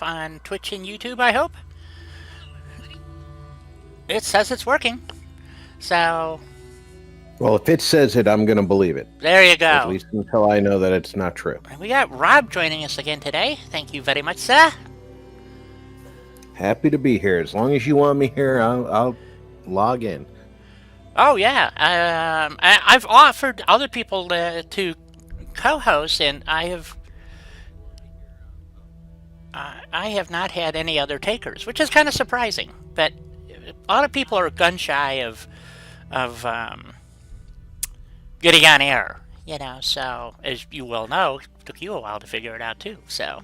on Twitch and YouTube, I hope. It says it's working. So, Well, if it says it, I'm going to believe it. there you At go. least until I know that it's not true. And we got Rob joining us again today. Thank you very much, sir. Happy to be here. As long as you want me here, I'll log in. Oh, yeah. I've offered other people to co-host, and I have not had any other takers, which is kind of surprising. But a lot of people are gun shy of getting on air, So, as you well know, it took you a while to figure it out too. So,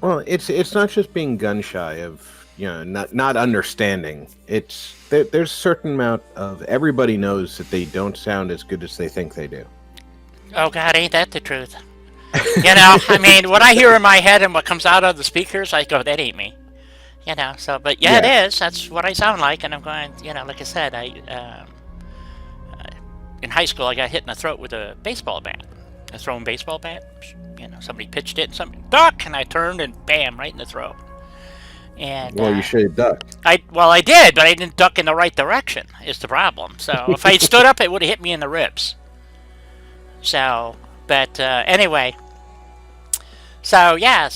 Well, it's not just being gun shy of not understanding. It's there's a certain amount of everybody knows that they don't sound as good as they think they do. oh God, ain't that the truth? I mean, what I hear in my head and what comes out of the speakers, I go, that ain't me. So, but yeah, Yeah. it is. That's what I sound like, and I'm going, like I said, in high school, I got hit in the throat with a baseball bat, a thrown baseball bat. Somebody pitched it, and somebody duck, and I turned and bam, right in the throat. And Well, you should have ducked. I did, but I didn't duck in the right direction. Is the problem? So if I had stood up, it would have hit me in the ribs. So, but anyway. So yeah,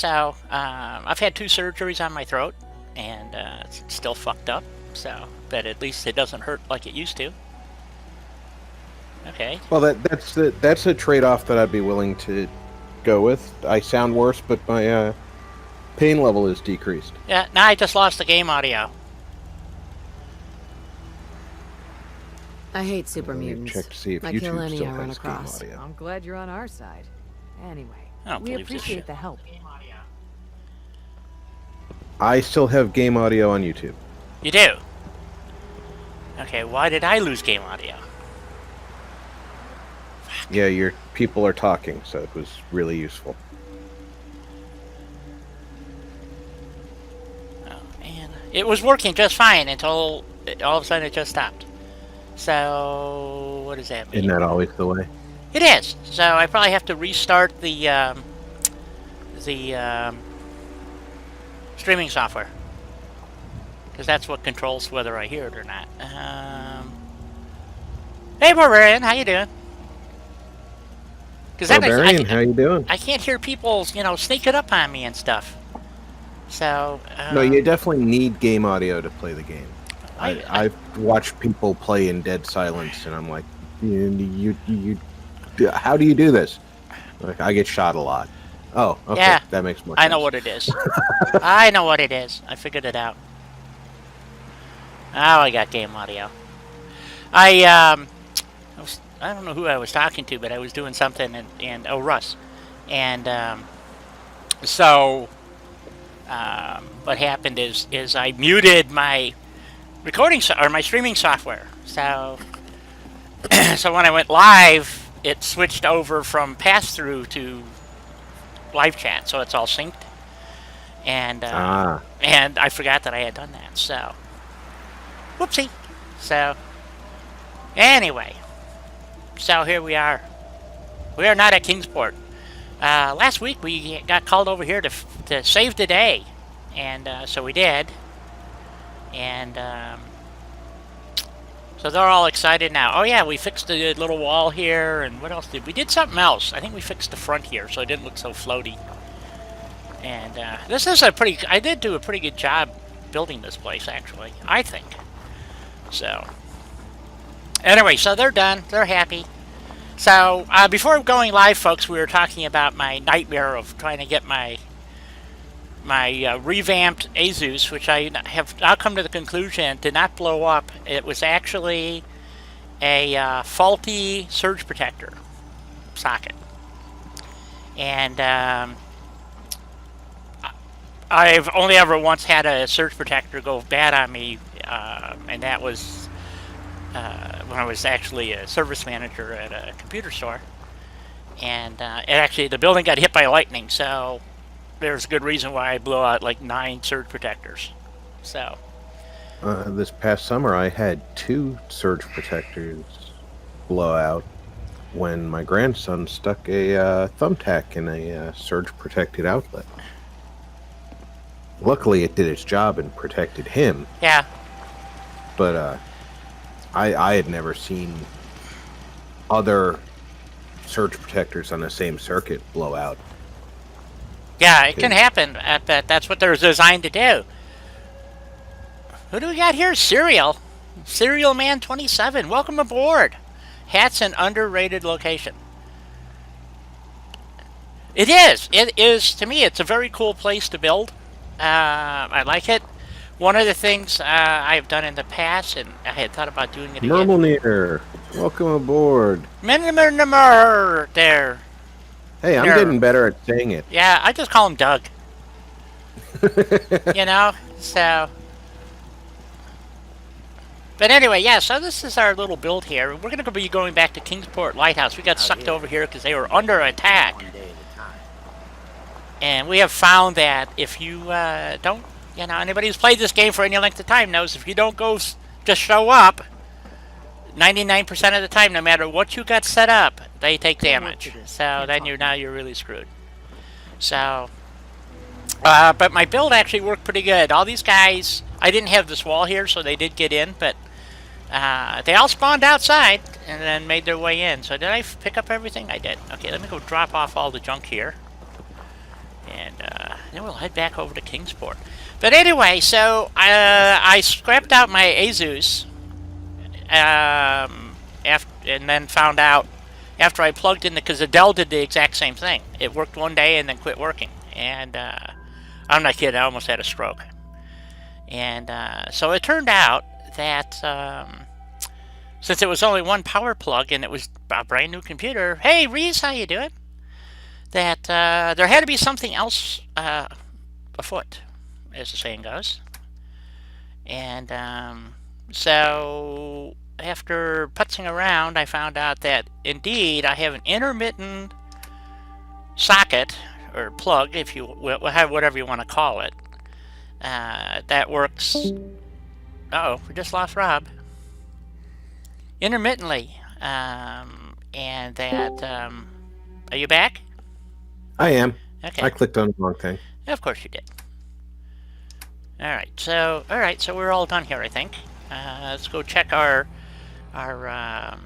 I've had 2 surgeries on my throat, and it's still fucked up. So, but at least it doesn't hurt like it used to. Okay. Well, that's a trade-off that I'd be willing to go with. I sound worse, but my pain level is decreased. Yeah. Now I just lost the game audio. I hate super Let me mutants. check to see if I YouTube kill any still I run has game across. audio. I'm glad you're on our side. Anyway, I don't we believe this appreciate shit. the help. I still have game audio on YouTube. You do. Okay. Why did I lose game audio? Yeah, your people are talking, so it was really useful. Oh man, it was working just fine until all of a sudden it just stopped. So what does that mean? Isn't that always the way? It is. So I probably have to restart the streaming software, because that's what controls whether I hear it or not. Hey, Barbarian, how you doing? Because Barbarian, how you doing? I can't hear people, sneaking up on me and stuff. So No, you definitely need game audio to play the game. I- I've watched people play in dead silence, and I'm like, how do you do this? Like, I get shot a lot. Oh, okay, Yeah, that makes more sense. I know what it is. I know what it is. I figured it out. Oh, I got game audio. I don't know who I was talking to, but I was doing something, and Russ, and what happened is I muted my recording or my streaming software. So so when I went live, it switched over from pass through to live chat, so it's all synced, and I forgot that I had done that. So whoopsie. So anyway. So here we are. We are not at Kingsport. Last week we got called over here to save the day, and so we did. And so they're all excited now. Oh yeah, we fixed the little wall here, and what else did we? Did something else. I think we fixed the front here, so it didn't look so floaty. And this is I did do a pretty good job building this place, actually, I think. So anyway, so they're done. They're happy. So before going live, folks, we were talking about my nightmare of trying to get my revamped Asus, which I have now come to the conclusion did not blow up. It was actually a faulty surge protector socket. And I've only ever once had a surge protector go bad on me, and that was when I was actually a service manager at a computer store. And the building got hit by lightning, so there's a good reason why I blew out like 9 surge protectors. So this past summer, I had 2 surge protectors blow out when my grandson stuck a thumbtack in a surge protected outlet. Luckily, it did its job and protected him. Yeah. But I had never seen other surge protectors on the same circuit blow out. Yeah, it can happen, but that's what they're designed to do. Who do we got here? Serial Man 27. Welcome aboard. Hat's an underrated location. It is. It is, to me, it's a very cool place to build. I like it. One of the things I've done in the past, and I had thought about doing it again. Mermelneer, welcome aboard. There. Hey, I'm getting better at saying it. Yeah, I just call him Doug. You know? So... But anyway, yeah, so this is our little build here. We're going to be going back to Kingsport Lighthouse. We got sucked over here because they were under attack. And we have found that if you don't, you know, anybody who's played this game for any length of time knows if you don't go just show up, 99% of the time, no matter what you got set up, they take damage. So then you're really screwed. So, but my build actually worked pretty good. All these guys, I didn't have this wall here, so they did get in, but they all spawned outside and then made their way in. So did I pick up everything? I did. Okay, let me go drop off all the junk here. And then we'll head back over to Kingsport. But anyway, so I scrapped out my Asus, and then found out after I plugged in because the Dell did the exact same thing. It worked one day and then quit working. And I'm not kidding, I almost had a stroke. And so it turned out that since it was only one power plug and it was a brand new computer, hey Reese, how you doing? That there had to be something else afoot, as the saying goes. And so after putzing around, I found out that indeed I have an intermittent socket or plug, if you will, whatever you want to call it, that works. Uh-oh, we just lost Rob. Intermittently, and that. Are you back? I am. Okay. I clicked on the wrong thing. Of course you did. All right, so we're all done here, I think. Let's go check our what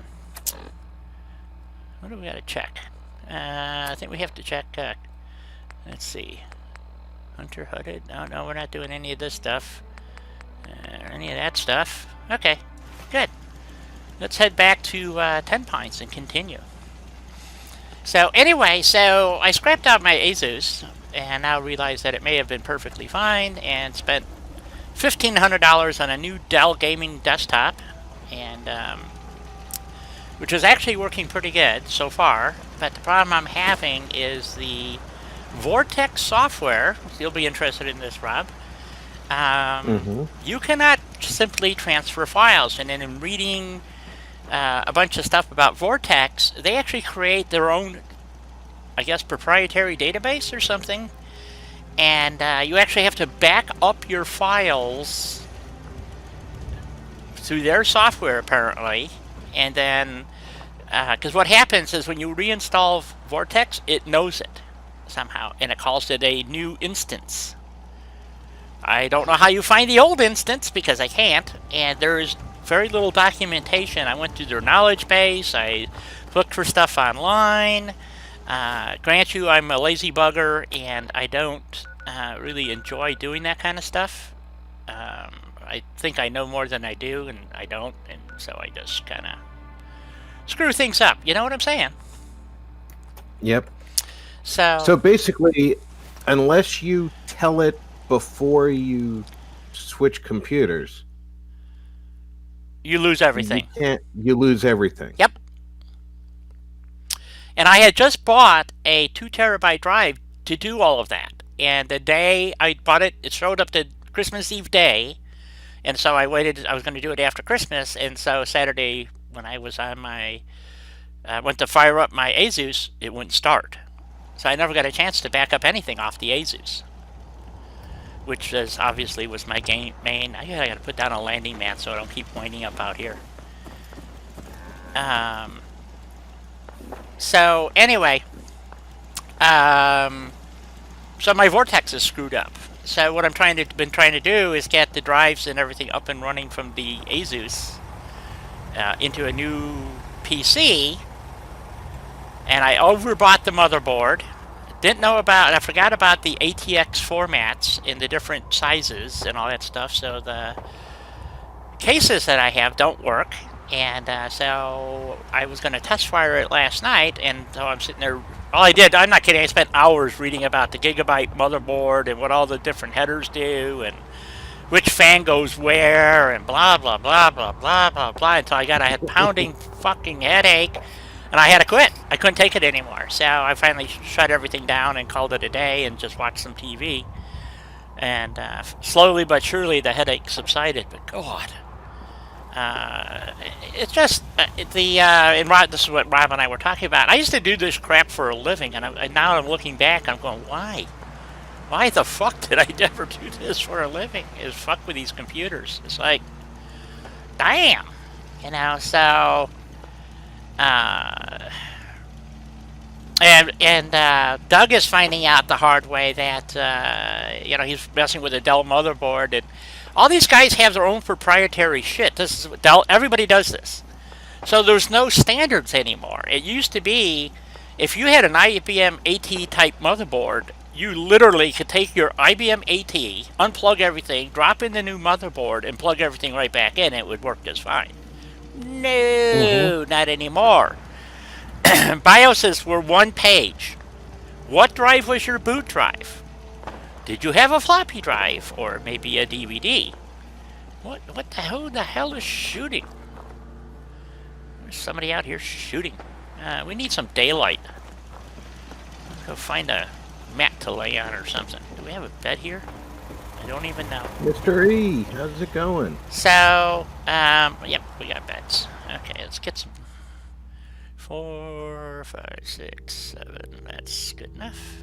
do we got to check? I think we have to check. Let's see. Hunter hooded. No, we're not doing any of this stuff. Any of that stuff. Okay, good. Let's head back to 10 Pines and continue. So anyway, so I scrapped out my Asus and now realize that it may have been perfectly fine and spent $1,500 on a new Dell gaming desktop, and which is actually working pretty good so far. But the problem I'm having is the Vortex software. You'll be interested in this, Rob. You cannot simply transfer files, and then in reading a bunch of stuff about Vortex, they actually create their own, I guess, proprietary database or something, and you actually have to back up your files through their software apparently, and then because what happens is when you reinstall Vortex, it knows it somehow, and it calls it a new instance. I don't know how you find the old instance because I can't, and there's very little documentation. I went through their knowledge base, I looked for stuff online. Grant you, I'm a lazy bugger, and I don't really enjoy doing that kind of stuff. I think I know more than I do, and I don't, and so I just kind of screw things up. You know what I'm saying? Yep. So basically, unless you tell it before you switch computers, you lose everything. You lose everything. Yep. And I had just bought a 2 terabyte drive to do all of that. And the day I bought it, it showed up to Christmas Eve day. And so I waited. I was going to do it after Christmas. And so Saturday, when I was on my, went to fire up my Asus, it wouldn't start. So I never got a chance to back up anything off the Asus, which is obviously was my main. I got to put down a landing mat so I don't keep winding up out here. So anyway, so my Vortex is screwed up, So what been trying to do is get the drives and everything up and running from the Asus into a new PC, and I overbought the motherboard. I forgot about the ATX formats in the different sizes and all that stuff. So the cases that I have don't work, and so I was going to test fire it last night, and so I'm sitting there. All I did, I'm not kidding, I spent hours reading about the Gigabyte motherboard and what all the different headers do and which fan goes where and blah, blah, blah, blah, blah, blah, blah, until I had a pounding fucking headache, and I had to quit. I couldn't take it anymore. So I finally shut everything down and called it a day and just watched some TV. And slowly but surely the headache subsided, but God. It's just and this is what Rob and I were talking about. I used to do this crap for a living, and now I'm looking back, I'm going, why? Why the fuck did I never do this for a living? Is fuck with these computers. It's like, damn, So, and Doug is finding out the hard way that he's messing with a Dell motherboard, and all these guys have their own proprietary shit. This is Dell. Everybody does this. So there's no standards anymore. It used to be, if you had an IBM AT type motherboard, you literally could take your IBM AT, unplug everything, drop in the new motherboard, and plug everything right back in. It would work just fine. No, not anymore. BIOSes were one page. What drive was your boot drive? Did you have a floppy drive, or maybe a DVD? What the hell is shooting? There's somebody out here shooting. We need some daylight. Let's go find a mat to lay on or something. Do we have a bed here? I don't even know. Mr. E, how's it going? So, yep, we got beds. Okay, let's get some. 4, 5, 6, 7. That's good enough.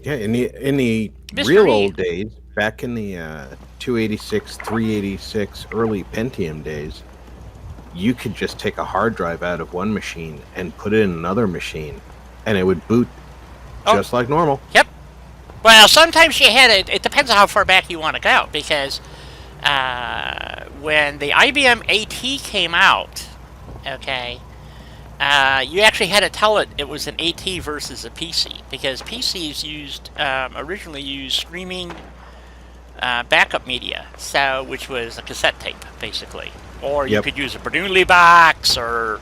Yeah, in the Mr. real E. old days, back in the 286, 386 early Pentium days, you could just take a hard drive out of one machine and put it in another machine, and it would boot just like normal. Yep. Well, sometimes you had it. It depends on how far back you want to go, because when the IBM AT came out, okay, you actually had to tell it was an AT versus a PC, because PCs originally used streaming backup media, which was a cassette tape, basically. Or you could use a Bernoulli box, or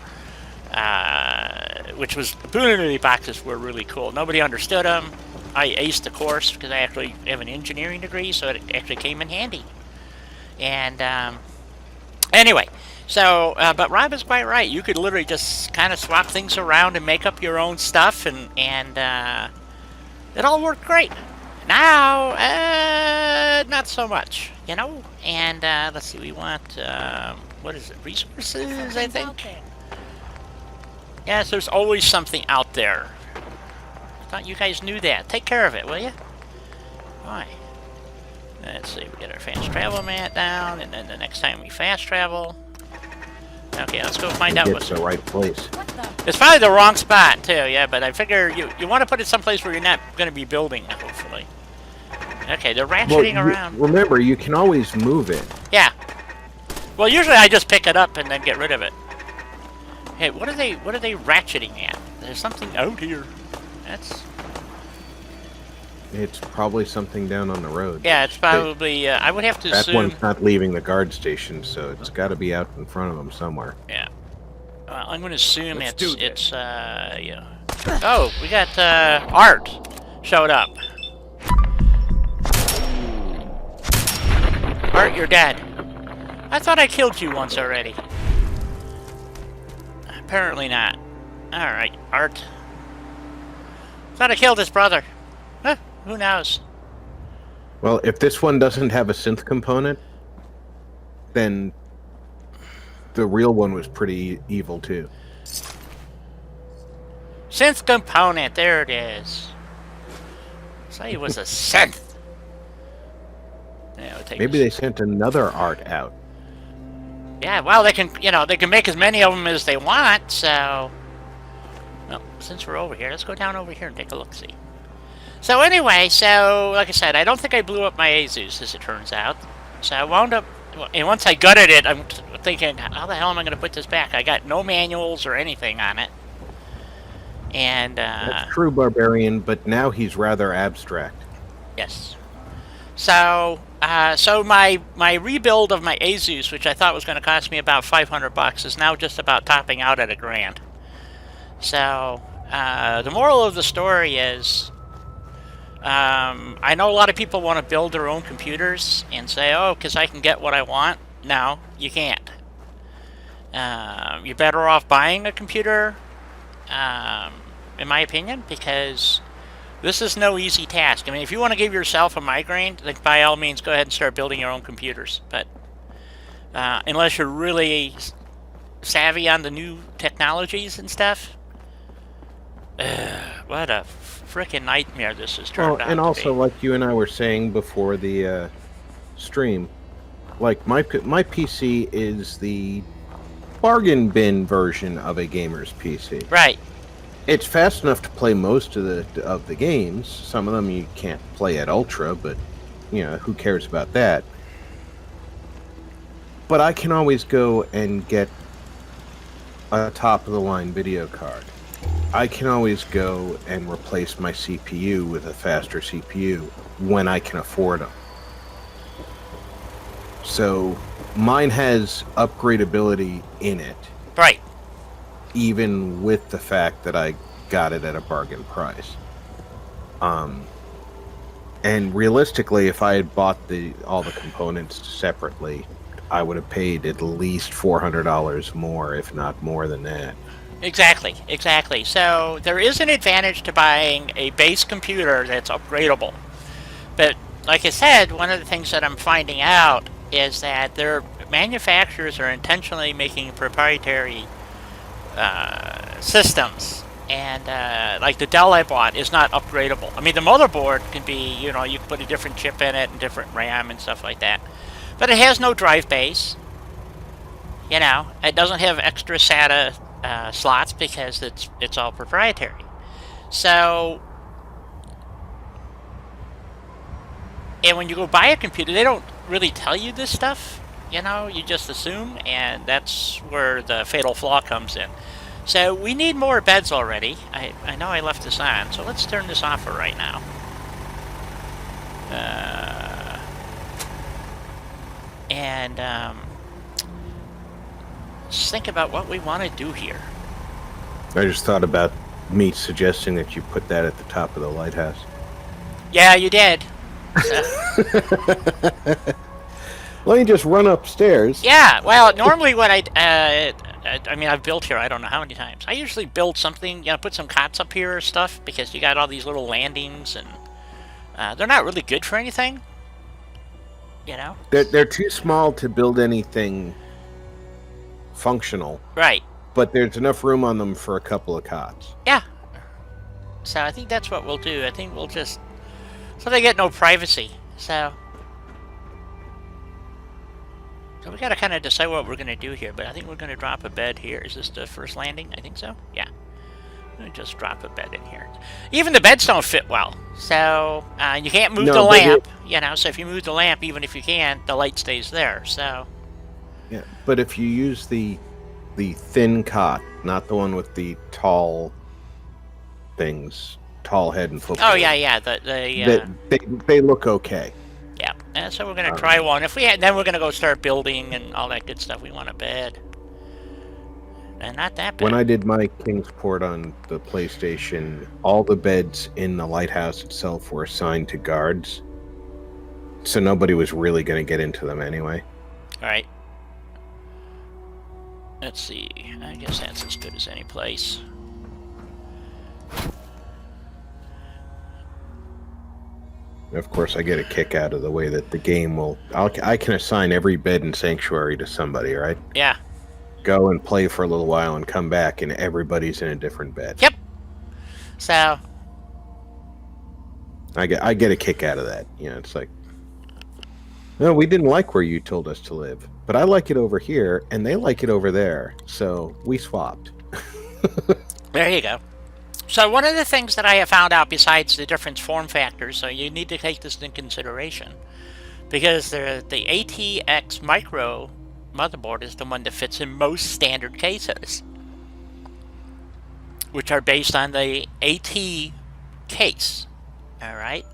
Bernoulli boxes were really cool. Nobody understood them. I aced the course because I actually have an engineering degree, so it actually came in handy. And anyway, so but Rob is quite right. You could literally just kind of swap things around and make up your own stuff, and it all worked great. Now, not so much, And let's see, we want what is it? Resources, I think. Yes, there's always something out there. I thought you guys knew that. Take care of it, will you? Why? Let's see, we get our fast travel mat down, and then the next time we fast travel. Okay, let's go find out what's the right place. It's probably the wrong spot too, yeah, but I figure you want to put it someplace where you're not going to be building, hopefully. Okay, they're ratcheting around. Remember, you can always move it. Yeah. Well, usually I just pick it up and then get rid of it. Hey, what are they ratcheting at? There's something out here. It's probably something down on the road. Yeah, it's probably. I would have to assume. That one's not leaving the guard station, so it's got to be out in front of them somewhere. Yeah. Well, I'm going to assume it's. Yeah. Oh, we got Art showed up. Art, you're dead. I thought I killed you once already. Apparently not. Alright, Art. Thought I killed his brother. Huh, who knows? Well, if this one doesn't have a synth component, then the real one was pretty evil too. Synth component, there it is. So he was a synth. Yeah, maybe they sent another Art out. Yeah, well, they can make as many of them as they want, so... Well, since we're over here, let's go down over here and take a look-see. So anyway, like I said, I don't think I blew up my Asus, as it turns out. So I wound up, and once I gutted it, I'm thinking, how the hell am I going to put this back? I got no manuals or anything on it. And, That's true, Barbarian, but now he's rather abstract. yes. So, my rebuild of my Asus, which I thought was going to cost me about $500, is now just about topping out at $1,000. So, the moral of the story is, I know a lot of people want to build their own computers and say, oh, because I can get what I want. No, you can't. You're better off buying a computer, in my opinion, because this is no easy task. I mean, if you want to give yourself a migraine, then by all means go ahead and start building your own computers. But unless you're really savvy on the new technologies and stuff, what a freaking nightmare this has turned out And to also, be. like you and I were saying before the stream, like my PC is the bargain bin version of a gamer's PC. Right. It's fast enough to play most of the games. Some of them you can't play at ultra, but who cares about that? But I can always go and get a top of the line video card. I can always go and replace my CPU with a faster CPU when I can afford them. So mine has upgradability in it. Right. Even with the fact that I got it at a bargain price. And realistically, if I had bought all the components separately, I would have paid at least $400 more, if not more than that. Exactly. So there is an advantage to buying a base computer that's upgradable. But like I said, one of the things that I'm finding out is that their manufacturers are intentionally making proprietary systems, and like the Dell I bought is not upgradable. I mean, the motherboard can be, you can put a different chip in it and different RAM and stuff like that, but it has no drive base. It doesn't have extra SATA slots because it's all proprietary. So, and when you go buy a computer, they don't really tell you this stuff. You just assume, and that's where the fatal flaw comes in. So we need more beds already. I know I left this on, so let's turn this off for right now. Let's think about what we want to do here. I just thought about me suggesting that you put that at the top of the lighthouse. Yeah, you did. So. Let me just run upstairs. Yeah, well, normally what I mean, I've built here I don't know how many times. I usually build something, put some cots up here or stuff, because you got all these little landings, and they're not really good for anything. They're too small to build anything functional. Right. But there's enough room on them for a couple of cots. Yeah. So I think that's what we'll do. I think we'll just... So they get no privacy. So we gotta kind of decide what we're gonna do here, but I think we're gonna drop a bed here. Is this the first landing? I think so. Yeah. I'm gonna just drop a bed in here. Even the beds don't fit well, so you can't move the lamp. So if you move the lamp, even if you can, the light stays there. So. Yeah, but if you use the thin cot, not the one with the tall things, tall head and football. Oh yeah. They look okay. Yeah, and so we're gonna try one. If we had, then we're gonna go start building and all that good stuff. We want a bed, and not that bad. When I did my Kingsport on the PlayStation, all the beds in the lighthouse itself were assigned to guards, so nobody was really going to get into them anyway. All right. Let's see. I guess that's as good as any place. Of course, I get a kick out of the way that the game will... I can assign every bed in Sanctuary to somebody, right? Yeah. Go and play for a little while and come back, and everybody's in a different bed. Yep. So... I get a kick out of that. It's like... No, we didn't like where you told us to live, but I like it over here, and they like it over there, so we swapped. There you go. So one of the things that I have found out, besides the different form factors, so you need to take this into consideration, because the ATX Micro motherboard is the one that fits in most standard cases, which are based on the AT case. All right.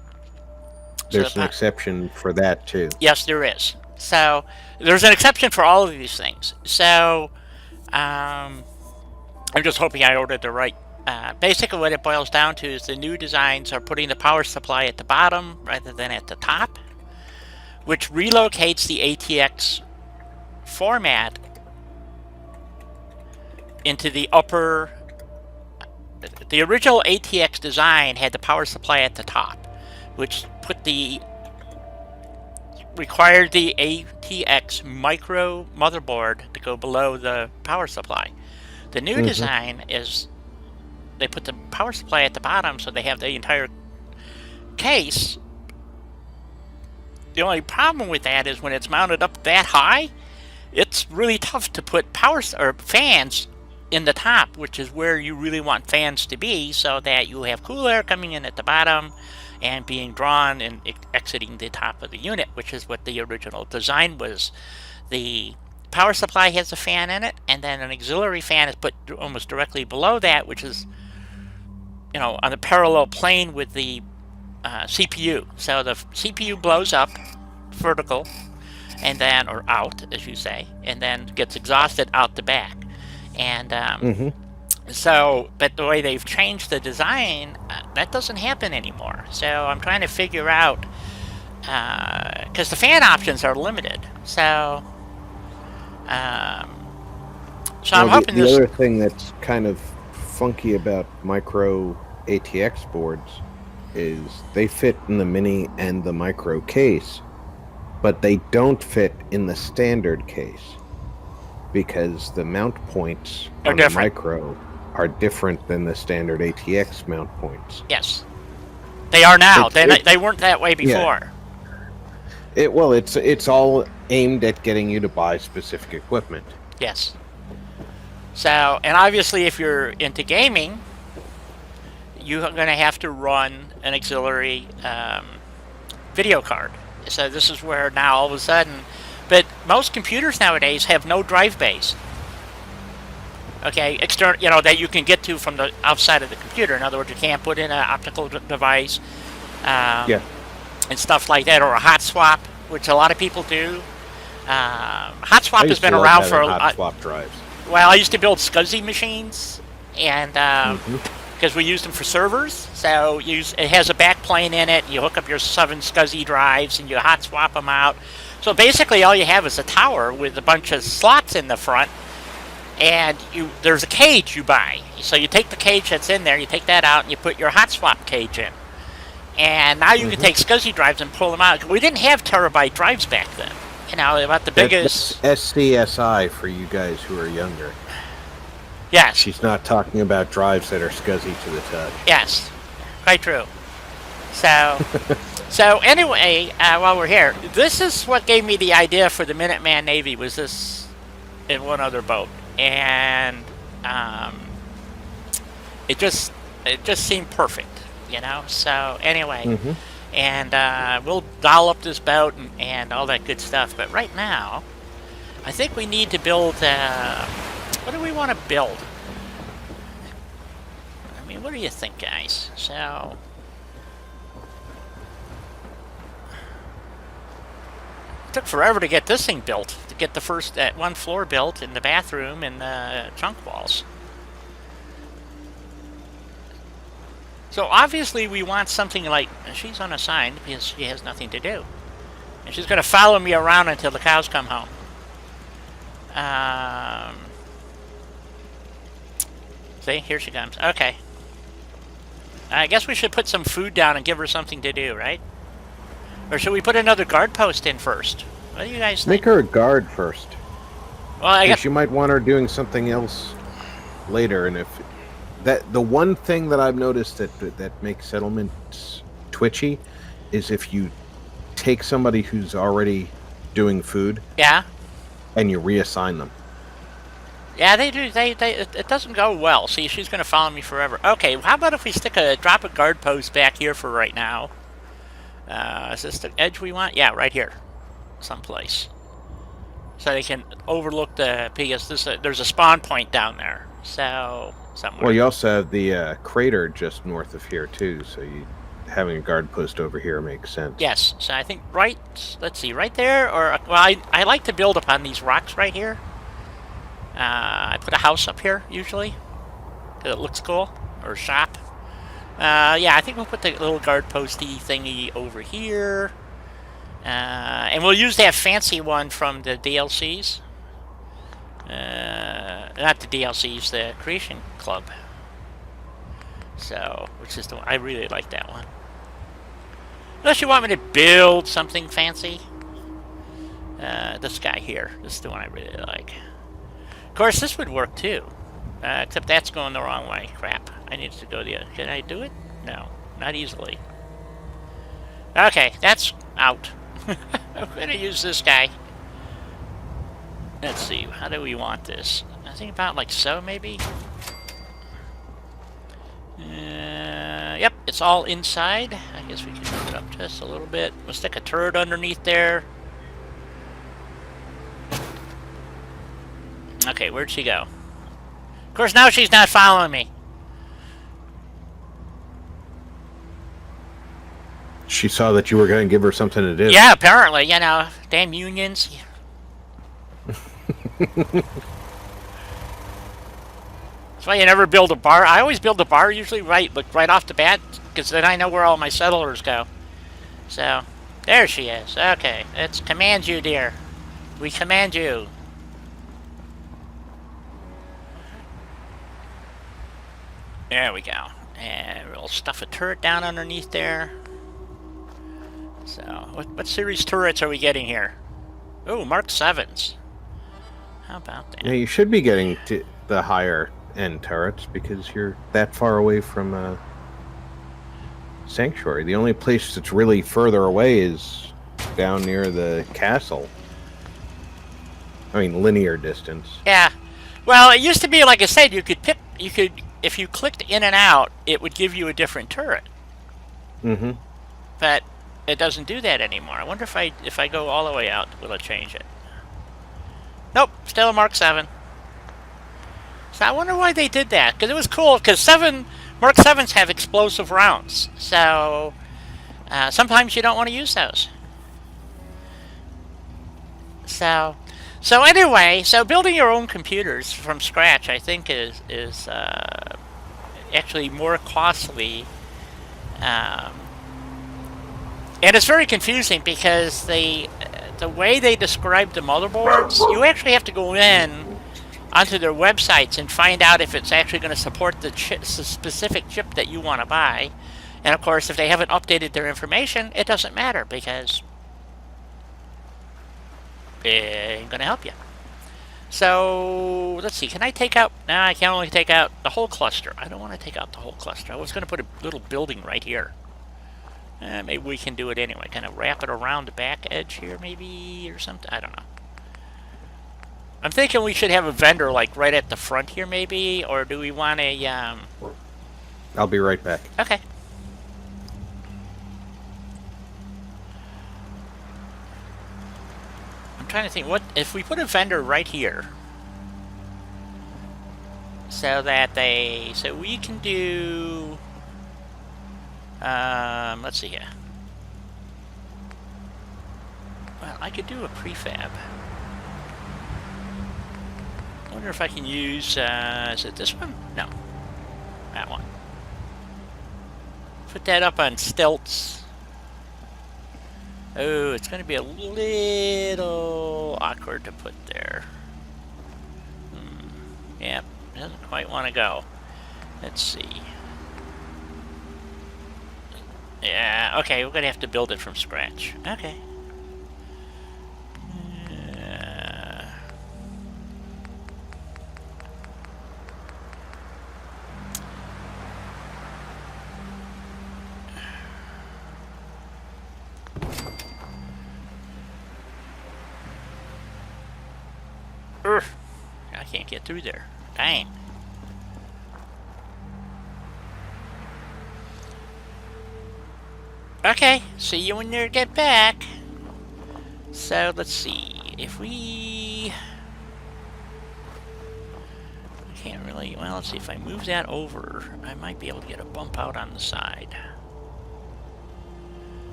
There's an exception for that too. Yes, there is. So there's an exception for all of these things. So I'm just hoping I ordered the right. Basically, what it boils down to is the new designs are putting the power supply at the bottom rather than at the top, which relocates the ATX format into the upper. The original ATX design had the power supply at the top, which required the ATX Micro motherboard to go below the power supply. The new design is they put the power supply at the bottom, so they have the entire case. The only problem with that is when it's mounted up that high, it's really tough to put fans in the top, which is where you really want fans to be, so that you have cool air coming in at the bottom and being drawn and exiting the top of the unit, which is what the original design was. The power supply has a fan in it, and then an auxiliary fan is put almost directly below that, which is, on the parallel plane with the CPU. So the CPU blows up vertical, and then, or out, as you say, and then gets exhausted out the back. And so, but the way they've changed the design, that doesn't happen anymore. So I'm trying to figure out, because the fan options are limited. So, I'm hoping the other thing that's kind of funky about micro ATX boards is they fit in the mini and the micro case, but they don't fit in the standard case because the mount points on the micro are different than the standard ATX mount points. Yes, they are now. They weren't that way before. Yeah. It's all aimed at getting you to buy specific equipment. Yes. So, and obviously, if you're into gaming, you're going to have to run an auxiliary video card. So this is where now all of a sudden, but most computers nowadays have no drive bays. Okay, external, that you can get to from the outside of the computer. In other words, you can't put in an optical device, and stuff like that, or a hot swap, which a lot of people do. Hot swap has been around for hot swap drives. Well, I used to build SCSI machines, and because we used them for servers, so it has a backplane in it. You hook up your 7 SCSI drives, and you hot swap them out. So basically, all you have is a tower with a bunch of slots in the front. And there's a cage you buy. So you take the cage that's in there, you take that out, and you put your hot swap cage in. And now you can take SCSI drives and pull them out. We didn't have terabyte drives back then. About the biggest... SCSI for you guys who are younger. Yes. She's not talking about drives that are SCSI to the touch. Yes, quite true. So anyway, while we're here, this is what gave me the idea for the Minuteman Navy, was this in one other boat. And it just seemed perfect, So anyway, and we'll dial up this boat and all that good stuff. But right now, I think we need to build. What do we want to build? I mean, what do you think, guys? So. It took forever to get this thing built, to get the first one floor built in the bathroom and the trunk walls. So obviously we want something like, she's unassigned because she has nothing to do. And she's going to follow me around until the cows come home. See, here she comes. Okay. I guess we should put some food down and give her something to do, right? Or should we put another guard post in first? What do you guys think? Make her a guard first. Well, I guess you might want her doing something else later. And if the one thing that I've noticed that makes settlements twitchy is if you take somebody who's already doing food, yeah, and you reassign them. Yeah, they do. It doesn't go well. See, she's going to follow me forever. Okay, how about if we drop a guard post back here for right now? Is this the edge we want? Yeah, right here, someplace. So they can overlook because there's a spawn point down there. So somewhere. Well, you also have the crater just north of here too, so having a guard post over here makes sense. Yes. So I think let's see, right there, or well, I like to build upon these rocks right here. I put a house up here usually because it looks cool, or a shop. Yeah, I think we'll put the little guard posty thingy over here. And we'll use that fancy one from the DLCs. Not the DLCs, the Creation Club. So, which is the one, I really like that one. Unless you want me to build something fancy. This guy here. This is the one I really like. Of course, this would work too. Except that's going the wrong way. Crap. I need to go the other. Can I do it? No. Not easily. Okay, that's out. I'm going to use this guy. Let's see. How do we want this? I think about like so, maybe? Yep, it's all inside. I guess we can move it up just a little bit. We'll stick a turret underneath there. Okay, where'd she go? Of course, now she's not following me. She saw that you were going to give her something to do. Yeah, apparently, you know, damn unions. That's why you never build a bar. I always build a bar usually right off the bat, because then I know where all my settlers go. So, there she is. Okay, let's command you, dear. We command you. There we go. And we'll stuff a turret down underneath there. So, what series turrets are we getting here? Oh, Mark 7s. How about that? Yeah, you should be getting to the higher end turrets because you're that far away from Sanctuary. The only place that's really further away is down near the castle. I mean, linear distance. Yeah. Well, it used to be, like I said, if you clicked in and out, it would give you a different turret. Mm-hmm. But it doesn't do that anymore. I wonder if I go all the way out, will it change it? Nope, still a Mark 7. So I wonder why they did that. Because it was cool, because Mark 7s have explosive rounds. So sometimes you don't want to use those. So anyway, building your own computers from scratch, I think, is actually more costly. And it's very confusing because the way they describe the motherboards, you actually have to go in onto their websites and find out if it's actually going to support the specific chip that you want to buy. And of course, if they haven't updated their information, it doesn't matter because it ain't going to help you. So, let's see, can I take out... No, I can only take out the whole cluster. I don't want to take out the whole cluster. I was going to put a little building right here. Maybe we can do it anyway. Kind of wrap it around the back edge here, maybe, or something. I don't know. I'm thinking we should have a vendor, like, right at the front here, maybe? Or do we want a, I'll be right back. Okay. I'm trying to think, what if we put a vendor right here? So we can do... let's see here. Well, I could do a prefab. I wonder if I can use, is it this one? No. That one. Put that up on stilts. Oh, it's going to be a little awkward to put there. Yep, doesn't quite want to go. Let's see. Yeah, okay, we're going to have to build it from scratch. Okay. I can't get through there. Dang. Okay, see you when you get back. So let's see if we can't really. Well, let's see if I move that over, I might be able to get a bump out on the side.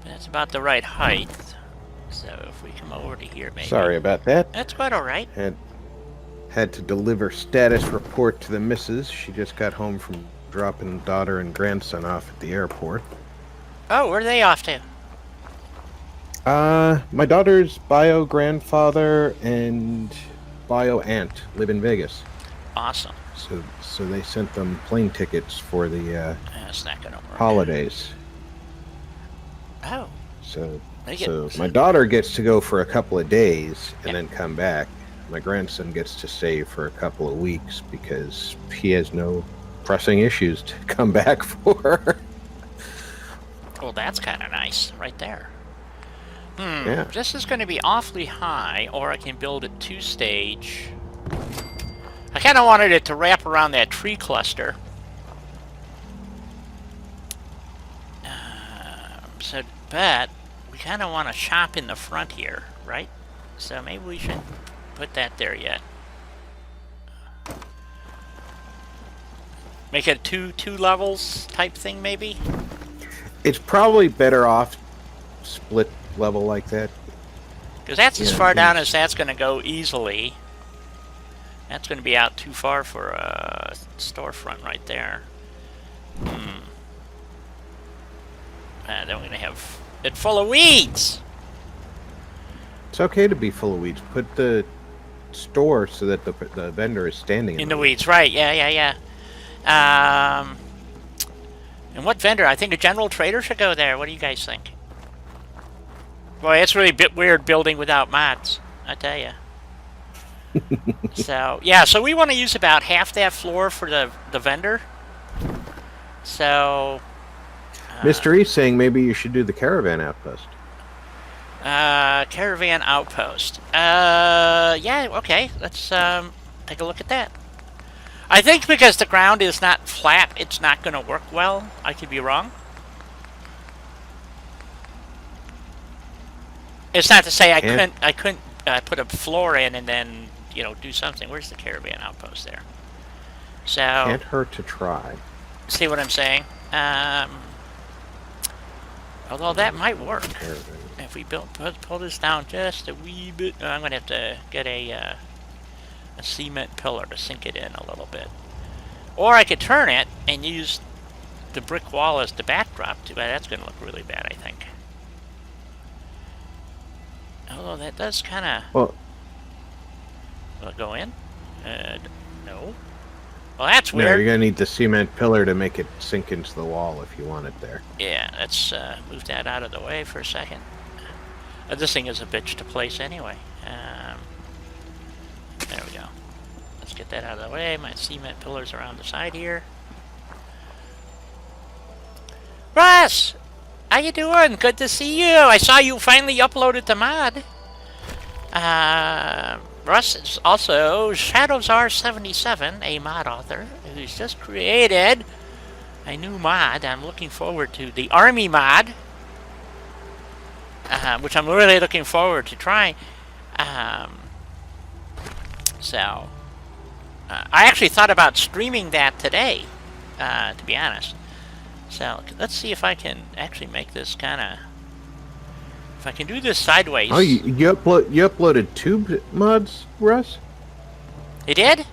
But that's about the right height. So if we come over to here, maybe. Sorry about that. That's quite all right. Had to deliver status report to the missus. She just got home from dropping daughter and grandson off at the airport. Oh, where are they off to? My daughter's bio grandfather and bio aunt live in Vegas. Awesome. So they sent them plane tickets for the That's not gonna work. holidays. Oh. So They get- so my daughter gets to go for a couple of days and then come back. My grandson gets to stay for a couple of weeks because he has no pressing issues to come back for. Well, that's kind of nice, right there. Yeah. This is going to be awfully high, or I can build it 2-stage. I kind of wanted it to wrap around that tree cluster. But we kind of want to shop in the front here, right? So maybe we should put that there yet. Make it two levels type thing, maybe. It's probably better off split level like that. Because that's as Yeah, far down because- as that's going to go easily. That's going to be out too far for a storefront right there. Then we're going to have it full of weeds. It's okay to be full of weeds. Put the store so that the vendor is standing In the weeds, right? Yeah. And what vendor? I think a general trader should go there. What do you guys think? Boy, it's really a bit weird building without mods, I tell you. So, yeah, so we want to use about half that floor for the vendor. So... Mr. E's saying maybe you should do the caravan outpost. Caravan outpost. Yeah, okay. Let's take a look at that. I think because the ground is not flat, it's not going to work well. I could be wrong. It's not to say I couldn't put a floor in and then, do something. Where's the caravan outpost there? So Can't hurt to try. see what I'm saying? Although that might work. Caravan. If we pull this down just a wee bit, I'm going to have to get a cement pillar to sink it in a little bit. Or I could turn it and use the brick wall as the backdrop too, but that's going to look really bad, I think. Although that does kind of... Well, Will it go in? No. Well, that's no, weird. you're gonna need the cement pillar to make it sink into the wall if you want it there. Yeah, let's move that out of the way for a second. This thing is a bitch to place anyway. There we go. Let's get that out of the way. My cement pillars around the side here. Russ! How you doing? Good to see you. I saw you finally uploaded the mod. Russ is also Shadows R77, a mod author, who's just created a new mod I'm looking forward to. The Army mod. Which I'm really looking forward to trying. I actually thought about streaming that today, to be honest. So let's see if I can actually make this kind of... If I can do this sideways. Oh, you uploaded two mods, Russ? It did?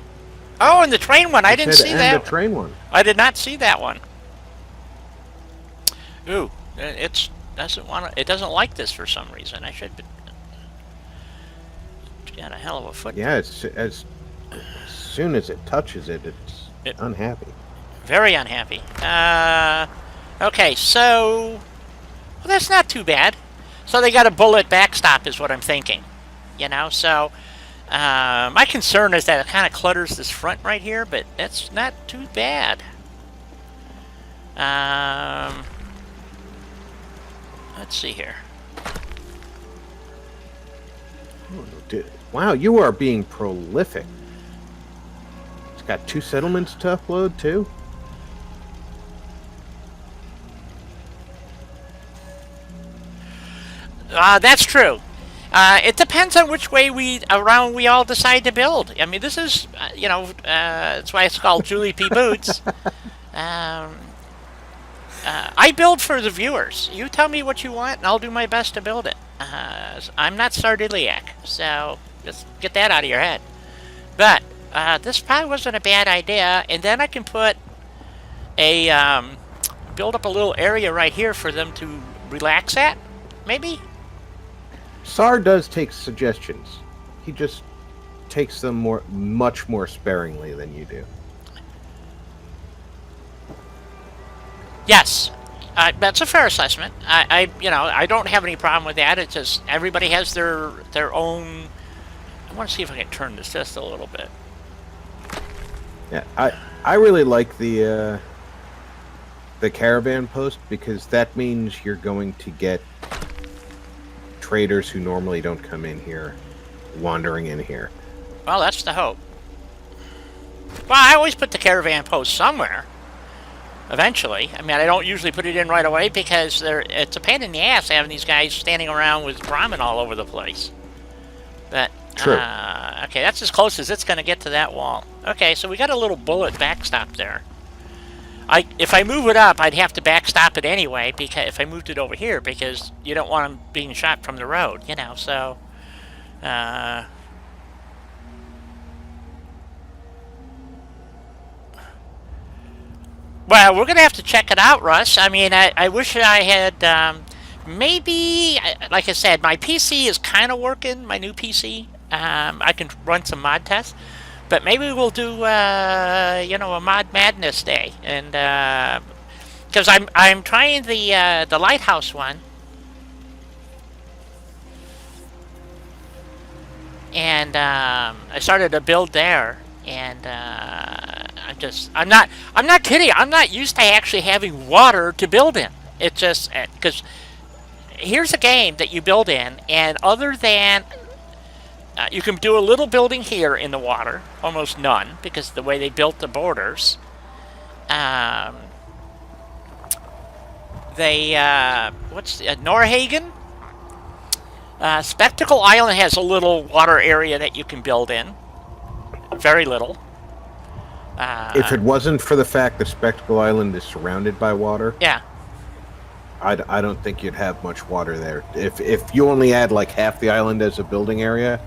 Oh, and the train one. I didn't Said see and that. the train one. I did not see that one. Ooh, it doesn't like this for some reason. It's got a hell of a foot. Yeah, as soon as it touches it, it's unhappy. Very unhappy. Okay, so... Well, that's not too bad. So they got a bullet backstop is what I'm thinking. So... my concern is that it kind of clutters this front right here, but that's not too bad. Let's see here. Oh, dude. Wow, you are being prolific. It's got 2 settlements to upload, too? That's true. It depends on which way we all decide to build. I mean, this is, that's why it's called Julie P. Boots. I build for the viewers. You tell me what you want, and I'll do my best to build it. I'm not Sardiliac, so just get that out of your head. But this probably wasn't a bad idea, and then I can put build up a little area right here for them to relax at, maybe? Sar does take suggestions. He just takes them much more sparingly than you do. Yes, that's a fair assessment. I don't have any problem with that. It's just everybody has their own. I want to see if I can turn this just a little bit. Yeah, I really like the caravan post because that means you're going to get traders who normally don't come in here wandering in here. Well, that's the hope. Well, I always put the caravan post somewhere. Eventually. I mean, I don't usually put it in right away because it's a pain in the ass having these guys standing around with Brahmin all over the place. But, True. Okay, that's as close as it's going to get to that wall. Okay, so we got a little bullet backstop there. If I move it up, I'd have to backstop it anyway, because if I moved it over here, because you don't want them being shot from the road, so... Well, we're going to have to check it out, Russ. I mean, I wish I had, maybe, like I said, my PC is kind of working, my new PC. I can run some mod tests. But maybe we'll do, a Mod Madness day. And, because I'm trying the Lighthouse one. And, I started a build there. And I'm not kidding. I'm not used to actually having water to build in. It's just because here's a game that you build in, and other than you can do a little building here in the water, almost none, because the way they built the borders. Norhagen? Spectacle Island has a little water area that you can build in. Very little. If it wasn't for the fact that Spectacle Island is surrounded by water, yeah, I don't think you'd have much water there. If you only had like half the island as a building area,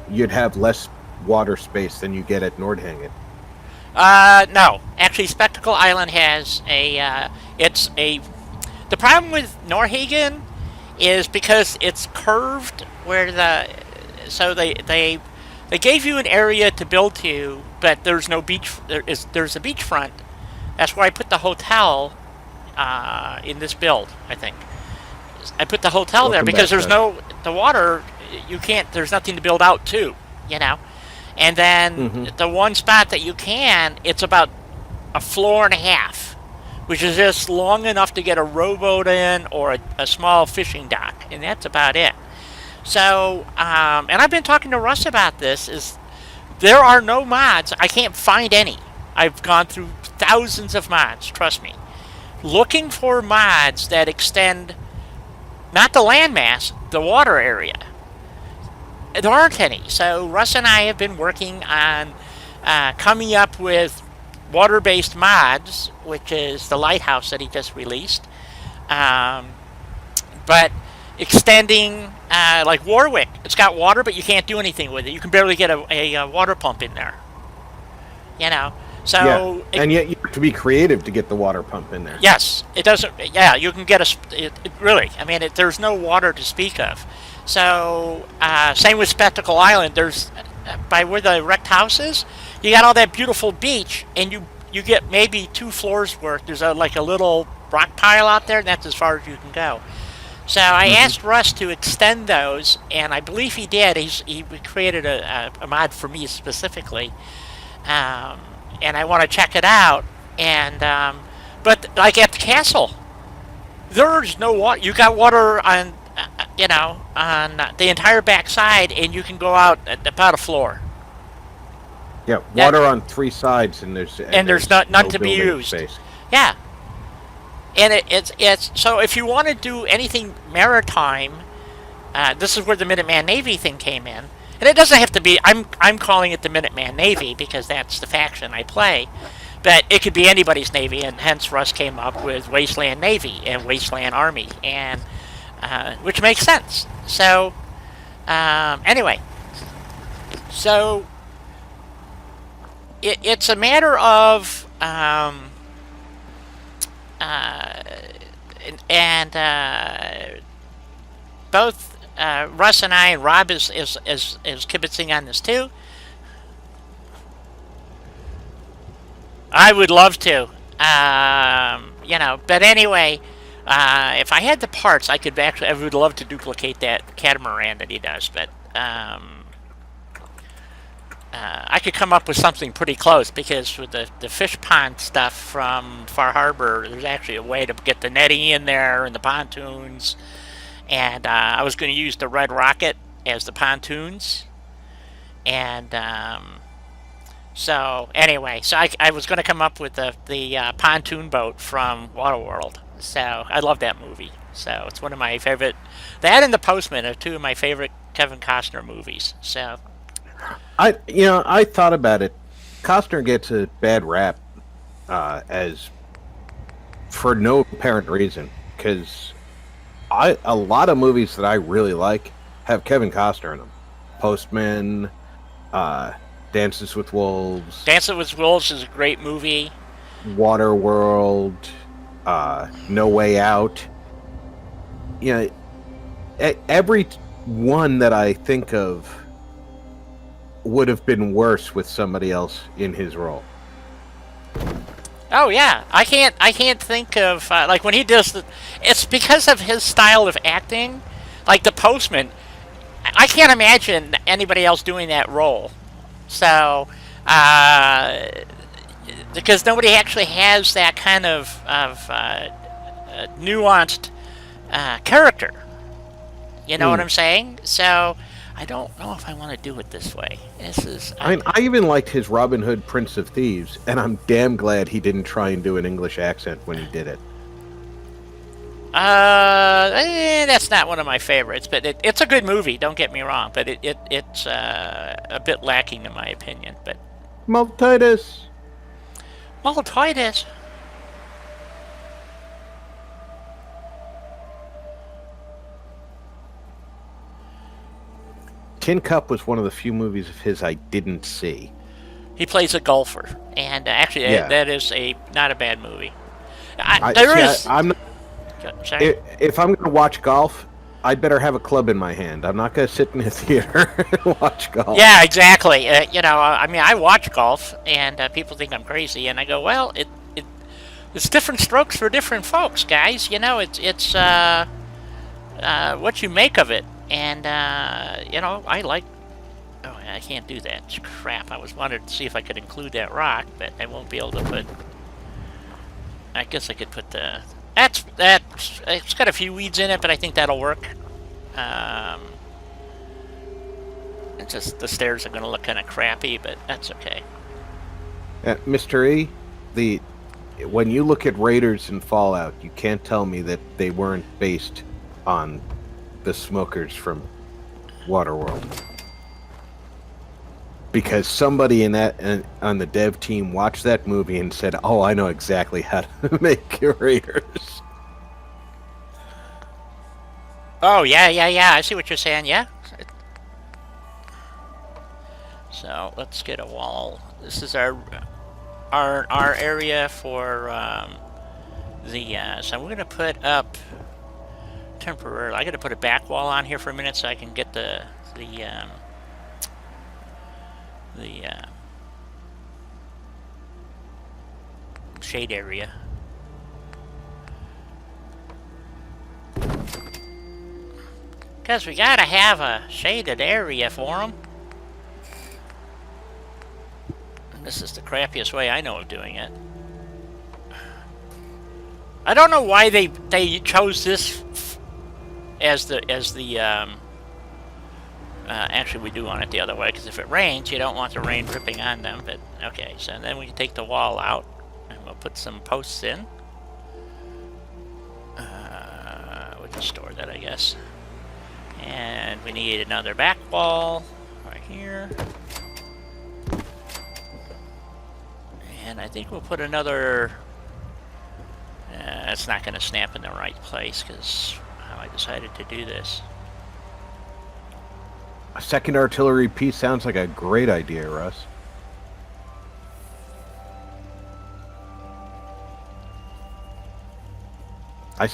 you'd have less water space than you get at Nordhagen. No. Actually, Spectacle Island has the problem with Norhagen is because it's curved where they gave you an area to build to, but there's no beach. There's a beachfront. That's where I put the hotel in this build, I think. I put the hotel there because there's the water, you can't, there's nothing to build out to, And then the one spot that you can, it's about a floor and a half, which is just long enough to get a rowboat in or a small fishing dock, and that's about it. So, and I've been talking to Russ about this, is there are no mods. I can't find any. I've gone through thousands of mods, trust me. Looking for mods that extend, not the landmass, the water area. There aren't any. So Russ and I have been working on coming up with water-based mods, which is the Lighthouse that he just released. But extending, like Warwick, it's got water, but you can't do anything with it. You can barely get a water pump in there. So yeah. And yet you have to be creative to get the water pump in there. Yes, it doesn't. Yeah, you can get really. I mean, there's no water to speak of. So same with Spectacle Island. There's by where the wrecked house is, you got all that beautiful beach, and you get maybe 2 floors worth. There's like a little rock pile out there, and that's as far as you can go. So I asked Russ to extend those, and I believe he did. He created a mod for me specifically, and I want to check it out. And but like at the castle, there's no water. You got water on you know, on the entire back side, and you can go out at about a floor. Yeah, water on 3 sides, and there's none no to be building used. space. Yeah, and it's so if you want to do anything maritime, this is where the Minuteman Navy thing came in, and it doesn't have to be. I'm calling it the Minuteman Navy because that's the faction I play, but it could be anybody's navy, and hence Russ came up with Wasteland Navy and Wasteland Army, and which makes sense. So anyway, so it's a matter of both Russ and I, and Rob is kibitzing on this too. I would love to, you know. But anyway, if I had the parts, I could actually. I would love to duplicate that catamaran that he does, but I could come up with something pretty close because with the fish pond stuff from Far Harbor, there's actually a way to get the netting in there and the pontoons. And I was going to use the Red Rocket as the pontoons. And so anyway, so I was going to come up with the pontoon boat from Waterworld. So I love that movie. So it's one of my favorite. That and The Postman are two of my favorite Kevin Costner movies. So I thought about it. Costner gets a bad rap as for no apparent reason, because a lot of movies that I really like have Kevin Costner in them. Postman, Dances with Wolves. Dances with Wolves is a great movie. Waterworld, No Way Out. You know, every one that I think of would have been worse with somebody else in his role. Oh yeah, I can't think of like when he does it's because of his style of acting, like The Postman. I can't imagine anybody else doing that role. So because nobody actually has that kind of nuanced character. You know what I'm saying? So I don't know if I want to do it this way. I even liked his Robin Hood, Prince of Thieves, and I'm damn glad he didn't try and do an English accent when he did it. That's not one of my favorites, but it's a good movie. Don't get me wrong, but it's a bit lacking in my opinion. But Maltitis. Tin Cup was one of the few movies of his I didn't see. He plays a golfer, and actually, that is not a bad movie. Sorry? If I'm going to watch golf, I'd better have a club in my hand. I'm not going to sit in a theater and watch golf. Yeah, exactly. You know, I mean, I watch golf, and people think I'm crazy, and I go, well, it's different strokes for different folks, guys. You know, it's what you make of it. And, you know, I like... Oh, I can't do that. It's crap. I was wanted to see if I could include that rock, but I won't be able to put... I guess I could put the... That's... It's got a few weeds in it, but I think that'll work. It's just the stairs are going to look kind of crappy, but that's okay. Mr. E, when you look at Raiders and Fallout, you can't tell me that they weren't based on the smokers from Waterworld, because somebody on the dev team watched that movie and said, "Oh, I know exactly how to make Raiders." Oh yeah. I see what you're saying. Yeah. So let's get a wall. This is our area for so we're gonna put up. Temporarily, I got to put a back wall on here for a minute so I can get the shade area. Because we gotta have a shaded area for them. And this is the crappiest way I know of doing it. I don't know why they chose this actually, we do want it the other way, because if it rains, you don't want the rain dripping on them. But okay, so then we can take the wall out, and we'll put some posts in. We'll just store that, I guess. And we need another back wall right here. And I think we'll put another... it's not going to snap in the right place, because how I decided to do this. A second artillery piece sounds like a great idea, Russ. I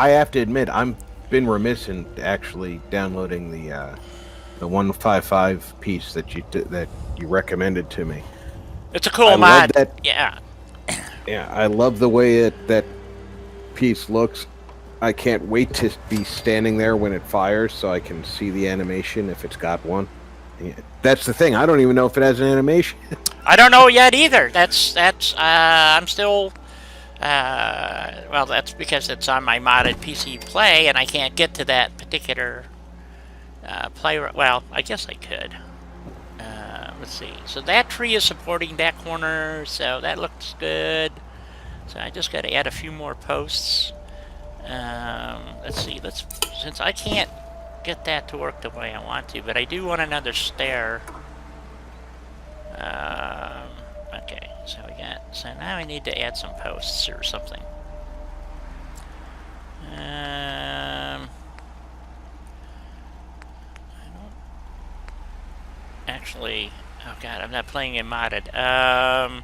have to admit, I'm been remiss in actually downloading the 155 piece that you recommended to me. It's a cool I mod. love that. Yeah. Yeah, I love the way that piece looks. I can't wait to be standing there when it fires so I can see the animation if it's got one. Yeah, that's the thing. I don't even know if it has an animation. I don't know yet either. I'm still... well, that's because it's on my modded PC Play, and I can't get to that particular play. Well, I guess I could. Let's see. So that tree is supporting that corner, so that looks good. So I just got to add a few more posts. Let's see. Since I can't get that to work the way I want to, but I do want another stair. Okay, so now I need to add some posts or something. I don't actually. Oh god, I'm not playing in modded. I'm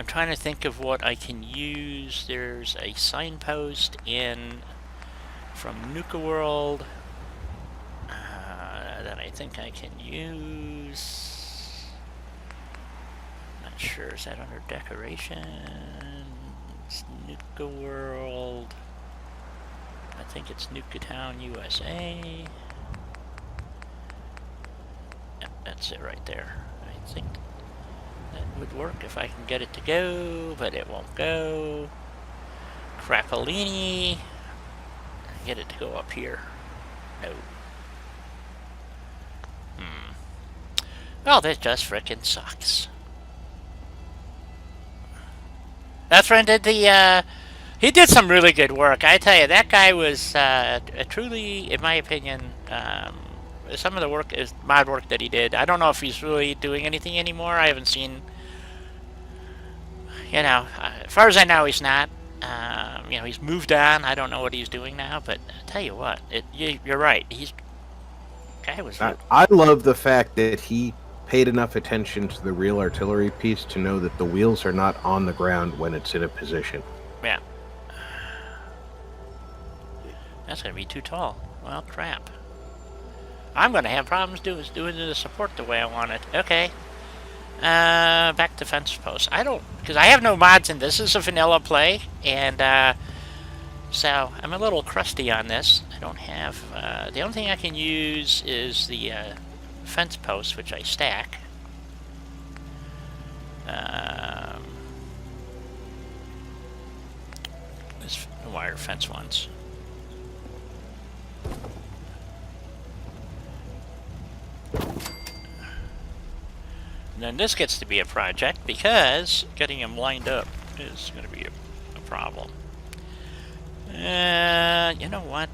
trying to think of what I can use. There's a signpost from Nuka World that I think I can use. Not sure. Is that under decorations? Nuka World. I think it's Nuka Town, USA. Yep, that's it right there. I think that would work if I can get it to go, but it won't go. Crapolini. Get it to go up here. No. Well, that just frickin' sucks. That's when did the, he did some really good work. I tell you, that guy was truly, in my opinion, some of the work is mod work that he did. I don't know if he's really doing anything anymore. I haven't seen, you know, as far as I know, he's not. You know, he's moved on. I don't know what he's doing now, but I tell you what, you're right. Guy was. I love the fact that he paid enough attention to the real artillery piece to know that the wheels are not on the ground when it's in a position. Yeah. That's gonna be too tall. Well, crap. I'm gonna have problems doing the support the way I want it. Okay. Back to fence posts. Because I have no mods in this. This is a vanilla play, and so I'm a little crusty on this. I don't have. The only thing I can use is the fence posts, which I stack. This wire fence ones. And then this gets to be a project because getting them lined up is going to be a problem. You know what?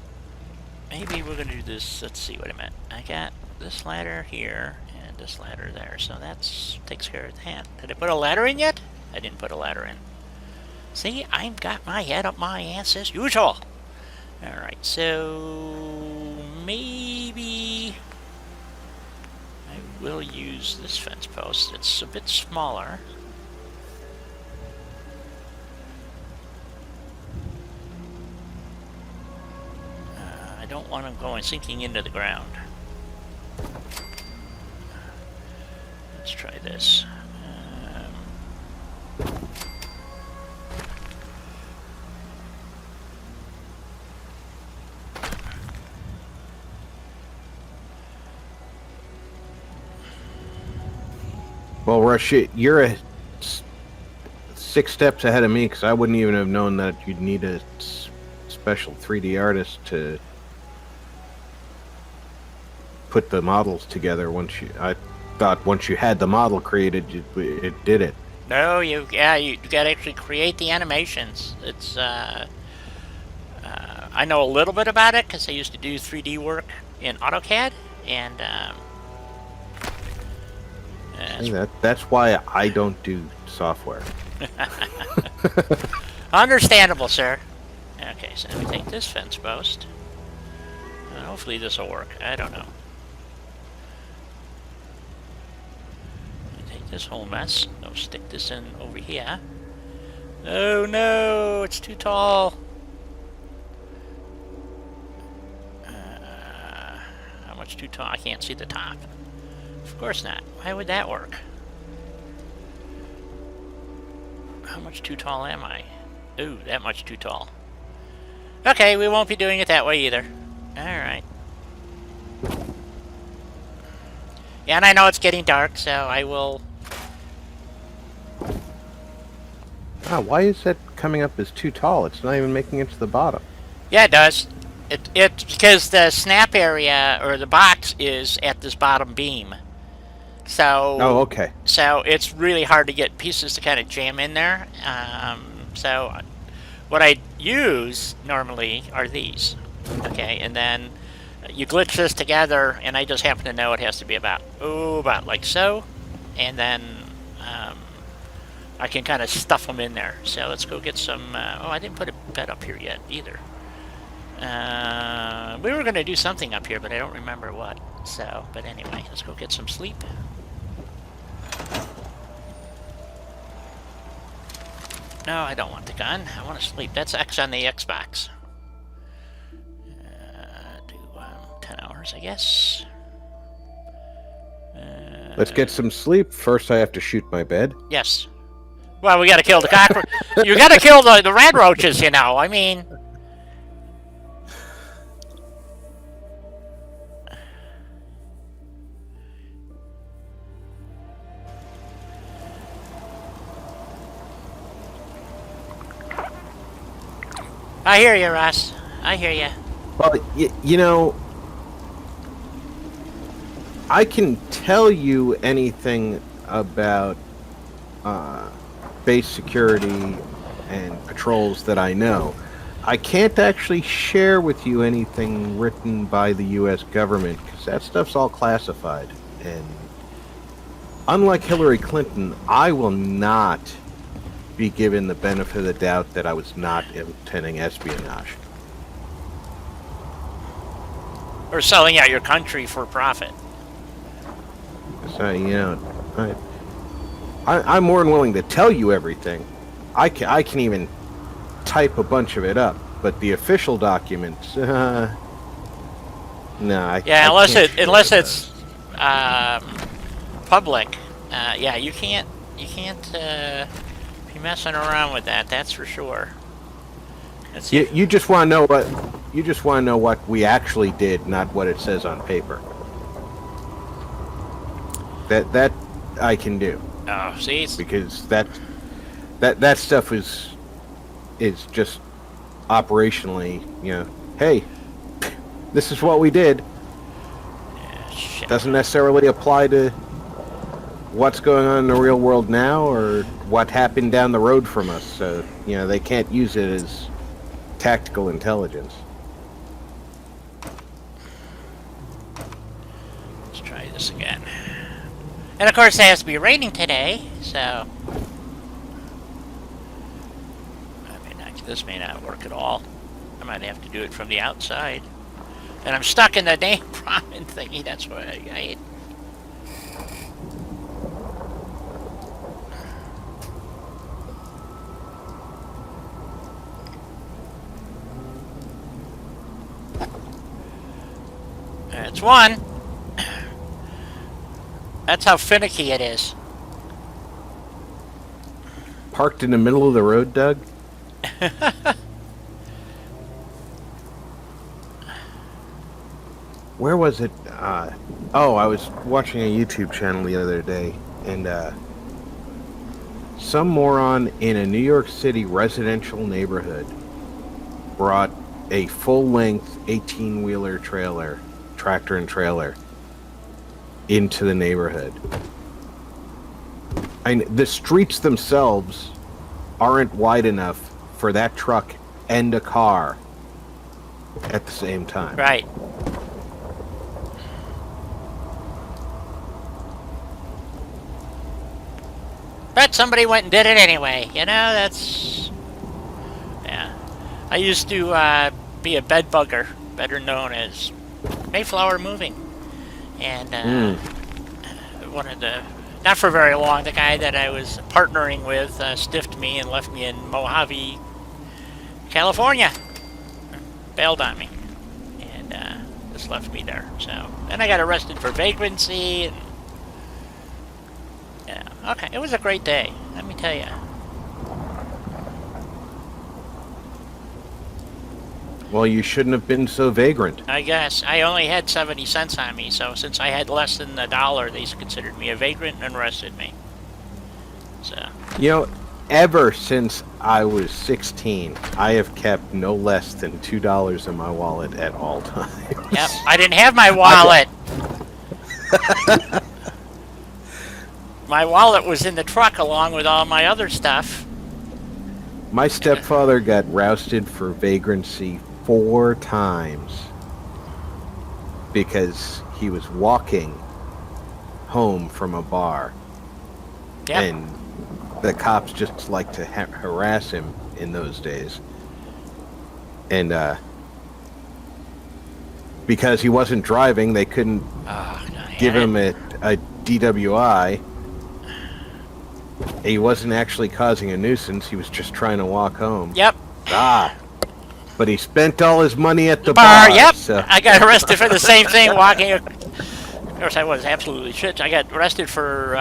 Maybe we're going to do this. Let's see what I meant. I got this ladder here and this ladder there, so that takes care of that. Did I put a ladder in yet? I didn't put a ladder in. See, I've got my head up my ass as usual. Alright, so maybe I will use this fence post. It's a bit smaller. I don't want them going sinking into the ground. Let's try this. Well, Rush, you're 6 steps ahead of me because I wouldn't even have known that you'd need a special 3D artist to put the models together. I thought once you had the model created, it did it. No, you gotta actually create the animations. It's I know a little bit about it because I used to do 3D work in AutoCAD, and That's why I don't do software. understandable, sir. Okay, so let me take this fence post. Hopefully this will work. I don't know. Let me take this whole mess. I'll stick this in over here. Oh no, it's too tall. How much too tall? I can't see the top. Of course not. Why would that work? How much too tall am I? Ooh, that much too tall. Okay, we won't be doing it that way either. Alright. Yeah, and I know it's getting dark, so I will... Why is that coming up as too tall? It's not even making it to the bottom. Yeah, it does. It's because the snap area, or the box, is at this bottom beam. So... Oh, okay. So it's really hard to get pieces to kind of jam in there. So what I use normally are these. Okay, and then you glitch this together, and I just happen to know it has to be about like so. And then I can kind of stuff them in there. So let's go get some... oh, I didn't put a bed up here yet either. We were going to do something up here, but I don't remember what. So, but anyway, let's go get some sleep. No, I don't want the gun. I want to sleep. That's X on the Xbox. Do 10 hours, I guess. Let's get some sleep. First, I have to shoot my bed. Yes. Well, we got to kill the cockroach. You got to kill the red roaches, you know. I mean... I hear you, Ross. I hear you. Well, you know, I can tell you anything about base security and patrols that I know. I can't actually share with you anything written by the U.S. government because that stuff's all classified. And unlike Hillary Clinton, I will not be given the benefit of the doubt that I was not intending espionage. Or selling out your country for profit. So, you know, I'm more than willing to tell you everything. I can even type a bunch of it up, but the official documents, no. Yeah, unless it's public. Yeah, you can't be messing around with that. That's for sure. You just want to know what we actually did, not what it says on paper. That I can do. Oh, see, because that stuff is just operationally, you know, hey, this is what we did. yeah, shit. Doesn't necessarily apply to what's going on in the real world now or what happened down the road from us. So, you know, they can't use it as tactical intelligence. Let's try this again. And of course, it has to be raining today, so this may not work at all. I might have to do it from the outside. And I'm stuck in the damn ramen thingy. That's what I hate. That's one. That's how finicky it is. Parked in the middle of the road, Doug? Where was it? Oh, I was watching a YouTube channel the other day, and some moron in a New York City residential neighborhood brought a full-length 18-wheeler trailer, tractor and trailer, into the neighborhood. The streets themselves aren't wide enough for that truck and a car at the same time. Right. But somebody went and did it anyway. You know, that's... Yeah. I used to be a bed bugger, better known as Mayflower Moving. And one of the... Not for very long, the guy that I was partnering with stiffed me and left me in Mojave, California. Bailed on me. And just left me there. So, then I got arrested for vagrancy. And, yeah, okay, it was a great day, let me tell you. Well, you shouldn't have been so vagrant. I guess. I only had 70 cents on me, so since I had less than $1, they considered me a vagrant and arrested me. So. You know, ever since I was 16, I have kept no less than $2 in my wallet at all times. Yep, I didn't have my wallet. My wallet was in the truck along with all my other stuff. My stepfather got rousted for vagrancy 4 times because he was walking home from a bar. Yep. And the cops just like to harass him in those days. And because he wasn't driving, they couldn't give him a DWI. He wasn't actually causing a nuisance. He was just trying to walk home. Yep. But he spent all his money at the bar. bar. Yep. So. I got arrested for the same thing, walking. Of course, I was absolutely shit. I got arrested for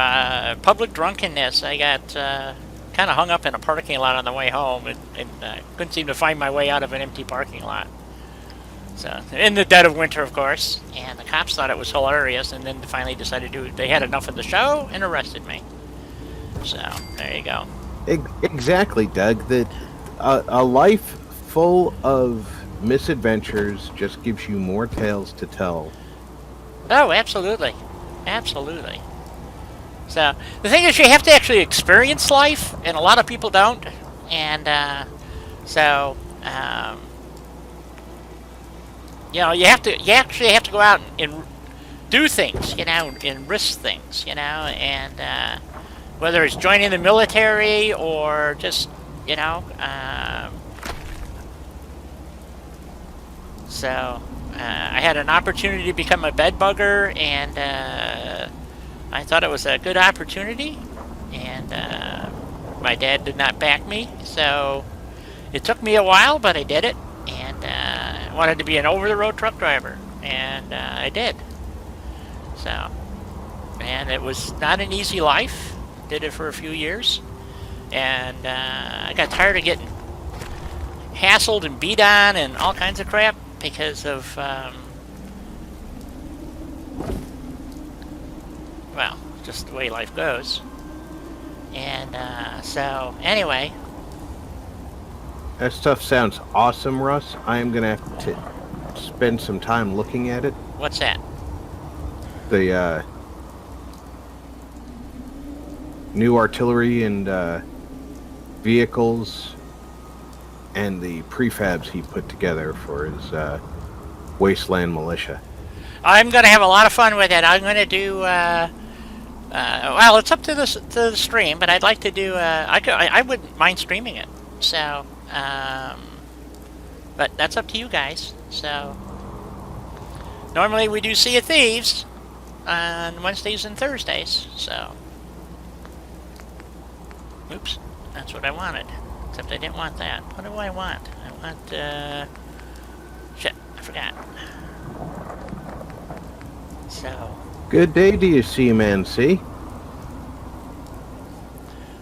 public drunkenness. I got kind of hung up in a parking lot on the way home and couldn't seem to find my way out of an empty parking lot. So, in the dead of winter, of course. And the cops thought it was hilarious and then finally decided they had enough of the show and arrested me. So, there you go. Exactly, Doug. A life full of misadventures just gives you more tales to tell. Oh, absolutely. Absolutely. So, the thing is, you have to actually experience life, and a lot of people don't. And, you know, you actually have to go out and do things, you know, and risk things, you know, and, whether it's joining the military or just, you know, I had an opportunity to become a bed bugger, and I thought it was a good opportunity, and my dad did not back me, so it took me a while, but I did it, and I wanted to be an over-the-road truck driver, and I did. So, and it was not an easy life. Did it for a few years, and I got tired of getting hassled and beat on and all kinds of crap because of, well, just the way life goes. And so, anyway. That stuff sounds awesome, Russ. I am going to have to spend some time looking at it. What's that? The new artillery and vehicles and the prefabs he put together for his Wasteland Militia. I'm going to have a lot of fun with it. I'm going to do, well, it's up to the stream, but I'd like to do, I wouldn't mind streaming it. So, but that's up to you guys. So, normally we do Sea of Thieves on Wednesdays and Thursdays, so. Oops, that's what I wanted. Except I didn't want that. What do I want? I want, shit, I forgot. So. Good day to you, Seaman C.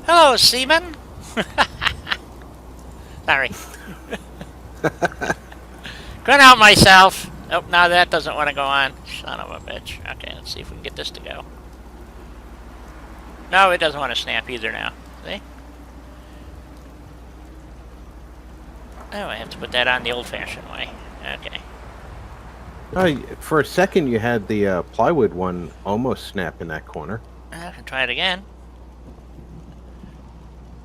Hello, Seaman. Sorry. Gonna out myself. Oh, now that doesn't want to go on. Son of a bitch. Okay, let's see if we can get this to go. No, it doesn't want to snap either now. See? Oh, I have to put that on the old-fashioned way. Okay. For a second, you had the plywood one almost snap in that corner. I can try it again.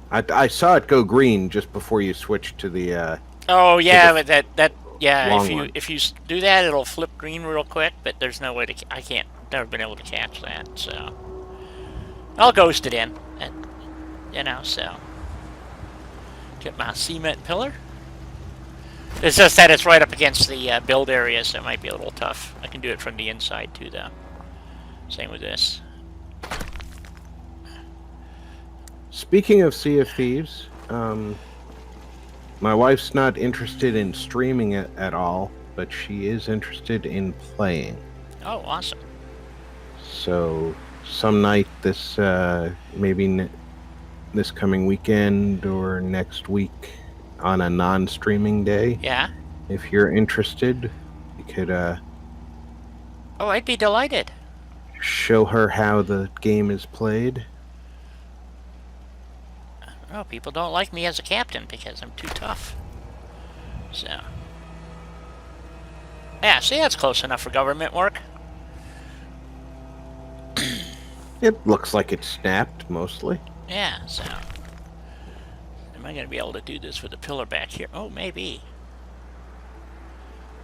I saw it go green just before you switched to the. Oh yeah, the but yeah, long one. if you do that, it'll flip green real quick. But there's no way to I can't never been able to catch that. So I'll ghost it in, and so get my cement pillar. It's just that it's right up against the build area, so it might be a little tough. I can do it from the inside too, though. Same with this. Speaking of Sea of Thieves, my wife's not interested in streaming it at all, but she is interested in playing. Oh, awesome. So some night this maybe this coming weekend or next week on a non-streaming day. Yeah. If you're interested, you could Oh, I'd be delighted. show her how the game is played. Oh, people don't like me as a captain because I'm too tough. So. Yeah, see, that's close enough for government work. It looks like it snapped mostly. Yeah, so. Am I going to be able to do this with the pillar back here? Oh, maybe.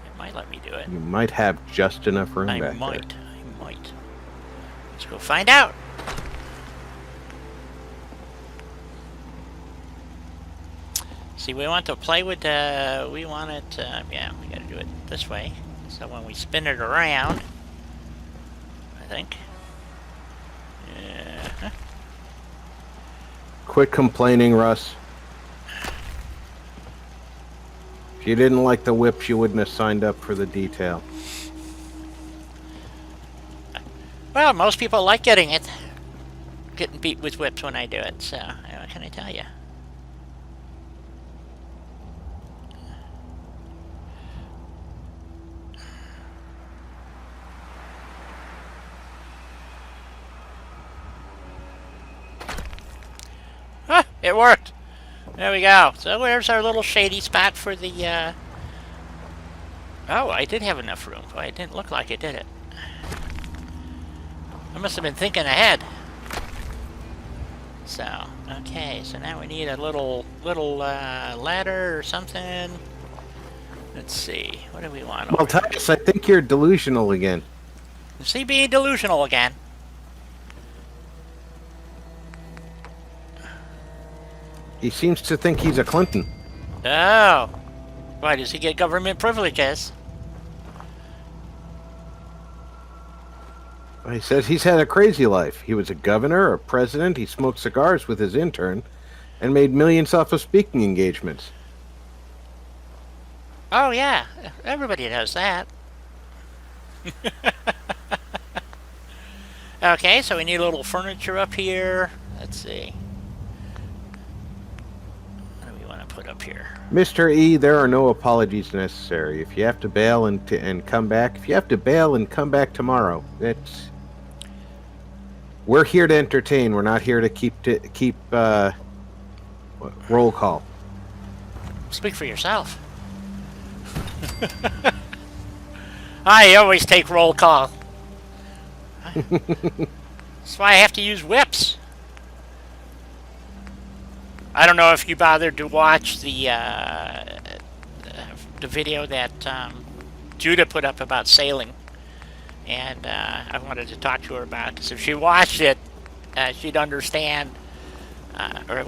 It might let me do it. You might have just enough room I back might. there. I might. Let's go find out. See, we want to play with, we want it, yeah, we gotta do it this way. So when we spin it around, I think. Yeah. Quit complaining, Russ. If you didn't like the whips, you wouldn't have signed up for the detail. Well, most people like getting beat with whips when I do it, so what can I tell you? Ah, it worked! There we go. So where's our little shady spot for the, Oh, I did have enough room. But it didn't look like it, did it? I must have been thinking ahead. So, okay, so now we need a little ladder or something. Let's see, what do we want? Well, Titus, I think you're delusional again. Is he being delusional again? He seems to think he's a Clinton. Oh, why does he get government privileges? He says he's had a crazy life. He was a governor, a president, he smoked cigars with his intern, and made millions off of speaking engagements. Oh yeah, everybody knows that. Okay, so we need a little furniture up here. Let's see. What do we want to put up here? Mr. E, there are no apologies necessary. If you have to bail and come back, if you have to bail and come back tomorrow, that's... We're here to entertain. We're not here to keep roll call. Speak for yourself. I always take roll call. That's why I have to use whips. I don't know if you bothered to watch the video that Judah put up about sailing. And I wanted to talk to her about it, because if she watched it, she'd understand, or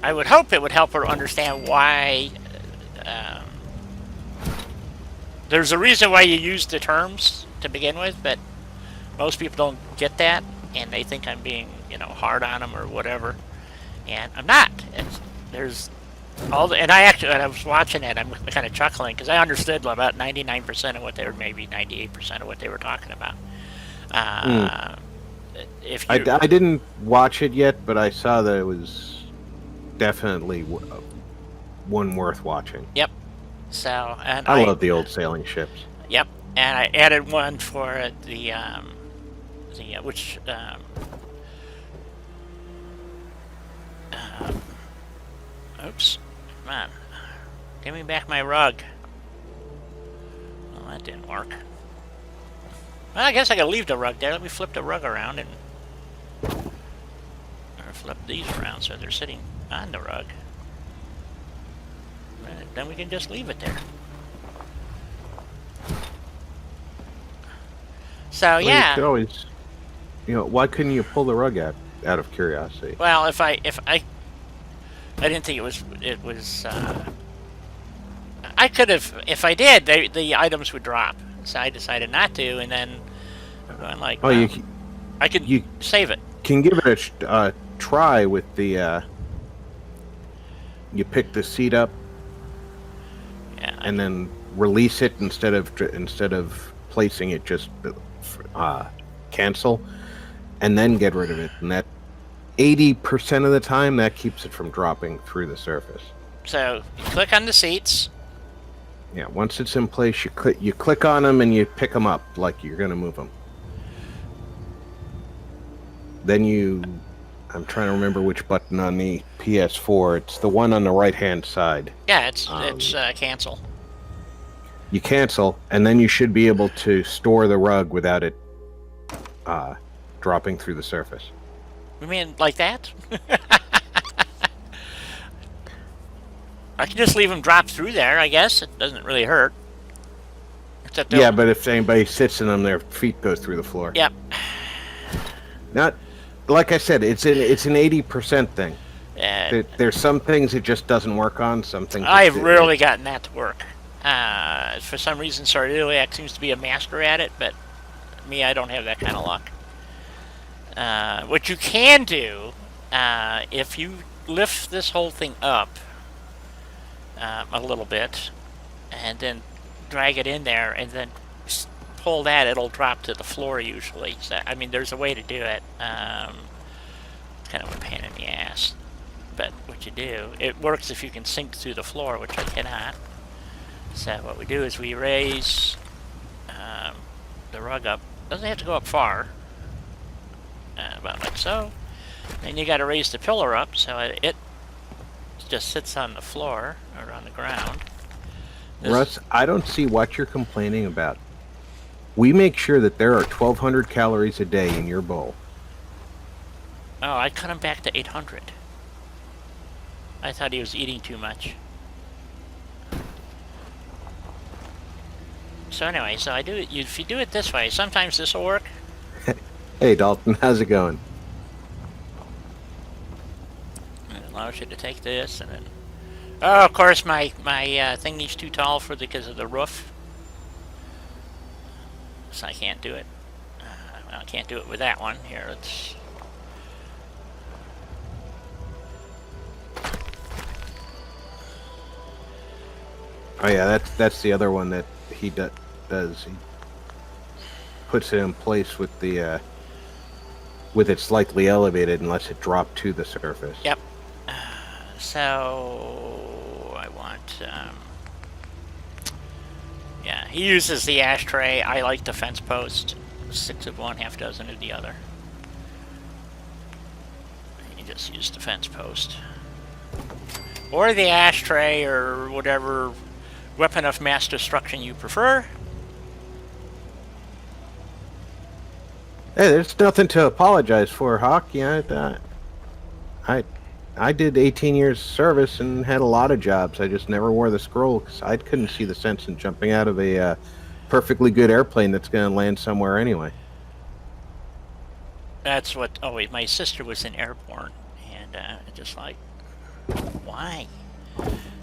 I would hope it would help her understand why, there's a reason why you use the terms to begin with, but most people don't get that, and they think I'm being, hard on them or whatever, and I'm not. There's all the, and when I was watching it, I'm kind of chuckling because I understood about 99% of what they were, maybe 98% of what they were talking about. If you, I didn't watch it yet, but I saw that it was definitely one worth watching. Yep. So, and I love the old sailing ships. Yep, and I added one for the which oops, come on, give me back my rug. Well, that didn't work. Well, I guess I could leave the rug there. Let me flip the rug around and... Or flip these around so they're sitting on the rug. And then we can just leave it there. So, Well, yeah. you could always, why couldn't you pull the rug out of curiosity? Well, if I didn't think it was, I could have, if I did, the items would drop. So I decided not to, and then I'm like, Oh, well, I could you save it. can give it a try with the, you pick the seat up Yeah. and then release it instead of placing it, just cancel, and then get rid of it. And that 80% of the time, that keeps it from dropping through the surface. So you click on the seats. Yeah, once it's in place, you click on them and you pick them up like you're going to move them. Then I'm trying to remember which button on the PS4. It's the one on the right-hand side. Yeah, it's cancel. You cancel, and then you should be able to store the rug without it dropping through the surface. You mean like that? I can just leave them drop through there, I guess. It doesn't really hurt. Except Yeah, but if anybody sits in them, their feet go through the floor. Yep. Not, like I said, it's an 80% thing. There's some things it just doesn't work on. Some things I've rarely gotten that to work. For some reason, Sardiliac seems to be a master at it, but me, I don't have that kind of luck. What you can do, if you lift this whole thing up a little bit, and then drag it in there, and then pull that, it'll drop to the floor usually. So, I mean, there's a way to do it. It's kind of a pain in the ass. But what you do, it works if you can sink through the floor, which I cannot. So what we do is we raise the rug up. Doesn't have to go up far. About like so. Then you got to raise the pillar up so it just sits on the floor or on the ground. Russ, I don't see what you're complaining about. We make sure that there are 1,200 calories a day in your bowl. Oh, I cut him back to 800. I thought he was eating too much. So anyway, so I do it. If you do it this way, sometimes this will work. Hey, Dalton, how's it going? It allows you to take this and then. Oh, of course, my thingy's too tall because of the roof, so I can't do it. Well, I can't do it with that one. Here, let's. Oh yeah, that's the other one that he does. He puts it in place with the with it slightly elevated and lets it drop to the surface. Yep. So I want. Yeah, he uses the ashtray. I like the fence post. 6 of one, half dozen of the other. You just use the fence post. Or the ashtray, or whatever weapon of mass destruction you prefer. Hey, there's nothing to apologize for, Hawk. Yeah, I did 18 years service and had a lot of jobs. I just never wore the scroll because I couldn't see the sense in jumping out of a perfectly good airplane that's going to land somewhere anyway. That's what. Oh wait, my sister was in airborne, and just like, why?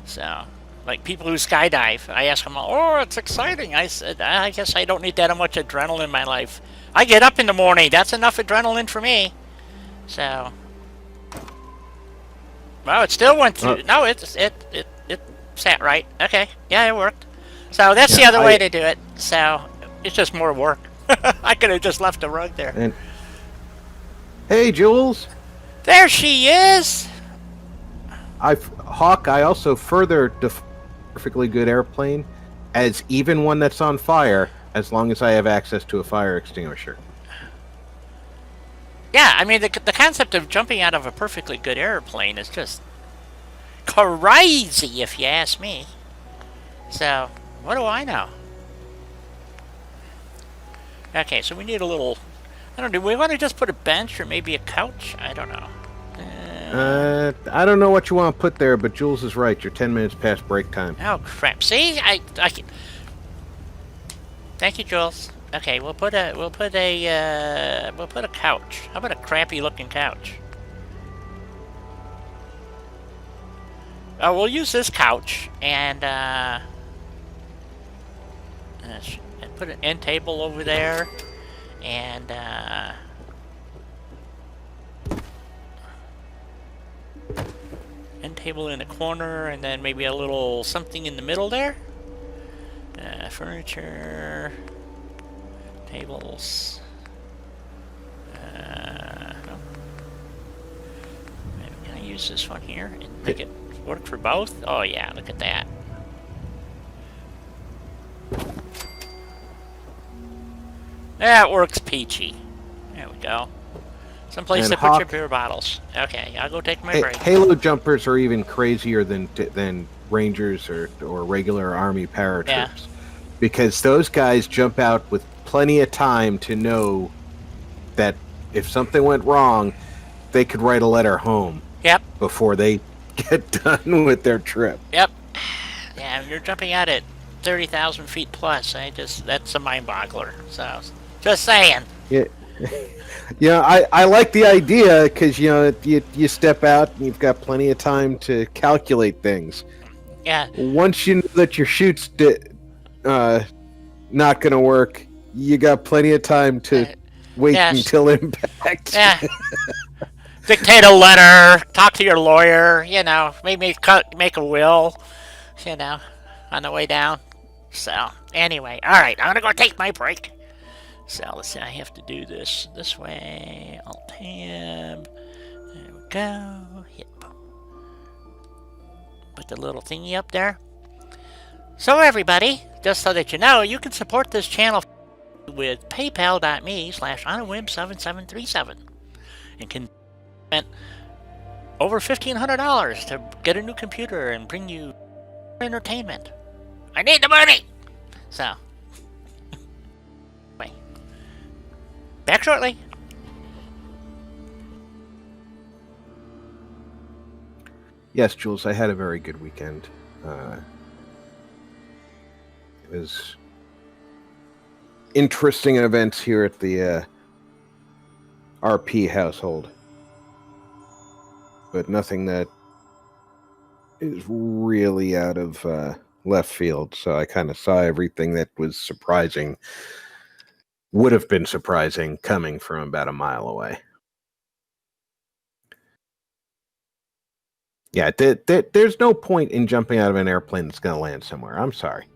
So, like people who skydive, I ask them, "Oh, it's exciting." I said, "I guess I don't need that much adrenaline in my life. I get up in the morning. That's enough adrenaline for me." So, well, it still went through. No, it sat right. Okay, yeah, it worked. So that's the other way to do it. So it's just more work. I could have just left the rug there. And hey, Jules. There she is. Hawk, I also further perfectly good airplane as even one that's on fire, as long as I have access to a fire extinguisher. Yeah, I mean, the concept of jumping out of a perfectly good airplane is just crazy, if you ask me. So, what do I know? Okay, so we need a little... I don't know, do we want to just put a bench or maybe a couch? I don't know. I don't know what you want to put there, but Jules is right. You're 10 minutes past break time. Oh, crap. See? Thank you, Jules. Okay, we'll put a couch. How about a crappy looking couch? Oh, we'll use this couch and put an end table over there and end table in the corner and then maybe a little something in the middle there. Furniture, tables. No. Can I use this one here and make it work for both? Oh yeah, look at that. That works peachy. There we go. Someplace And to put your beer bottles. Okay, I'll go take my break. Halo jumpers are even crazier than Rangers or regular Army paratroops. Yeah. Because those guys jump out with plenty of time to know that if something went wrong, they could write a letter home. Yep. Before they get done with their trip. Yep. Yeah, you're jumping out at 30,000 feet plus. That's a mind boggler. So, just saying. Yeah. Yeah, I like the idea because you step out and you've got plenty of time to calculate things. Yeah. Once you know that your shoot's not going to work, you got plenty of time to wait until impact. Yeah. Dictate a letter, talk to your lawyer, maybe make a will, on the way down. So, anyway, all right, I'm going to go take my break. So, let's see, I have to do this way. Alt-Tab. There we go. Hit. Put the little thingy up there. So, everybody, just so that you know, you can support this channel with paypal.me/onawim7737 and can spend over $1,500 to get a new computer and bring you entertainment. I need the money! So, wait. Back shortly. Yes, Jules, I had a very good weekend. It was interesting events here at the RP household. But nothing that is really out of left field. So I kind of saw everything that was surprising, would have been surprising, coming from about a mile away. Yeah, there's no point in jumping out of an airplane that's going to land somewhere. I'm sorry.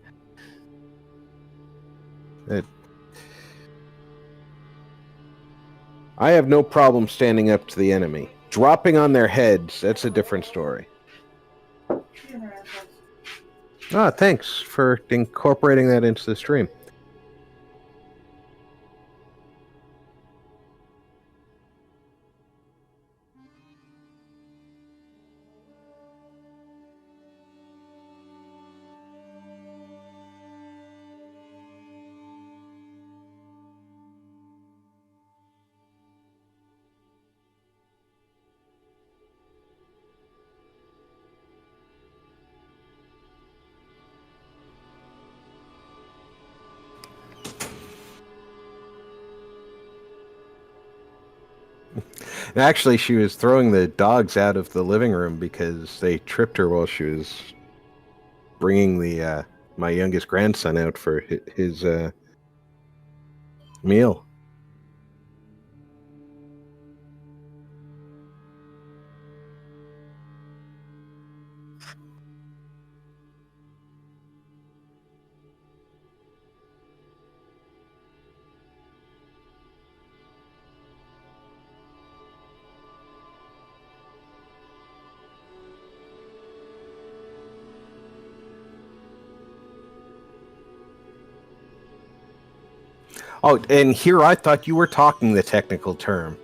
I have no problem standing up to the enemy. Dropping on their heads, that's a different story. Ah, thanks for incorporating that into the stream. Actually, she was throwing the dogs out of the living room because they tripped her while she was bringing the my youngest grandson out for his meal. Oh, and here I thought you were talking the technical term.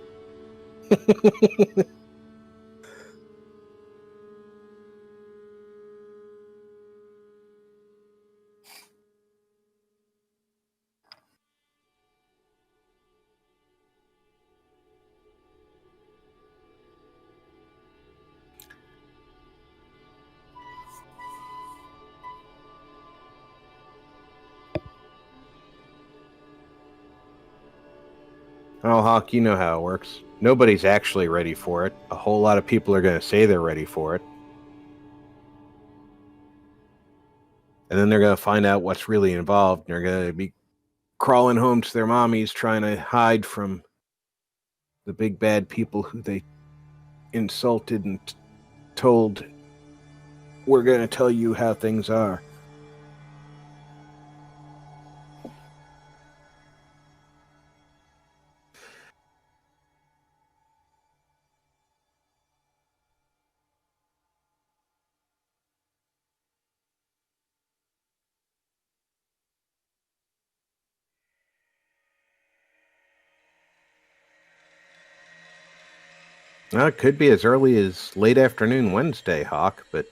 Oh, Hawk, you know how it works. Nobody's actually ready for it. A whole lot of people are going to say they're ready for it. And then they're going to find out what's really involved. And they're going to be crawling home to their mommies trying to hide from the big bad people who they insulted and told, we're going to tell you how things are. Well, it could be as early as late afternoon Wednesday, Hawk, but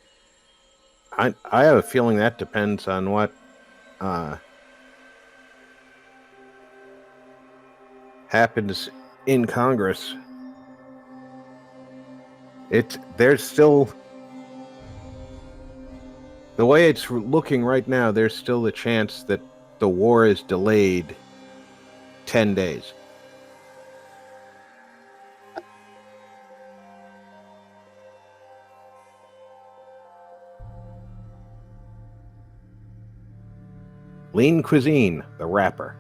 I have a feeling that depends on what happens in Congress. There's still, the way it's looking right now, there's still a chance that the war is delayed 10 days. Lean Cuisine, the rapper.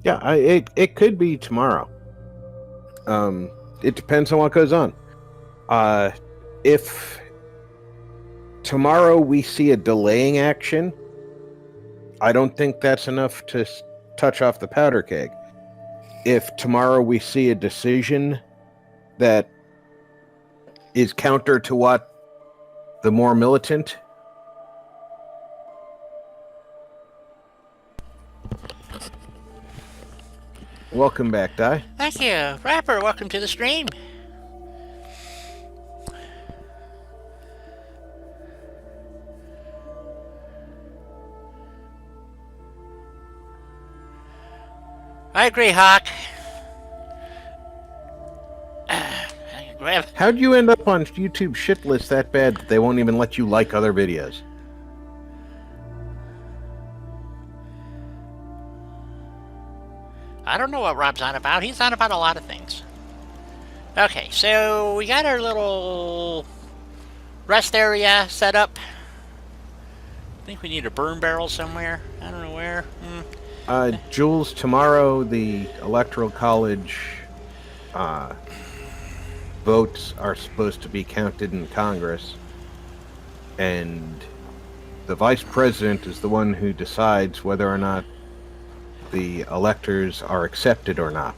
Yeah, it could be tomorrow. It depends on what goes on. If tomorrow we see a delaying action, I don't think that's enough to touch off the powder keg. If tomorrow we see a decision that is counter to what the more militant. Welcome back, Di. Thank you. Rapper, welcome to the stream. I agree, Hawk. How'd you end up on YouTube shit list that bad that they won't even let you like other videos? I don't know what Rob's on about. He's on about a lot of things. Okay, so we got our little rest area set up. I think we need a burn barrel somewhere. I don't know where. Jules, tomorrow the Electoral College votes are supposed to be counted in Congress, and the vice president is the one who decides whether or not the electors are accepted or not.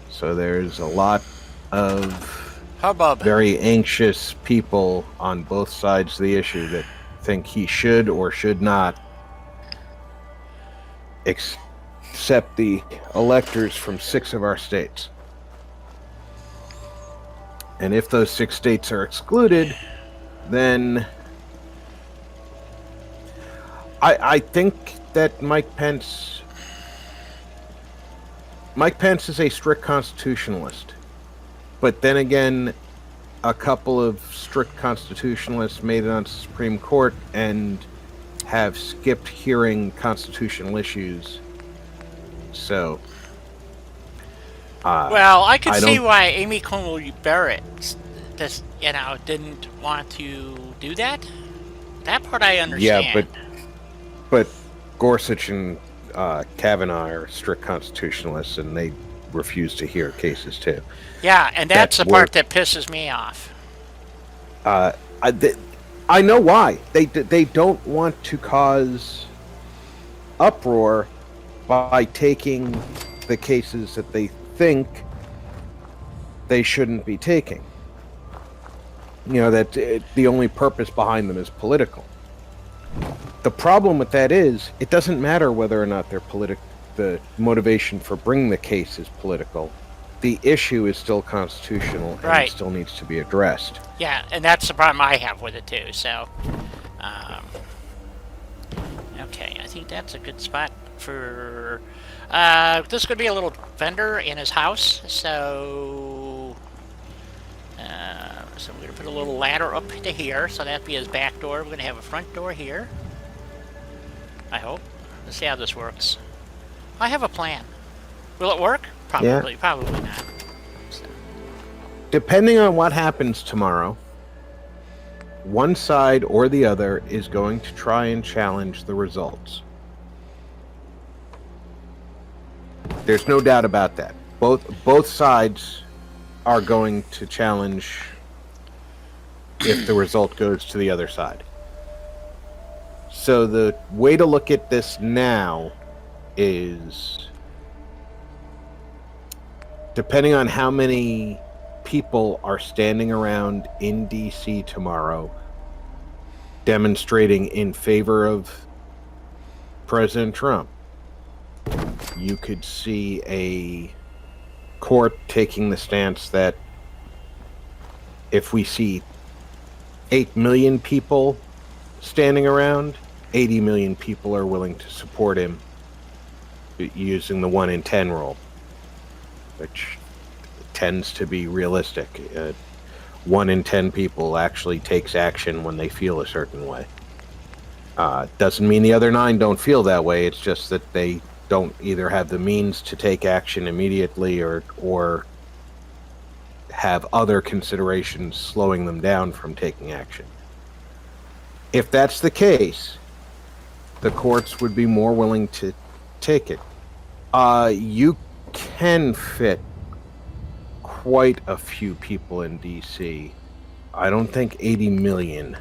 So there's a lot of hubbub, very anxious people on both sides of the issue that think he should or should not accept the electors from 6 of our states. And if those 6 states are excluded, then I think that Mike Pence is a strict constitutionalist. But then again, a couple of strict constitutionalists made it onto the Supreme Court and have skipped hearing constitutional issues. So, well, I could see why Amy Coney Barrett just, didn't want to do that. That part I understand. Yeah, but Gorsuch and Kavanaugh are strict constitutionalists, and they refuse to hear cases too. Yeah, and that's the part that pisses me off. I know why. They don't want to cause uproar by taking the cases that they think they shouldn't be taking. That the only purpose behind them is political. The problem with that is, it doesn't matter whether or not they're the motivation for bringing the case is political. The issue is still constitutional, and right. It still needs to be addressed. Yeah, and that's the problem I have with it too. So, okay, I think that's a good spot for. This could be a little vendor in his house, so So we're going to put a little ladder up to here, so that'll be his back door. We're going to have a front door here. I hope. Let's see how this works. I have a plan. Will it work? Probably. Yeah. Probably not. So. Depending on what happens tomorrow, one side or the other is going to try and challenge the results. There's no doubt about that. Both sides are going to challenge if the result goes to the other side. So the way to look at this now is, depending on how many people are standing around in DC tomorrow demonstrating in favor of President Trump, you could see a court taking the stance that if we see 8 million people standing around, 80 million people are willing to support him using the 1 in 10 rule, which tends to be realistic. 1 in 10 people actually takes action when they feel a certain way. Doesn't mean the other 9 don't feel that way. It's just that they don't either have the means to take action immediately or have other considerations slowing them down from taking action. If that's the case, the courts would be more willing to take it. You can fit quite a few people in DC. I don't think 80 million.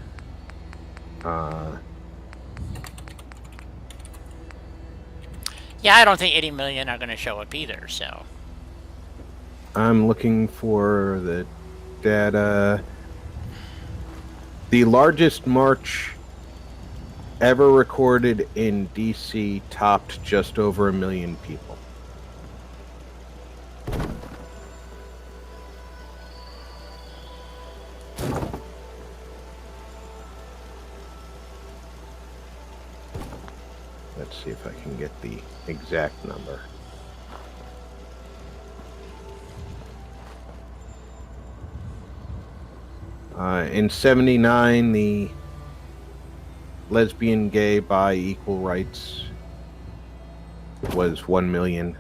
Yeah, I don't think 80 million are going to show up either, so. I'm looking for the data. The largest march ever recorded in DC topped just over 1 million people. Let's see if I can get the exact number. In 79, the lesbian, gay, bi, equal rights was 1 million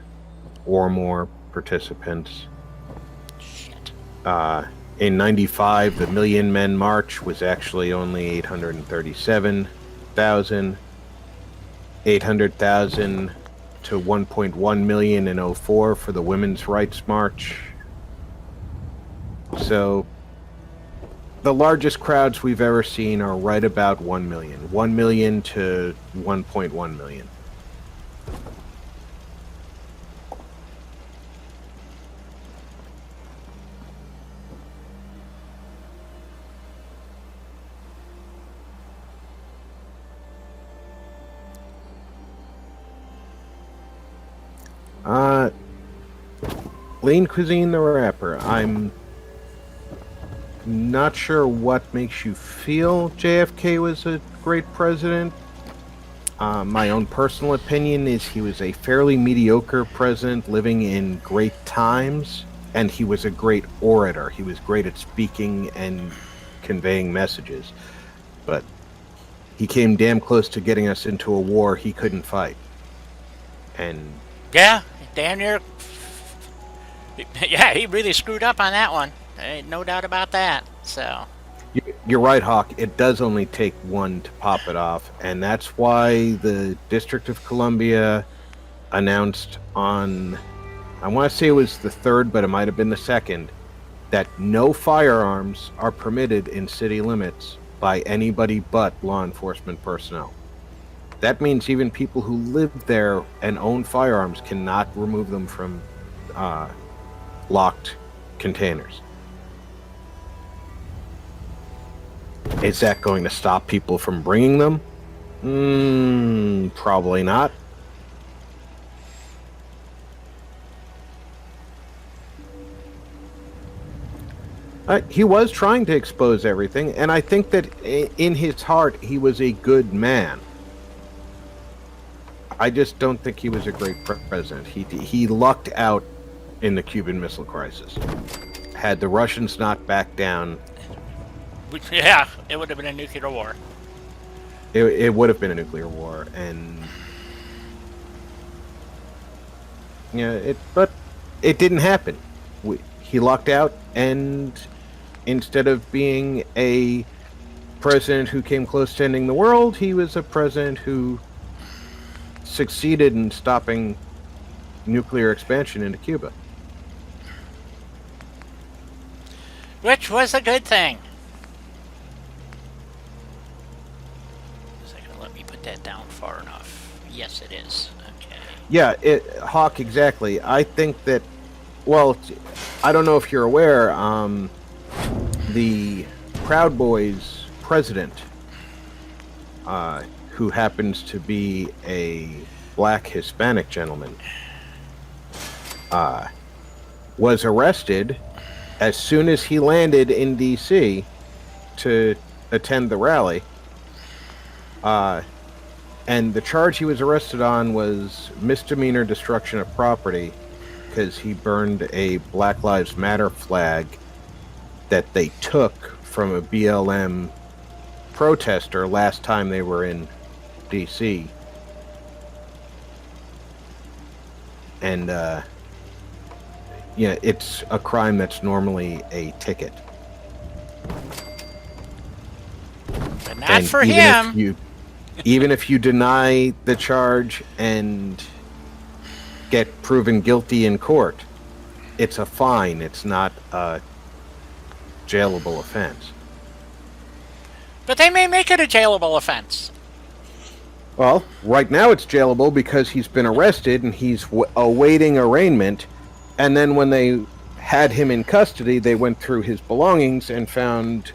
or more participants. Shit. In 95, the Million Men March was actually only 837,000. 800,000 to 1.1 million in 04 for the Women's Rights March. So the largest crowds we've ever seen are right about 1 million. 1 million to 1.1 million. Lean Cuisine the rapper. I'm not sure what makes you feel JFK was a great president. My own personal opinion is he was a fairly mediocre president living in great times, and he was a great orator. He was great at speaking and conveying messages. But he came damn close to getting us into a war he couldn't fight. And Yeah, damn near. Yeah, he really screwed up on that one. Ain't no doubt about that. So. you're right, Hawk. It does only take one to pop it off, and that's why the District of Columbia announced on, I want to say it was the 3rd, but it might have been the 2nd, that no firearms are permitted in city limits by anybody but law enforcement personnel. That means even people who live there and own firearms cannot remove them from locked containers. Is that going to stop people from bringing them? Probably not. He was trying to expose everything, and I think that in his heart he was a good man. I just don't think he was a great president. He lucked out in the Cuban Missile Crisis. Had the Russians not backed down, Yeah, it would have been a nuclear war. It would have been a nuclear war, and yeah, but it didn't happen. He lucked out, and instead of being a president who came close to ending the world, he was a president who succeeded in stopping nuclear expansion into Cuba. Which was a good thing. Is that going to let me put that down far enough? Yes, it is. Okay. Yeah, Hawk, exactly. I think that, well, I don't know if you're aware, the Proud Boys president, who happens to be a black Hispanic gentleman, was arrested as soon as he landed in D.C. to attend the rally. And the charge he was arrested on was misdemeanor destruction of property because he burned a Black Lives Matter flag that they took from a BLM protester last time they were in D.C. And, yeah, it's a crime that's normally a ticket. But not for him. Even if you deny the charge and get proven guilty in court, it's a fine. It's not a jailable offense. But they may make it a jailable offense. Well, right now it's jailable because he's been arrested and he's awaiting arraignment. And then when they had him in custody, they went through his belongings and found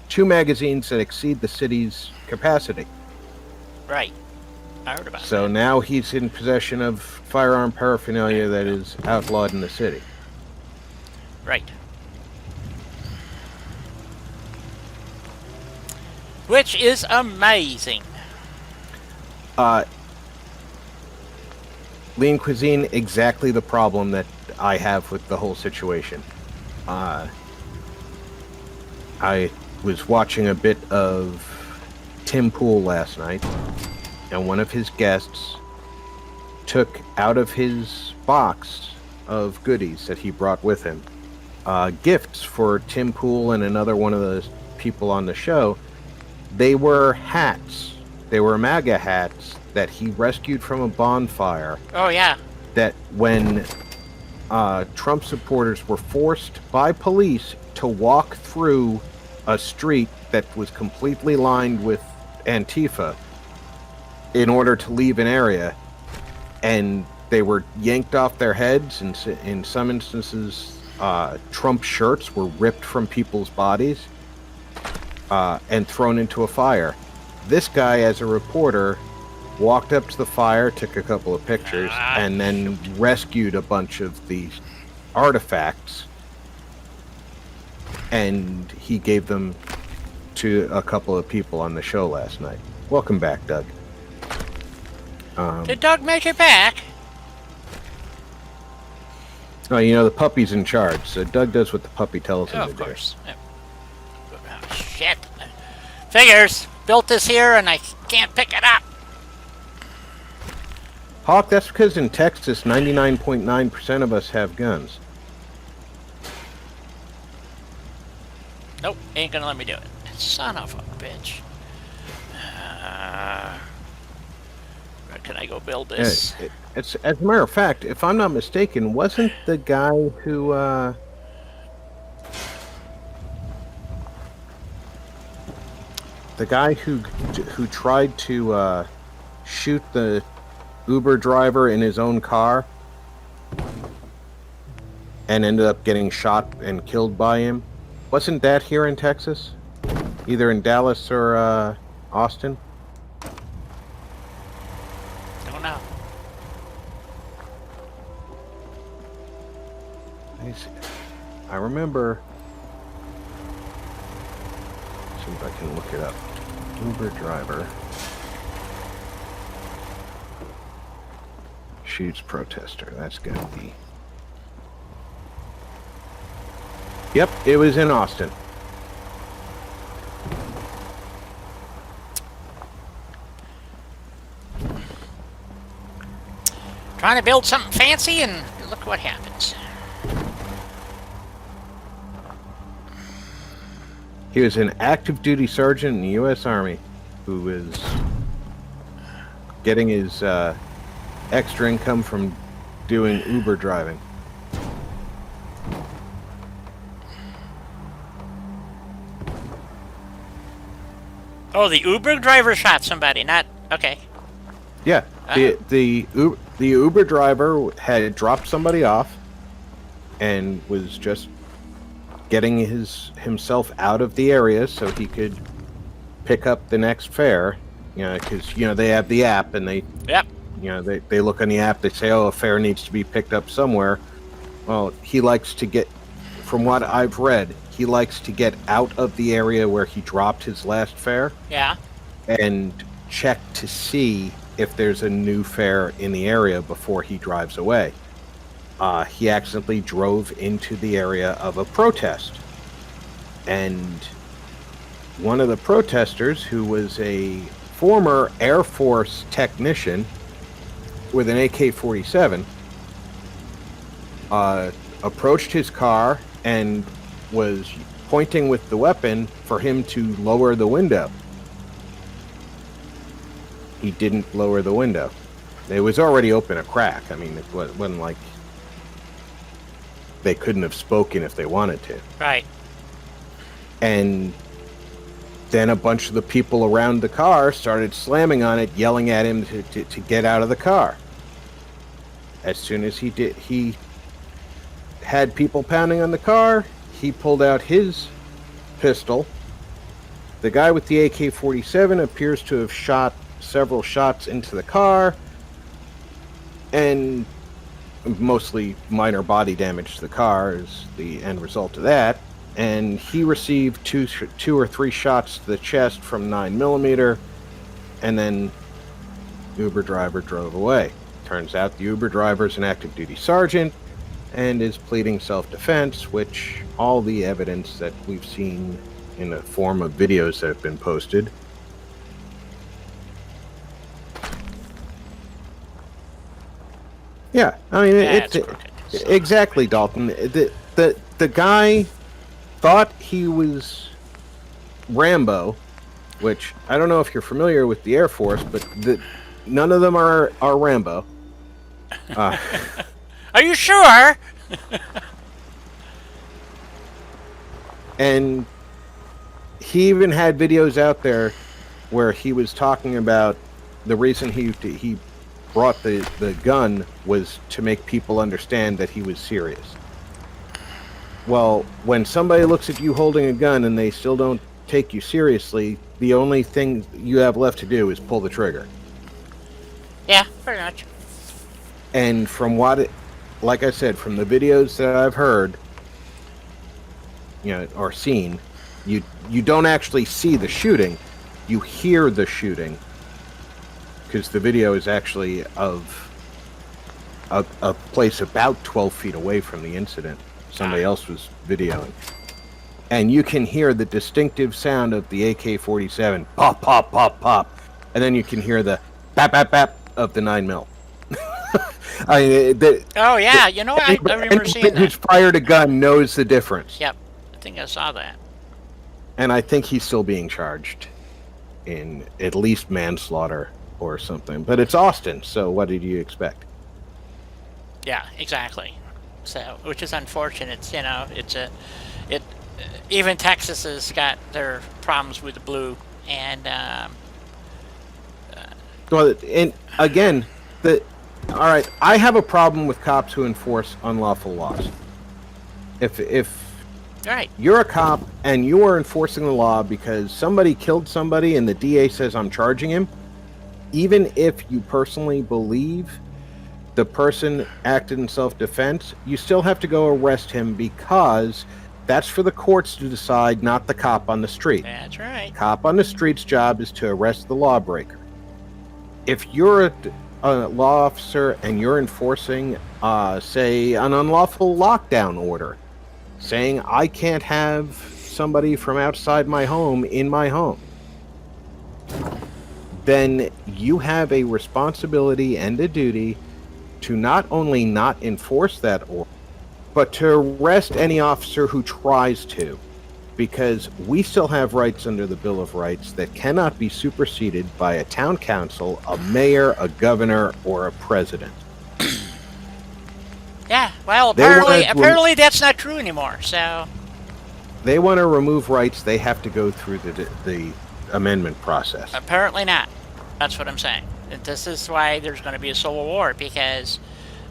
2 magazines that exceed the city's capacity. Right. I heard about that. So now he's in possession of firearm paraphernalia that is outlawed in the city. Right. Which is amazing. Lean Cuisine, exactly the problem that I have with the whole situation. I was watching a bit of Tim Pool last night, and one of his guests took out of his box of goodies that he brought with him gifts for Tim Pool and another one of the people on the show. They were hats. They were MAGA hats that he rescued from a bonfire. Oh, yeah. That when Trump supporters were forced by police to walk through a street that was completely lined with Antifa in order to leave an area, and they were yanked off their heads, and in some instances Trump shirts were ripped from people's bodies and thrown into a fire. This guy, as a reporter, walked up to the fire, took a couple of pictures, and then rescued a bunch of these artifacts, and he gave them to a couple of people on the show last night. Welcome back, Doug. Did Doug make it back? Oh, you know, the puppy's in charge, so Doug does what the puppy tells him to do. Of course. Oh, shit. Figures. Built this here and I can't pick it up. Hawk, that's because in Texas, 99.9% of us have guns. Nope, ain't gonna let me do it. Son of a bitch. Where can I go build this? It's, as a matter of fact, if I'm not mistaken, wasn't the guy who tried to shoot the Uber driver in his own car and ended up getting shot and killed by him? Wasn't that here in Texas? Either in Dallas or Austin? Don't know. I remember. See if I can look it up. Uber driver shoots protester. That's gotta be. Yep, it was in Austin. Trying to build something fancy, and look what happens. He was an active duty sergeant in the U.S. Army who was getting his extra income from doing Uber driving. Oh, the Uber driver shot somebody, not... Okay. Yeah, the Uber driver had dropped somebody off and was just getting himself out of the area so he could pick up the next fare. You know, because they have the app and they they look on the app. They say, "Oh, a fare needs to be picked up somewhere." Well, he likes to get, from what I've read, he likes to get out of the area where he dropped his last fare. Yeah. And check to see if there's a new fare in the area before he drives away. He accidentally drove into the area of a protest. And one of the protesters, who was a former Air Force technician with an AK-47, approached his car and was pointing with the weapon for him to lower the window. He didn't lower the window. It was already open a crack. I mean, it wasn't like they couldn't have spoken if they wanted to. Right. And then a bunch of the people around the car started slamming on it, yelling at him to get out of the car. As soon as he had people pounding on the car, he pulled out his pistol. The guy with the AK-47 appears to have shot several shots into the car, and mostly minor body damage to the car is the end result of that. And he received two or three shots to the chest from 9mm, and then the Uber driver drove away. Turns out the Uber driver is an active duty sergeant and is pleading self-defense, which all the evidence that we've seen in the form of videos that have been posted. Yeah, I mean, it's exactly, Dalton. The guy thought he was Rambo, which I don't know if you're familiar with the Air Force, but none of them are Rambo. Are you sure? And he even had videos out there where he was talking about the reason he brought the gun was to make people understand that he was serious. Well, when somebody looks at you holding a gun and they still don't take you seriously, the only thing you have left to do is pull the trigger. Yeah, pretty much. And from like I said, from the videos that I've heard, or seen, you don't actually see the shooting, you hear the shooting, because the video is actually of a place about 12 feet away from the incident. Somebody else was videoing. And you can hear the distinctive sound of the AK-47, pop, pop, pop, pop. And then you can hear the bap, bap, bap of the 9mm. Oh, yeah, I remember seeing that. Who's fired a gun knows the difference. Yep, I think I saw that. And I think he's still being charged in at least manslaughter or something. But it's Austin, so what did you expect? Yeah, exactly. So, which is unfortunate. Even Texas has got their problems with the blue, and well, and again, all right, I have a problem with cops who enforce unlawful laws. If right, you're a cop and you are enforcing the law because somebody killed somebody and the DA says I'm charging him, even if you personally believe the person acted in self-defense, you still have to go arrest him, because that's for the courts to decide, not the cop on the street. That's right. Cop on the street's job is to arrest the lawbreaker. If you're a law officer and you're enforcing, say, an unlawful lockdown order, saying I can't have somebody from outside my home in my home, then you have a responsibility and a duty to not only not enforce that order, but to arrest any officer who tries to. Because we still have rights under the Bill of Rights that cannot be superseded by a town council, a mayor, a governor, or a president. Yeah, well, apparently that's not true anymore, so... They want to remove rights, they have to go through the amendment process. Apparently not. That's what I'm saying. This is why there's going to be a civil war, because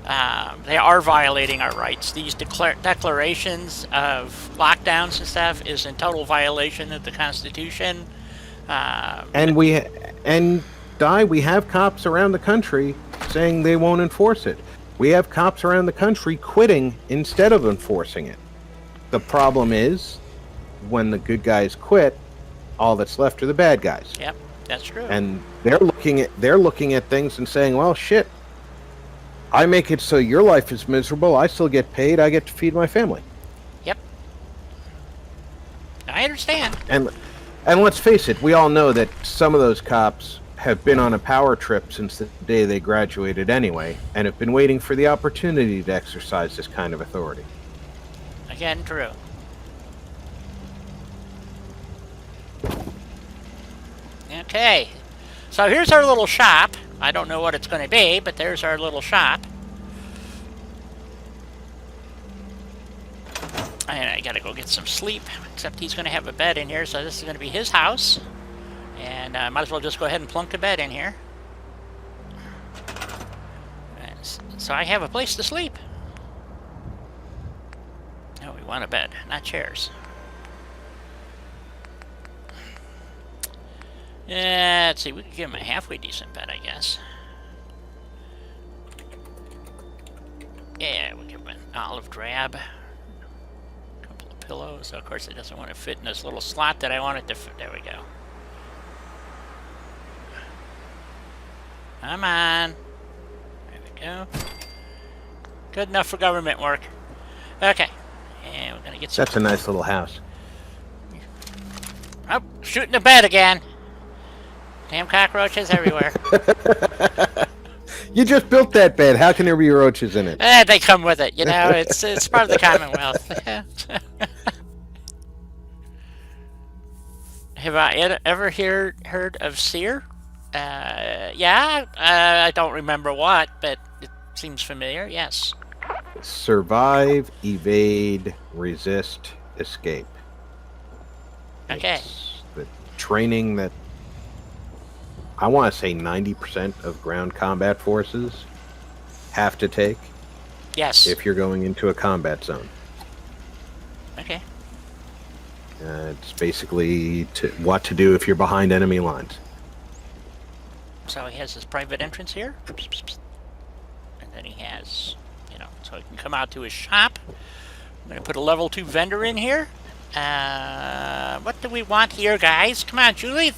they are violating our rights. These declarations of lockdowns and stuff is in total violation of the Constitution. We have cops around the country saying they won't enforce it. We have cops around the country quitting instead of enforcing it. The problem is, when the good guys quit, all that's left are the bad guys. Yep, that's true. And they're looking at things and saying, well, shit, I make it so your life is miserable, I still get paid, I get to feed my family. Yep. I understand. And let's face it, we all know that some of those cops have been on a power trip since the day they graduated anyway, and have been waiting for the opportunity to exercise this kind of authority. Again, true. Okay. So here's our little shop. I don't know what it's going to be, but there's our little shop. And I gotta go get some sleep, except he's going to have a bed in here, so this is going to be his house. And I might as well just go ahead and plunk a bed in here. So I have a place to sleep. No, we want a bed, not chairs. Yeah, let's see, we could give him a halfway decent bed, I guess. Yeah, we'll give him an olive drab. A couple of pillows. Of course, it doesn't want to fit in this little slot that I want it to fit. There we go. Come on. There we go. Good enough for government work. Okay. And we're gonna get some... That's a nice little house. Oh, shooting the bed again. Damn cockroaches everywhere. You just built that bed. How can there be roaches in it? They come with it, you know. It's part of the Commonwealth. Have I ever heard of SEER? Yeah, I don't remember what, but it seems familiar, yes. Survive, evade, resist, escape. Okay. It's the training that I want to say 90% of ground combat forces have to take. Yes. If you're going into a combat zone. Okay. It's basically what to do if you're behind enemy lines. So he has his private entrance here. And then he has, you know, so he can come out to his shop. I'm going to put a level 2 vendor in here. What do we want here, guys? Come on, Julie.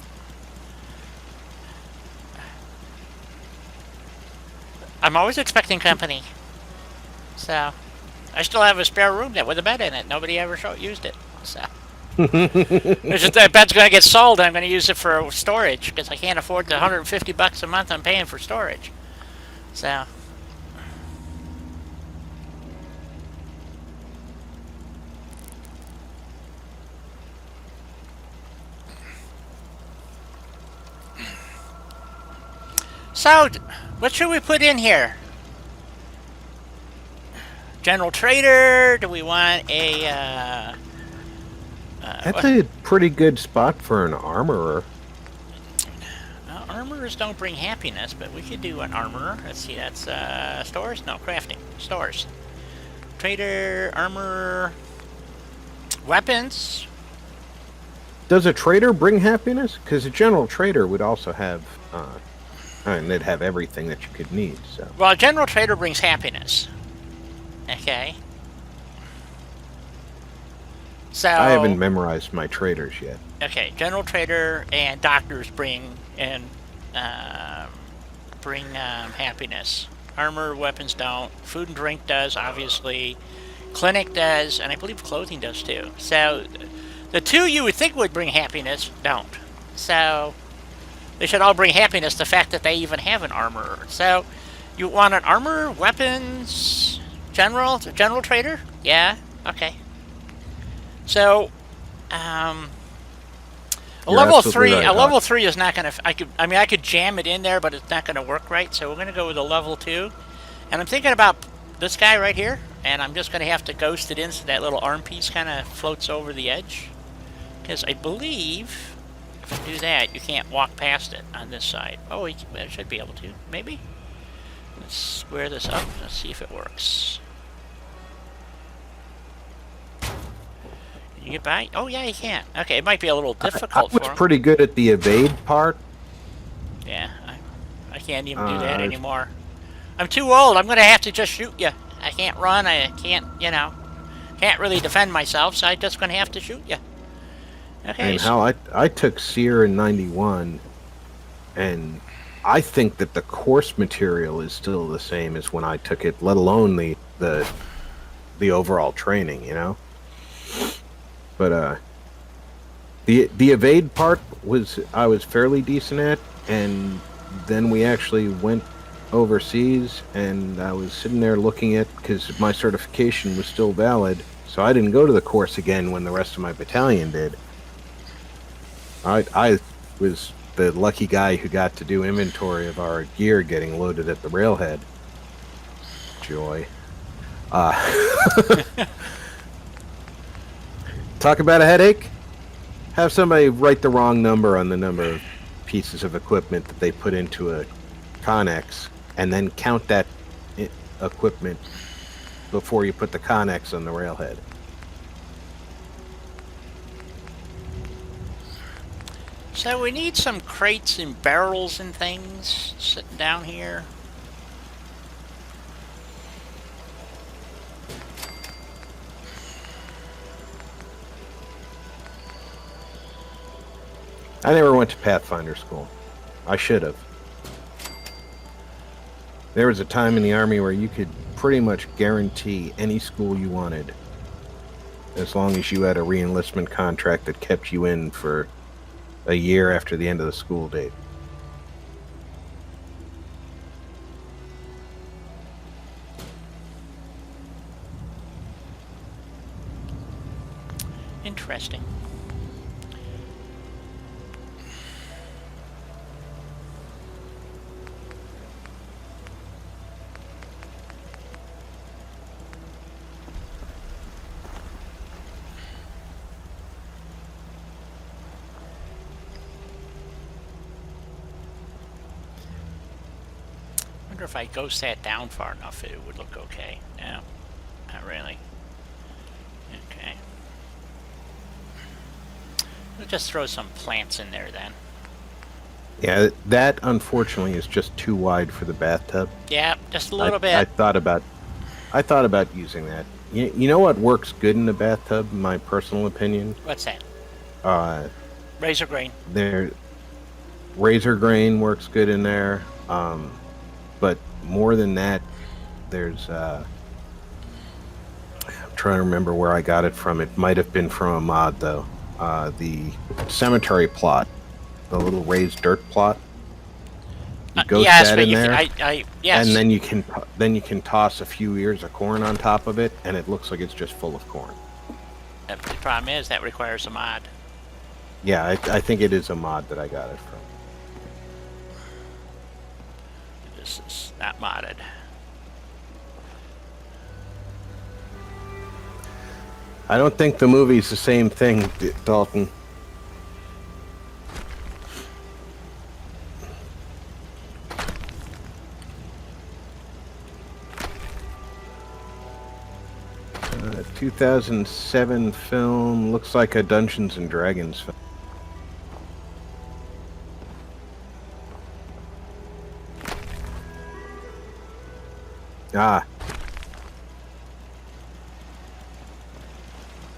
I'm always expecting company. So, I still have a spare room there with a bed in it. Nobody ever used it. So, it's just that bed's going to get sold and I'm going to use it for storage because I can't afford the $150 a month I'm paying for storage. So, what should we put in here? General Trader? Do we want a, That's a pretty good spot for an armorer. Armorers don't bring happiness, but we could do an armorer. Let's see, that's, stores? No, crafting. Stores. Trader, armorer, weapons. Does a trader bring happiness? Because a general trader would also have, and they'd have everything that you could need, so. Well, a general trader brings happiness. Okay. So I haven't memorized my traders yet. Okay, general trader and doctors bring happiness. Armor, weapons don't. Food and drink does, obviously. Clinic does, and I believe clothing does too. So the two you would think would bring happiness don't. So they should all bring happiness. The fact that they even have an armorer. So You want an armor, weapons, general trader? Yeah. Okay. So, a You're level absolutely three. right, A Hawk. level 3 is not gonna. I could jam it in there, but it's not gonna work right. So we're gonna go with a level 2, and I'm thinking about this guy right here, and I'm just gonna have to ghost it in so that little arm piece kind of floats over the edge, because I believe if I do that, you can't walk past it on this side. Oh, I should be able to. Maybe. Let's square this up. Let's see if it works. Can you get by? Oh, yeah, you can. Okay, it might be a little difficult I for was him. pretty good at the evade part. Yeah, I can't even do that anymore. I'm too old. I'm going to have to just shoot you. I can't run. I can't, can't really defend myself, so I'm just going to have to shoot you. Okay. And how I took Seer in 91, and I think that the course material is still the same as when I took it, let alone the overall training, you know? But the evade part I was fairly decent at, and then we actually went overseas, and I was sitting there looking at, because my certification was still valid, so I didn't go to the course again when the rest of my battalion did. I was the lucky guy who got to do inventory of our gear getting loaded at the railhead. Joy. Talk about a headache? Have somebody write the wrong number on the number of pieces of equipment that they put into a Connex, and then count that equipment before you put the Connex on the railhead. So we need some crates and barrels and things sitting down here. I never went to Pathfinder school. I should have. There was a time in the Army where you could pretty much guarantee any school you wanted, as long as you had a re-enlistment contract that kept you in for a year after the end of the school date. Interesting. I wonder if I ghost that down far enough, it would look okay. No, not really. Okay. We'll just throw some plants in there then. Yeah, that unfortunately is just too wide for the bathtub. Yeah, just a little bit. I thought about using that. You know what works good in the bathtub, in my personal opinion? What's that? Razor grain. Razor grain works good in there. But more than that, there's I'm trying to remember where I got it from. It might have been from a mod though. The cemetery plot, the little raised dirt plot. You ghost Yes, that but in you there, yes. and then you can toss a few ears of corn on top of it, and it looks like it's just full of corn. The problem is that requires a mod. Yeah, I think it is a mod that I got it from. This is not modded. I don't think the movie's the same thing, Dalton. A 2007 film, looks like a Dungeons and Dragons film.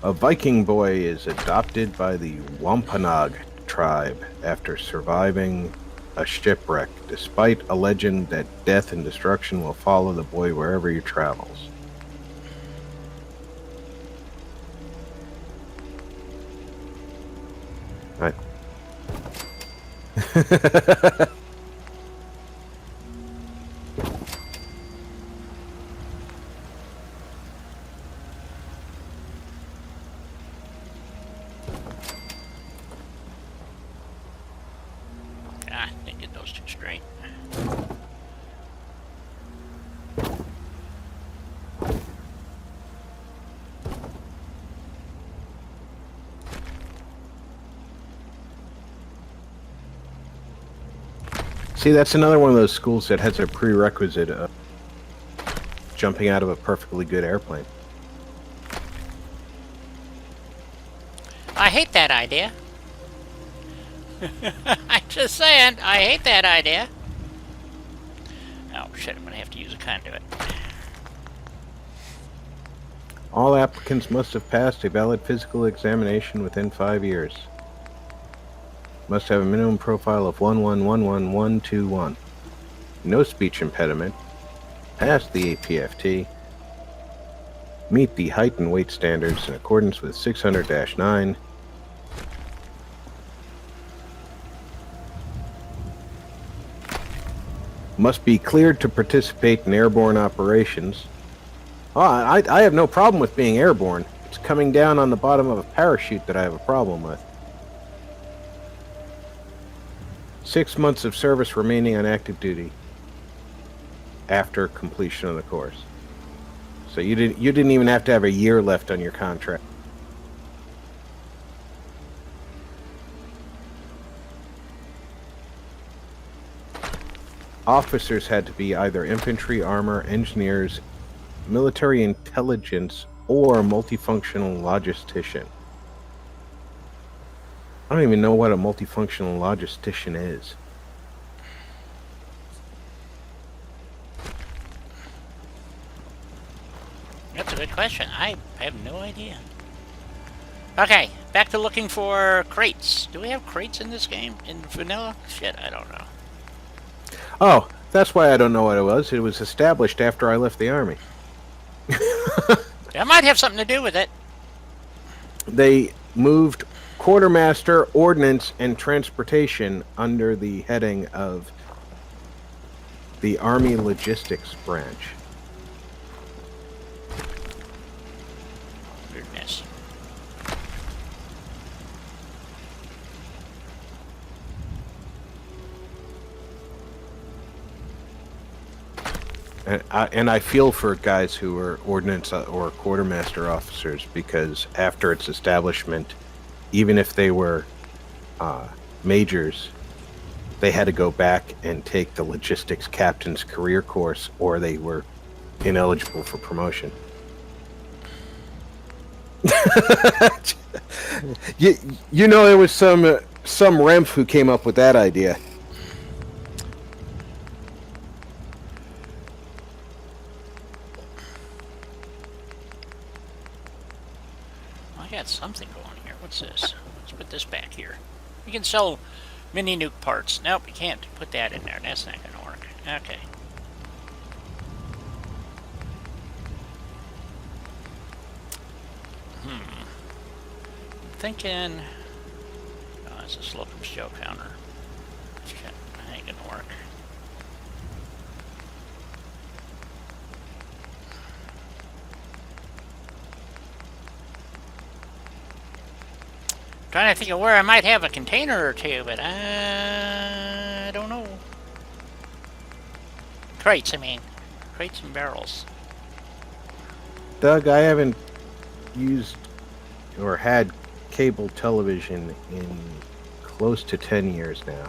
A Viking boy is adopted by the Wampanoag tribe after surviving a shipwreck, despite a legend that death and destruction will follow the boy wherever he travels. Right. goes too straight. See, that's another one of those schools that has a prerequisite of jumping out of a perfectly good airplane. I hate that idea. I'm just saying, I hate that idea. Oh shit, I'm gonna have to use a conduit. All applicants must have passed a valid physical examination within 5 years. Must have a minimum profile of 1111121. No speech impediment. Pass the APFT. Meet the height and weight standards in accordance with 600-9. Must be cleared to participate in airborne operations. Oh, I have no problem with being airborne. It's coming down on the bottom of a parachute that I have a problem with. 6 months of service remaining on active duty after completion of the course. So you didn't even have to have a year left on your contract. Officers had to be either infantry, armor, engineers, military intelligence, or multifunctional logistician. I don't even know what a multifunctional logistician is. That's a good question. I have no idea. Okay, back to looking for crates. Do we have crates in this game? In vanilla? Shit, I don't know. Oh, that's why I don't know what it was. It was established after I left the army. That might have something to do with it. They moved quartermaster, ordnance, and transportation under the heading of the Army Logistics Branch. Weirdness. And I feel for guys who are ordnance or quartermaster officers, because after its establishment, even if they were majors, they had to go back and take the logistics captain's career course, or they were ineligible for promotion. you know, there was some Remph who came up with that idea. I got something going here. What's this? Let's put this back here. We can sell mini nuke parts. Nope, we can't put that in there. That's not going to work. Okay. I'm thinking... Oh, it's a Slocum's Joe counter. Shit, that ain't going to work. Trying to think of where I might have a container or two, but I don't know. Crates, I mean. Crates and barrels. Doug, I haven't used or had cable television in close to 10 years now.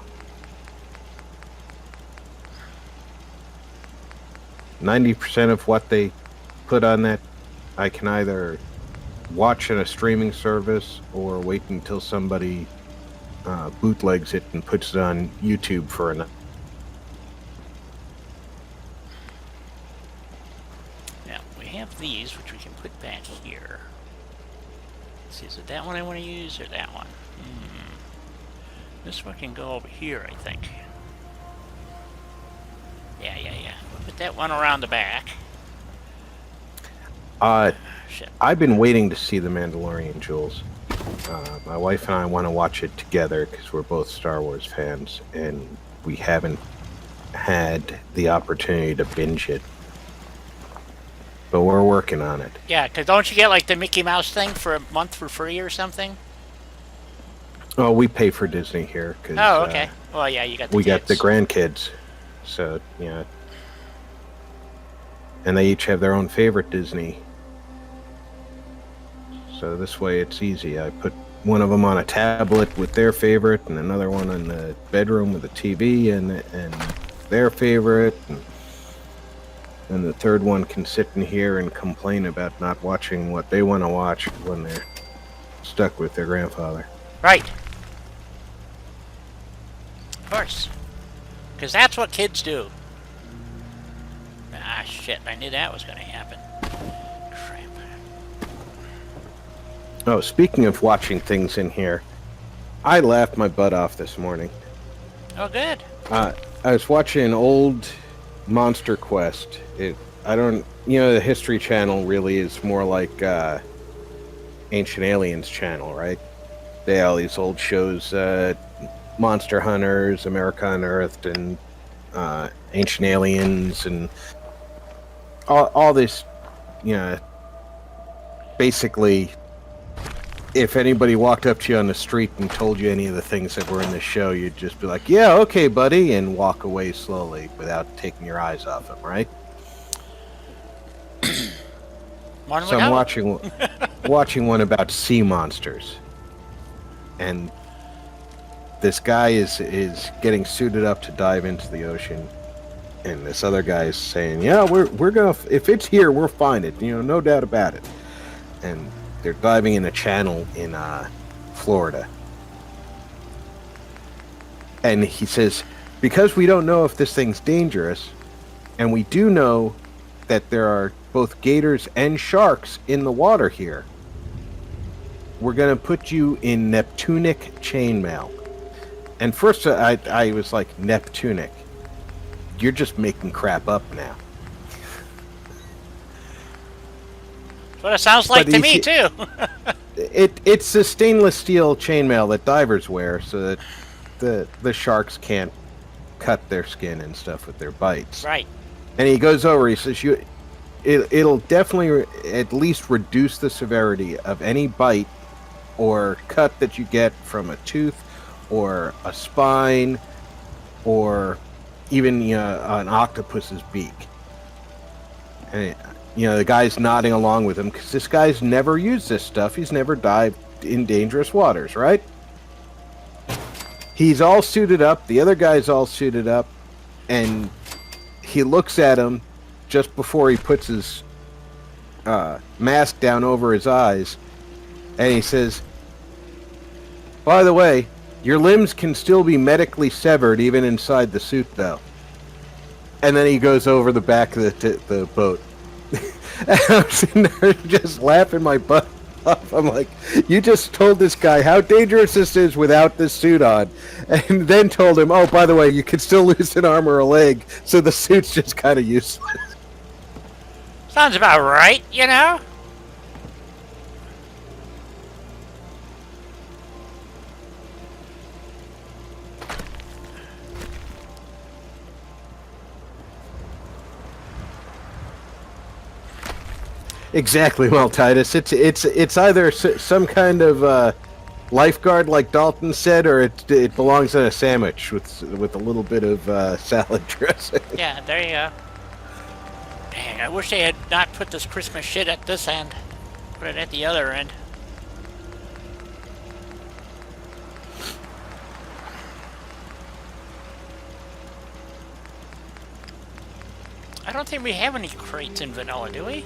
90% of what they put on that, I can either watch in a streaming service or wait until somebody bootlegs it and puts it on YouTube for a... Now, we have these, which we can put back here. Let's see, is it that one I want to use or that one? This one can go over here, I think. Yeah. We'll put that one around the back. Shit. I've been waiting to see The Mandalorian, Jules. My wife and I want to watch it together because we're both Star Wars fans, and we haven't had the opportunity to binge it. But we're working on it. Yeah, because don't you get like the Mickey Mouse thing for a month for free or something? Oh, we pay for Disney here because Oh, okay. Well, yeah, you got the we got the kids. grandkids, so yeah, and they each have their own favorite Disney. So this way it's easy. I put one of them on a tablet with their favorite, and another one in the bedroom with a TV and their favorite, and the third one can sit in here and complain about not watching what they want to watch when they're stuck with their grandfather. Right. Of course. Because that's what kids do. Ah, shit. I knew that was going to happen. Crap. Oh, speaking of watching things in here, I laughed my butt off this morning. Oh, good. I was watching an old Monster Quest. The History Channel really is more like Ancient Aliens Channel, right? They have all these old shows, Monster Hunters, America Unearthed, and Ancient Aliens, and all this, basically, if anybody walked up to you on the street and told you any of the things that were in the show, you'd just be like, yeah, okay, buddy, and walk away slowly without taking your eyes off them, right? One So would I'm hope. watching one about sea monsters, and this guy is getting suited up to dive into the ocean, and this other guy is saying, "Yeah, we're gonna, if it's here, we'll find it. No doubt about it." And they're diving in a channel in Florida, and he says, "Because we don't know if this thing's dangerous, and we do know that there are both gators and sharks in the water here, we're going to put you in Neptunic chainmail." And first I was like, Neptunic? You're just making crap up now. That's what it sounds like But to me, too. It's the stainless steel chainmail that divers wear so that the sharks can't cut their skin and stuff with their bites. Right. And he goes over, he says, it'll definitely at least reduce the severity of any bite or cut that you get from a tooth or a spine or even an octopus's beak. And the guy's nodding along with him because this guy's never used this stuff. He's never dived in dangerous waters, right? He's all suited up. The other guy's all suited up. And he looks at him just before he puts his mask down over his eyes. And he says, "By the way, your limbs can still be medically severed even inside the suit, though." And then he goes over the back of the boat. And I'm sitting there just laughing my butt off. I'm like, you just told this guy how dangerous this is without this suit on. And then told him, oh, by the way, you can still lose an arm or a leg, so the suit's just kind of useless. Sounds about right, Exactly, well, Titus. It's either some kind of lifeguard, like Dalton said, or it belongs in a sandwich with a little bit of salad dressing. Yeah, there you go. Dang, I wish they had not put this Christmas shit at this end. Put it at the other end. I don't think we have any crates in vanilla, do we?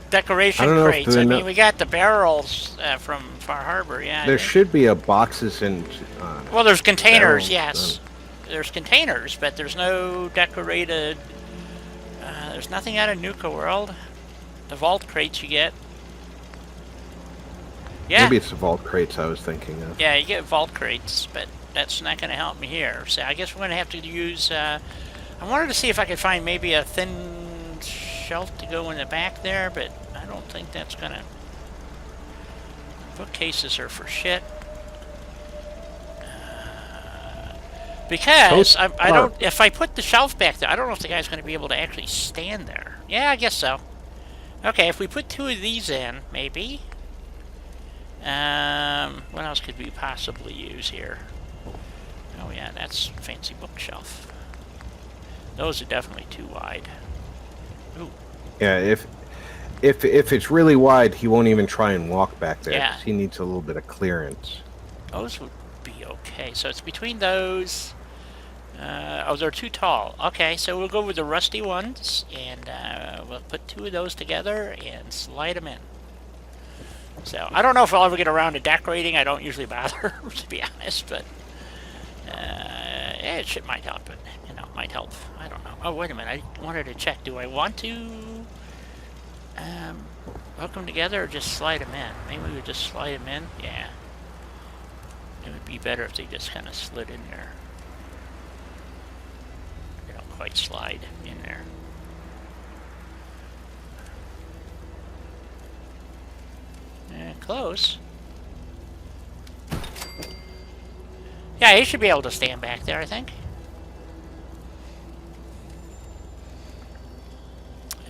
Decoration crates. I mean, we got the barrels from Far Harbor, yeah. There should be a boxes and... well, there's containers, barrels, yes. There's containers, but there's no decorated... there's nothing out of Nuka World. The vault crates you get. Yeah. Maybe it's the vault crates I was thinking of. Yeah, you get vault crates, but that's not going to help me here. So I guess we're going to have to use... I wanted to see if I could find maybe a thin shelf to go in the back there, but I don't think that's going to... Bookcases are for shit. Because I don't... If I put the shelf back there, I don't know if the guy's going to be able to actually stand there. Yeah, I guess so. Okay, if we put 2 of these in, maybe. What else could we possibly use here? Oh yeah, that's a fancy bookshelf. Those are definitely too wide. Ooh. Yeah, if it's really wide, he won't even try and walk back there. Yeah. 'Cause he needs a little bit of clearance. Those would be okay. So it's between those. Oh, they're too tall. Okay, so we'll go with the rusty ones, and we'll put 2 of those together and slide them in. So I don't know if I'll ever get around to decorating. I don't usually bother, to be honest, but it shit might help. It, might help. I don't know. Oh, wait a minute. I wanted to check. Do I want to hook them together or just slide them in? Maybe we would just slide them in. Yeah. It would be better if they just kind of slid in there. They don't quite slide in there. Close. Yeah, he should be able to stand back there, I think.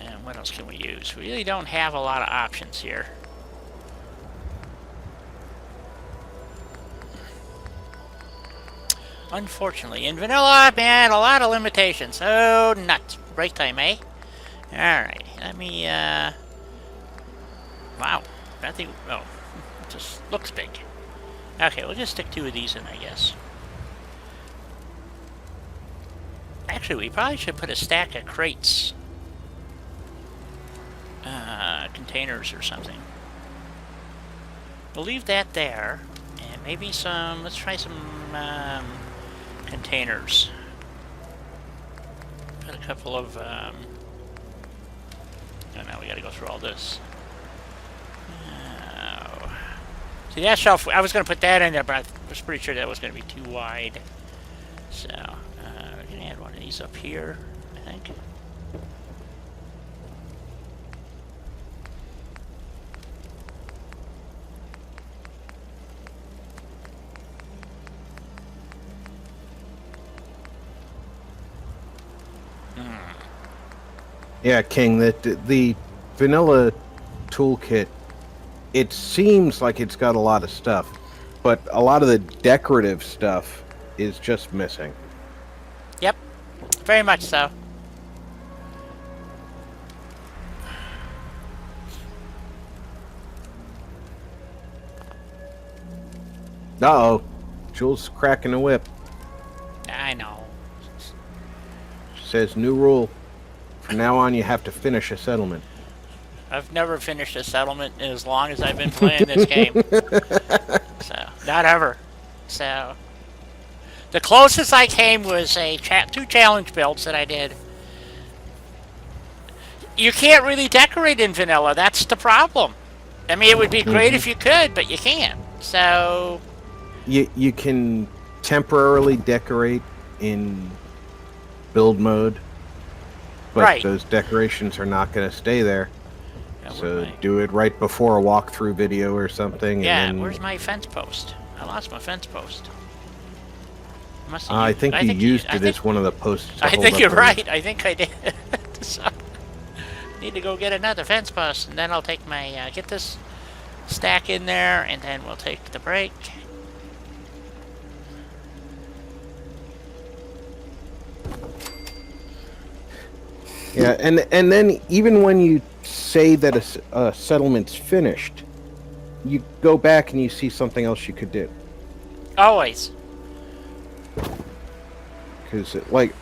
And what else can we use? We really don't have a lot of options here. Unfortunately. In vanilla, man, a lot of limitations. Oh, nuts. Break time, eh? Alright, let me, wow. I think, oh, it just looks big. Okay, we'll just stick 2 of these in, I guess. Actually, we probably should put a stack of crates. Containers or something. We'll leave that there. And maybe some, let's try some, containers. Got a couple of, oh no, we gotta go through all this. See, that shelf, I was going to put that in there, but I was pretty sure that was going to be too wide. So, we're going to add one of these up here, I think. Yeah, King, the vanilla toolkit, it seems like it's got a lot of stuff, but a lot of the decorative stuff is just missing. Yep, very much so. Uh-oh, Jules cracking the whip. I know. Says new rule. From now on, you have to finish a settlement. I've never finished a settlement in as long as I've been playing this game. So, not ever. So, the closest I came was 2 challenge builds that I did. You can't really decorate in vanilla. That's the problem. I mean, it would be great if you could, but you can't. So, you can temporarily decorate in build mode, but right. Those decorations are not going to stay there. Yeah, So do it right before a walkthrough video or something. Yeah, and then, where's my fence post? I lost my fence post. I think you used it as one of the posts. I think you're right. I think I did. So, need to go get another fence post, and then I'll take my get this stack in there, and then we'll take the break. Yeah, and then even when you say that a settlement's finished, you go back and you see something else you could do. Always. Because, like,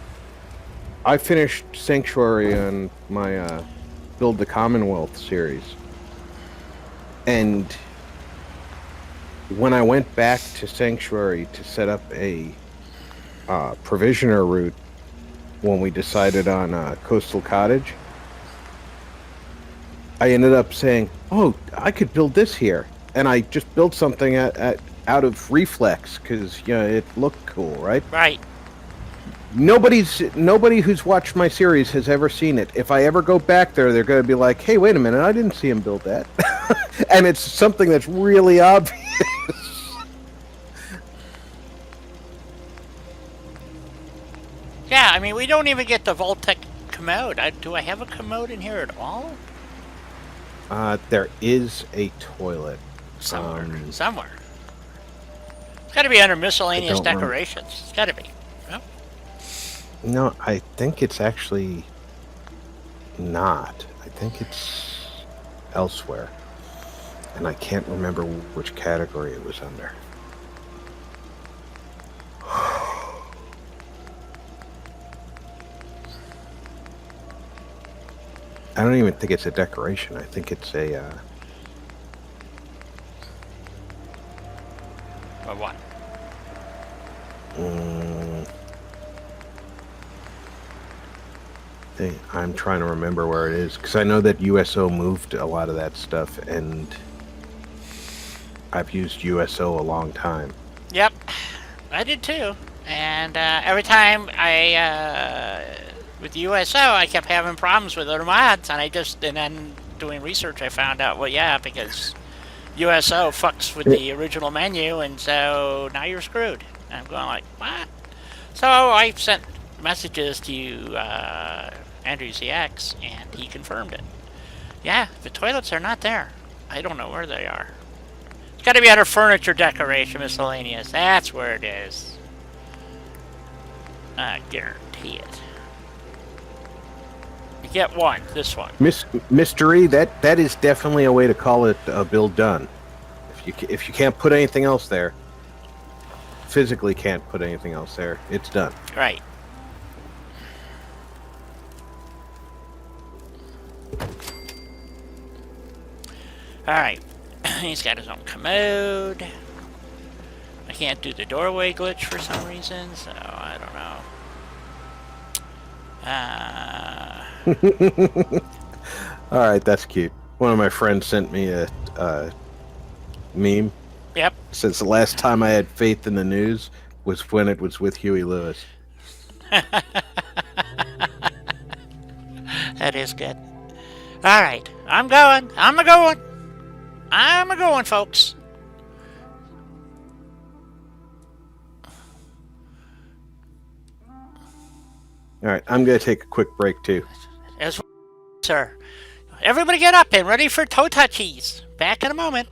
I finished Sanctuary on my Build the Commonwealth series. And when I went back to Sanctuary to set up a provisioner route, when we decided on Coastal Cottage, I ended up saying, oh, I could build this here. And I just built something out of reflex because, it looked cool, right? Right. Nobody who's watched my series has ever seen it. If I ever go back there, they're going to be like, hey, wait a minute, I didn't see him build that. And it's something that's really obvious. Yeah, I mean, we don't even get the Voltec commode. Do I have a commode in here at all? There is a toilet. Somewhere. It's got to be under miscellaneous don't remember. decorations. It's got to be. No? No, I think it's actually not. I think it's elsewhere. And I can't remember which category it was under. I don't even think it's a decoration. I think it's a... Or what? I'm trying to remember where it is. Because I know that USO moved a lot of that stuff. And I've used USO a long time. Yep, I did too. And every time with USO, I kept having problems with other mods, and then doing research, I found out, well, yeah, because USO fucks with the original menu, and so now you're screwed. And I'm going like, what? So I sent messages to Andrew ZX, and he confirmed it. Yeah, the toilets are not there. I don't know where they are. It's got to be under furniture decoration miscellaneous. That's where it is. I guarantee it. You get one. This one. Mystery. That is definitely a way to call it a build done. If you can't put anything else there, physically can't put anything else there, it's done. Right. All right. He's got his own commode. I can't do the doorway glitch for some reason, so I don't know. All right, that's cute. One of my friends sent me a meme. Yep. Says the last time I had faith in the news was when it was with Huey Lewis. That is good. All right. I'm going. I'm a-going, folks. All right, I'm going to take a quick break, too. As sir. Everybody get up and ready for toe touchies. Back in a moment.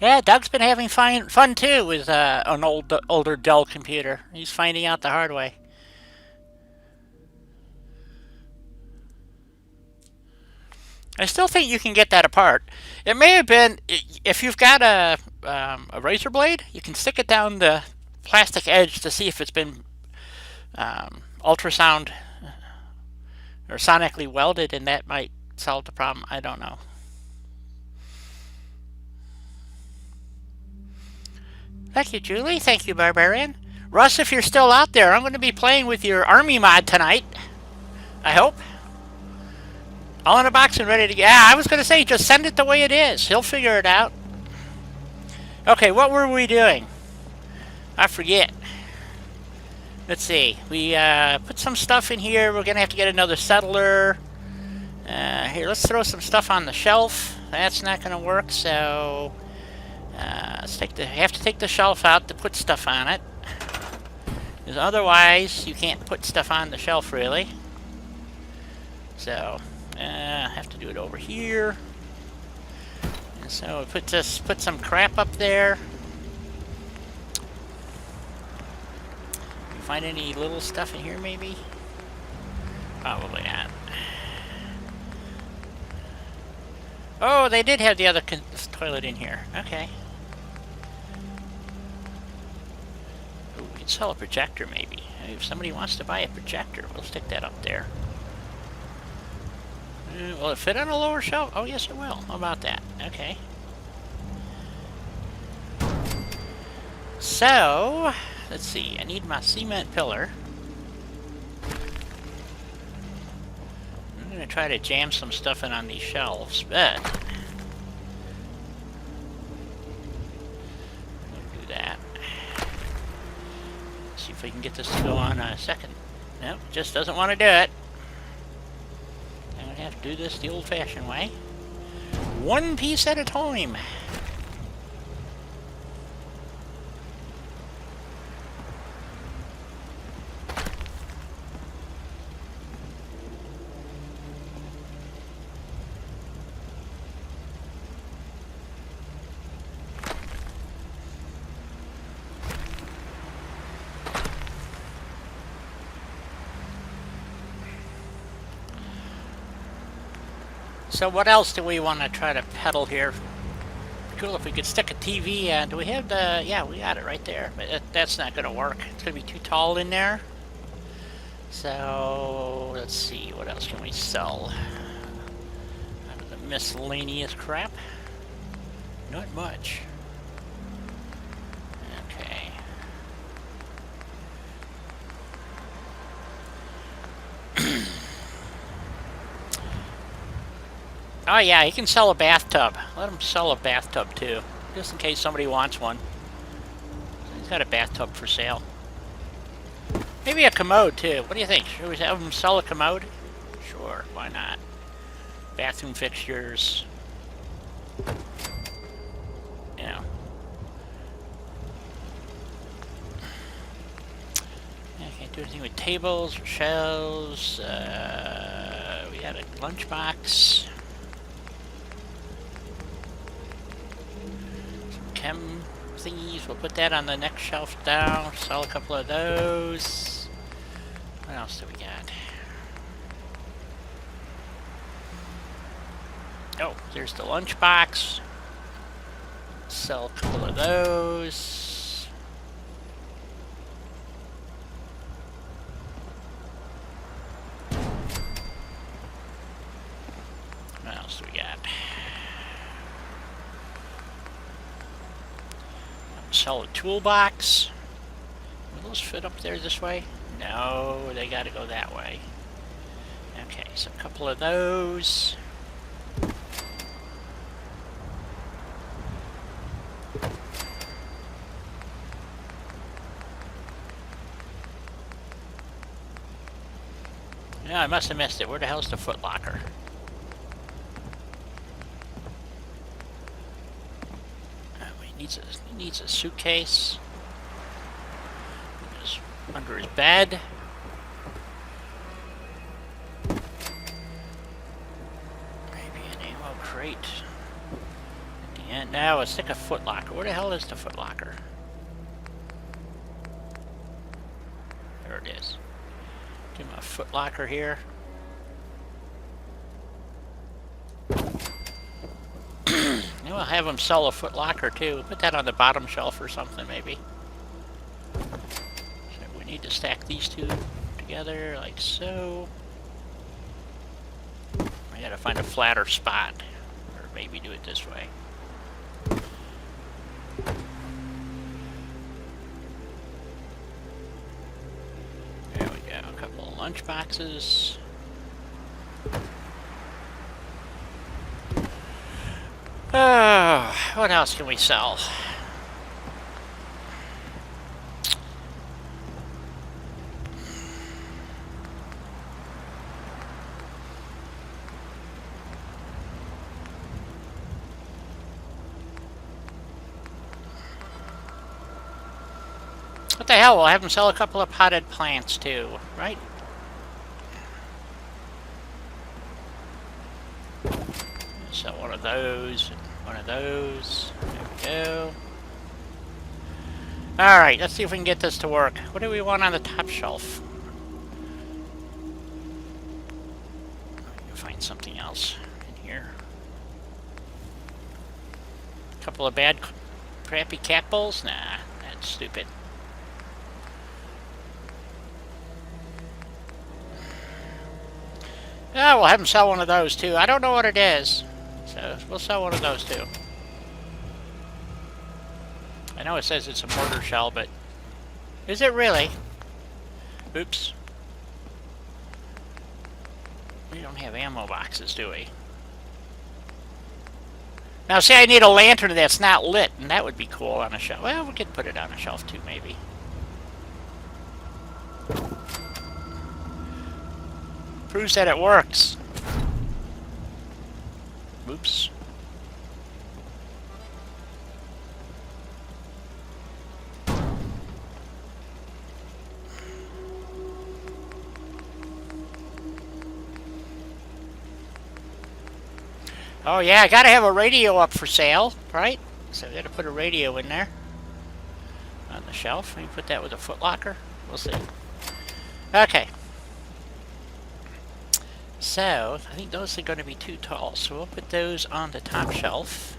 Yeah, Doug's been having fun too with an older Dell computer. He's finding out the hard way. I still think you can get that apart. It may have been, if you've got a razor blade, you can stick it down the plastic edge to see if it's been ultrasound or sonically welded, and that might solve the problem. I don't know. Thank you, Julie. Thank you, Barbarian. Russ, if you're still out there, I'm going to be playing with your army mod tonight. I hope. All in a box and ready to go. Yeah, I was going to say, just send it the way it is. He'll figure it out. Okay, what were we doing? I forget. Let's see. We put some stuff in here. We're going to have to get another settler. Here, let's throw some stuff on the shelf. That's not going to work, so... have to take the shelf out to put stuff on it. Because otherwise, you can't put stuff on the shelf, really. So... have to do it over here. And so we put some crap up there. You find any little stuff in here, maybe? Probably not. Oh, they did have the other toilet in here. Okay. Ooh, we could sell a projector, maybe. If somebody wants to buy a projector, we'll stick that up there. Will it fit on a lower shelf? Oh, yes, it will. How about that? Okay. So, let's see. I need my cement pillar. I'm going to try to jam some stuff in on these shelves, but... I'll do that. See if we can get this to go on a second. Nope, just doesn't want to do it. Have to do this the old-fashioned way. One piece at a time. So what else do we want to try to peddle here? Cool if we could stick a TV in. Do we have the... Yeah, we got it right there. But that's not going to work. It's going to be too tall in there. So, let's see. What else can we sell? Out of the miscellaneous crap? Not much. Okay. Oh yeah, he can sell a bathtub. Let him sell a bathtub too, just in case somebody wants one. He's got a bathtub for sale. Maybe a commode too. What do you think? Should we have him sell a commode? Sure, why not? Bathroom fixtures. Yeah. I can't do anything with tables or shelves. We got a lunchbox. Chem thingies, we'll put that on the next shelf down, sell a couple of those. What else do we got? Oh, there's the lunchbox. Sell a couple of those. What else do we got? Sell a toolbox. Will those fit up there this way? No, they gotta go that way. Okay, so a couple of those. Yeah, I must have missed it. Where the hell's the Foot Locker? He needs a suitcase. Just under his bed. Maybe an ammo crate at the And now let's stick a footlocker. Where the hell is the footlocker? There it is. Give him a footlocker here. And we'll have him sell a footlocker too. Put that on the bottom shelf or something maybe. So we need to stack these two together like so. I gotta find a flatter spot. Or maybe do it this way. There we go. A couple of lunch boxes. What else can we sell? What the hell? We'll have them sell a couple of potted plants too, right? Sell one of those, one of those. There we go. Alright, let's see if we can get this to work. What do we want on the top shelf? Find something else in here. A couple of bad, crappy cat bowls? Nah, that's stupid. Yeah, we'll have them sell one of those too. I don't know what it is, so we'll sell one of those too. I know it says it's a mortar shell, but is it really? Oops. We don't have ammo boxes, do we? Now, see, I need a lantern that's not lit, and that would be cool on a shelf. Well, we could put it on a shelf too, maybe. Proves that it works. Oops. Oh yeah, I gotta have a radio up for sale, right? So I gotta put a radio in there. On the shelf. Maybe put that with a footlocker. We'll see. Okay. So, I think those are going to be too tall, so we'll put those on the top shelf.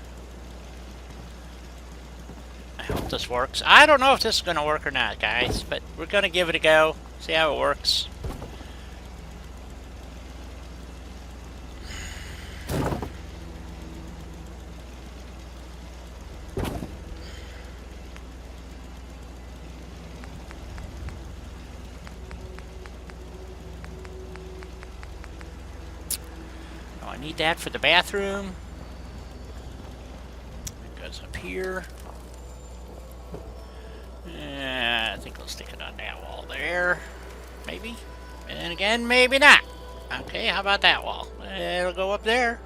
I hope this works. I don't know if this is going to work or not, guys, but we're going to give it a go, see how it works. I need that for the bathroom. It goes up here. I think I'll stick it on that wall there. Maybe. And then again, maybe not. Okay, how about that wall? It'll go up there.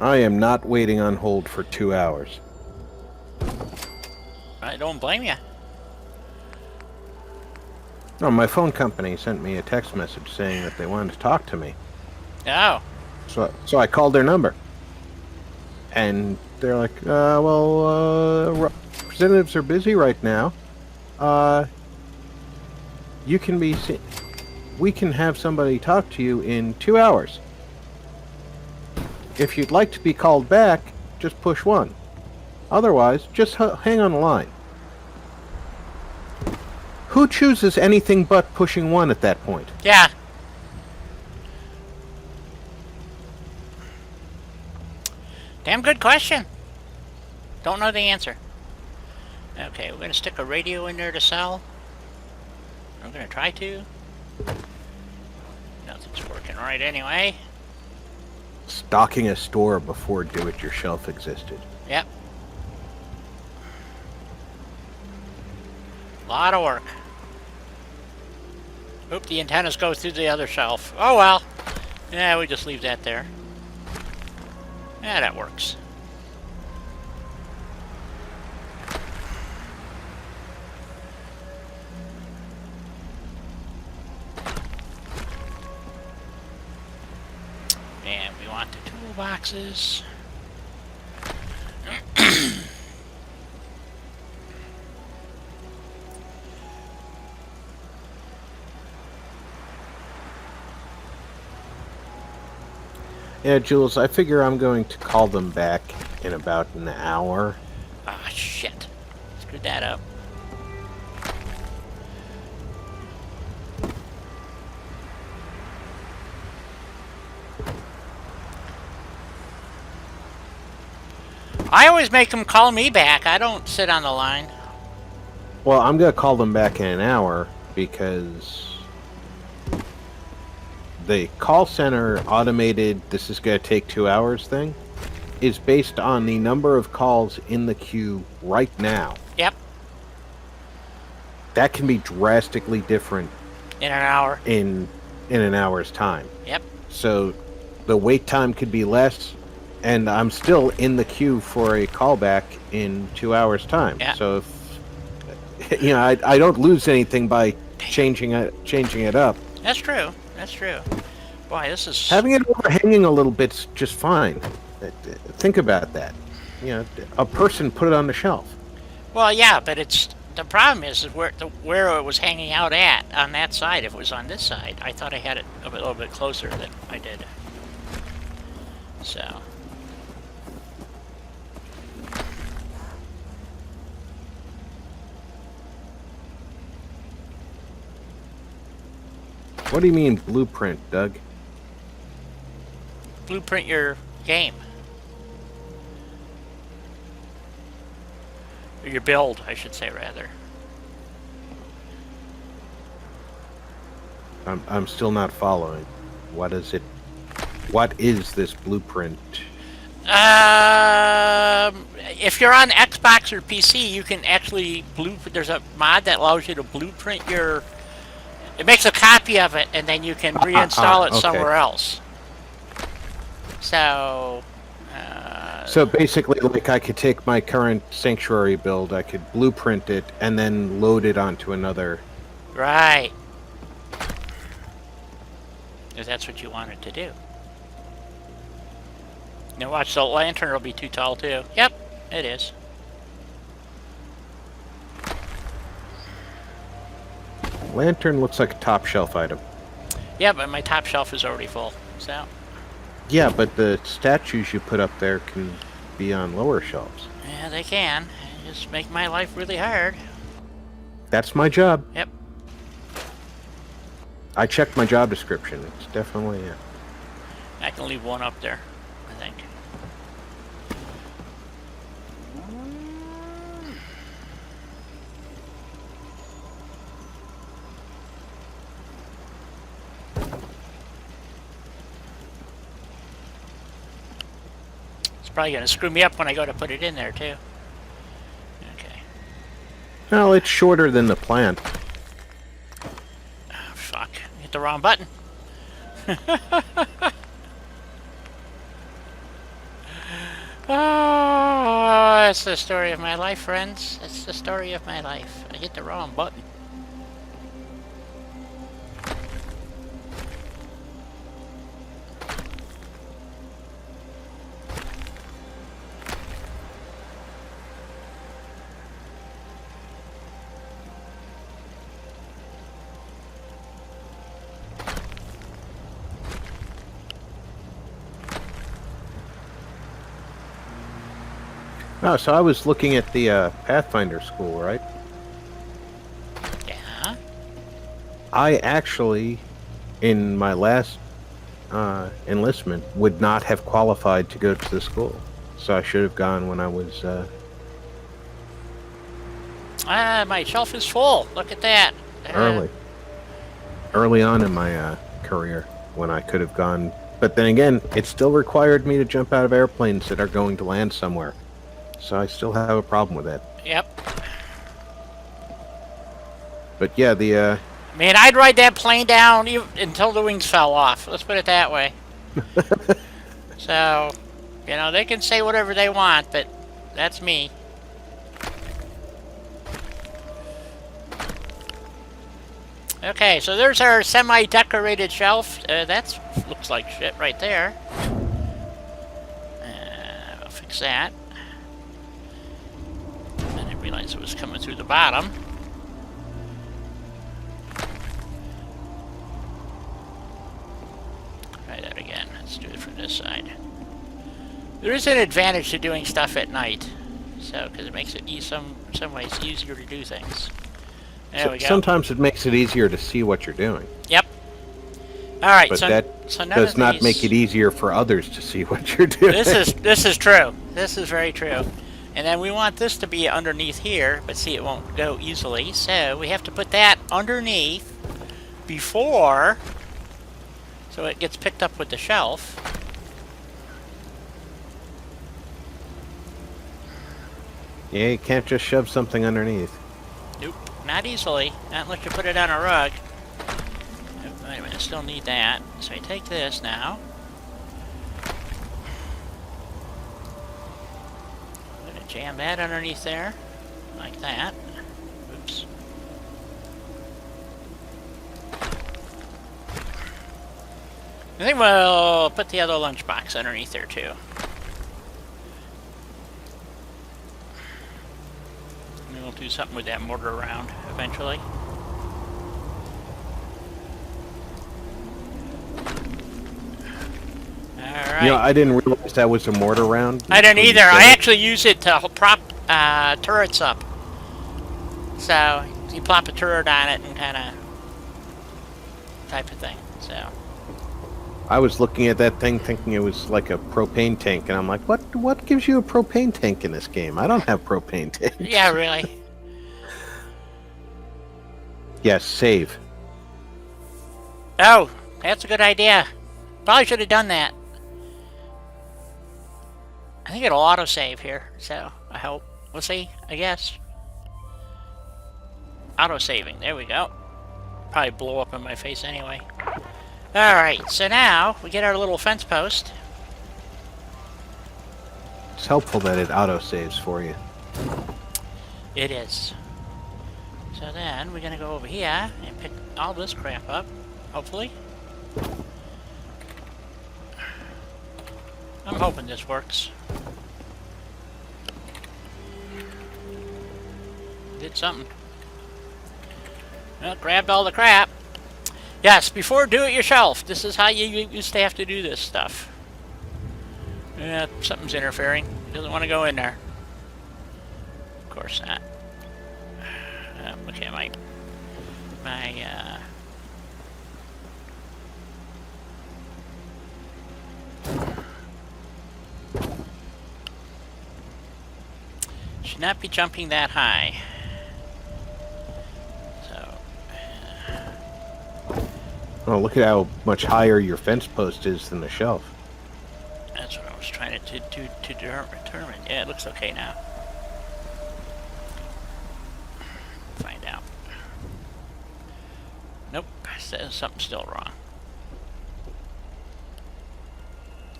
I am not waiting on hold for 2 hours. I don't blame you. No, my phone company sent me a text message saying that they wanted to talk to me. Oh. So I called their number. And they're like, representatives are busy right now. We can have somebody talk to you in 2 hours. If you'd like to be called back, just push 1. Otherwise, just hang on the line. Who chooses anything but pushing 1 at that point? Yeah. Damn good question. Don't know the answer. Okay, we're going to stick a radio in there to sell. I'm going to try to. Nothing's working right anyway. Stocking a store before do-it-yourself existed. Yep. A lot of work. Oop, the antennas go through the other shelf. Oh well. Yeah, we just leave that there. Yeah, that works. And we want the toolboxes. Yeah, Jules, I figure I'm going to call them back in about an hour. Ah, shit. Screwed that up. I always make them call me back. I don't sit on the line. Well, I'm going to call them back in an hour because the call center automated "this is going to take 2 hours" thing is based on the number of calls in the queue right now. Yep. That can be drastically different In an hour. in an hour's time. Yep. So the wait time could be less, and I'm still in the queue for a callback in 2 hours' time. Yeah. So if I don't lose anything by changing it up. That's true. That's true. Boy, this is... Having it overhanging a little bit's just fine. Think about that. A person put it on the shelf. Well, yeah, but it's... The problem is where it was hanging out at on that side. If it was on this side, I thought I had it a little bit closer than I did. So... What do you mean blueprint, Doug? Blueprint your game. Or your build, I should say, rather. I'm still not following. What is it? What is this blueprint? If you're on Xbox or PC, you can actually there's a mod that allows you to blueprint your... It makes a copy of it, and then you can reinstall it okay. somewhere else. So... So basically, like, I could take my current Sanctuary build, I could blueprint it, and then load it onto another... Right. If that's what you wanted to do. Now watch, the lantern will be too tall, too. Yep, it is. Lantern looks like a top shelf item. Yeah, but my top shelf is already full, so... Yeah, but the statues you put up there can be on lower shelves. Yeah, they can. Just make my life really hard. That's my job. Yep. I checked my job description. It's definitely it. I can leave one up there, I think. It's probably going to screw me up when I go to put it in there, too. Okay. Well, it's shorter than the plant. Oh, fuck. Hit the wrong button. Oh, that's the story of my life, friends. That's the story of my life. I hit the wrong button. Oh, so I was looking at the Pathfinder school, right? Yeah? I actually, in my last enlistment, would not have qualified to go to the school. So I should have gone when I was... Ah, my shelf is full. Look at that. Early on in my career, when I could have gone. But then again, it still required me to jump out of airplanes that are going to land somewhere. So I still have a problem with that. Yep. But yeah, the... Man, I'd ride that plane down until the wings fell off. Let's put it that way. So, you know, they can say whatever they want, but that's me. Okay, so there's our semi-decorated shelf. That looks like shit right there. I'll fix that. I didn't realize it was coming through the bottom. Try that again. Let's do it from this side. There is an advantage to doing stuff at night, so because it makes it some ways easier to do things. There we go. Sometimes it makes it easier to see what you're doing. Yep. All right. But so that none does of not these- make it easier for others to see what you're doing. This is true. This is very true. And then we want this to be underneath here, but see, it won't go easily. So we have to put that underneath before, so it gets picked up with the shelf. Yeah, you can't just shove something underneath. Nope, not easily. Not unless you put it on a rug. Oh, wait a minute, still need that. So I take this now. I'm gonna jam that underneath there, like that. Oops. I think we'll put the other lunchbox underneath there too. And we'll do something with that mortar round eventually. Alright. You know, I didn't realize that was a mortar round. I didn't until you either. said I it. actually use it to prop turrets up. So you plop a turret on it and kind of type of thing. So I was looking at that thing thinking it was like a propane tank, and I'm like, what gives you a propane tank in this game? I don't have propane tanks. yeah, really. Yes, save. Oh, that's a good idea. Probably should have done that. I think it'll autosave here, so I hope. We'll see, I guess. Auto-saving, there we go. Probably blow up in my face anyway. Alright, so now we get our little fence post. It's helpful that it auto-saves for you. It is. So then we're gonna go over here and pick all this crap up, hopefully. I'm hoping this works. Did something. Well, grabbed all the crap. Yes, before do it yourself. This is how you used to have to do this stuff. Yeah, something's interfering. Doesn't want to go in there. Of course not. Okay, my should not be jumping that high. So, Oh, look at how much higher your fence post is than the shelf. that's what I was trying to determine. Yeah, it looks okay now. Find out. Nope, says something's still wrong.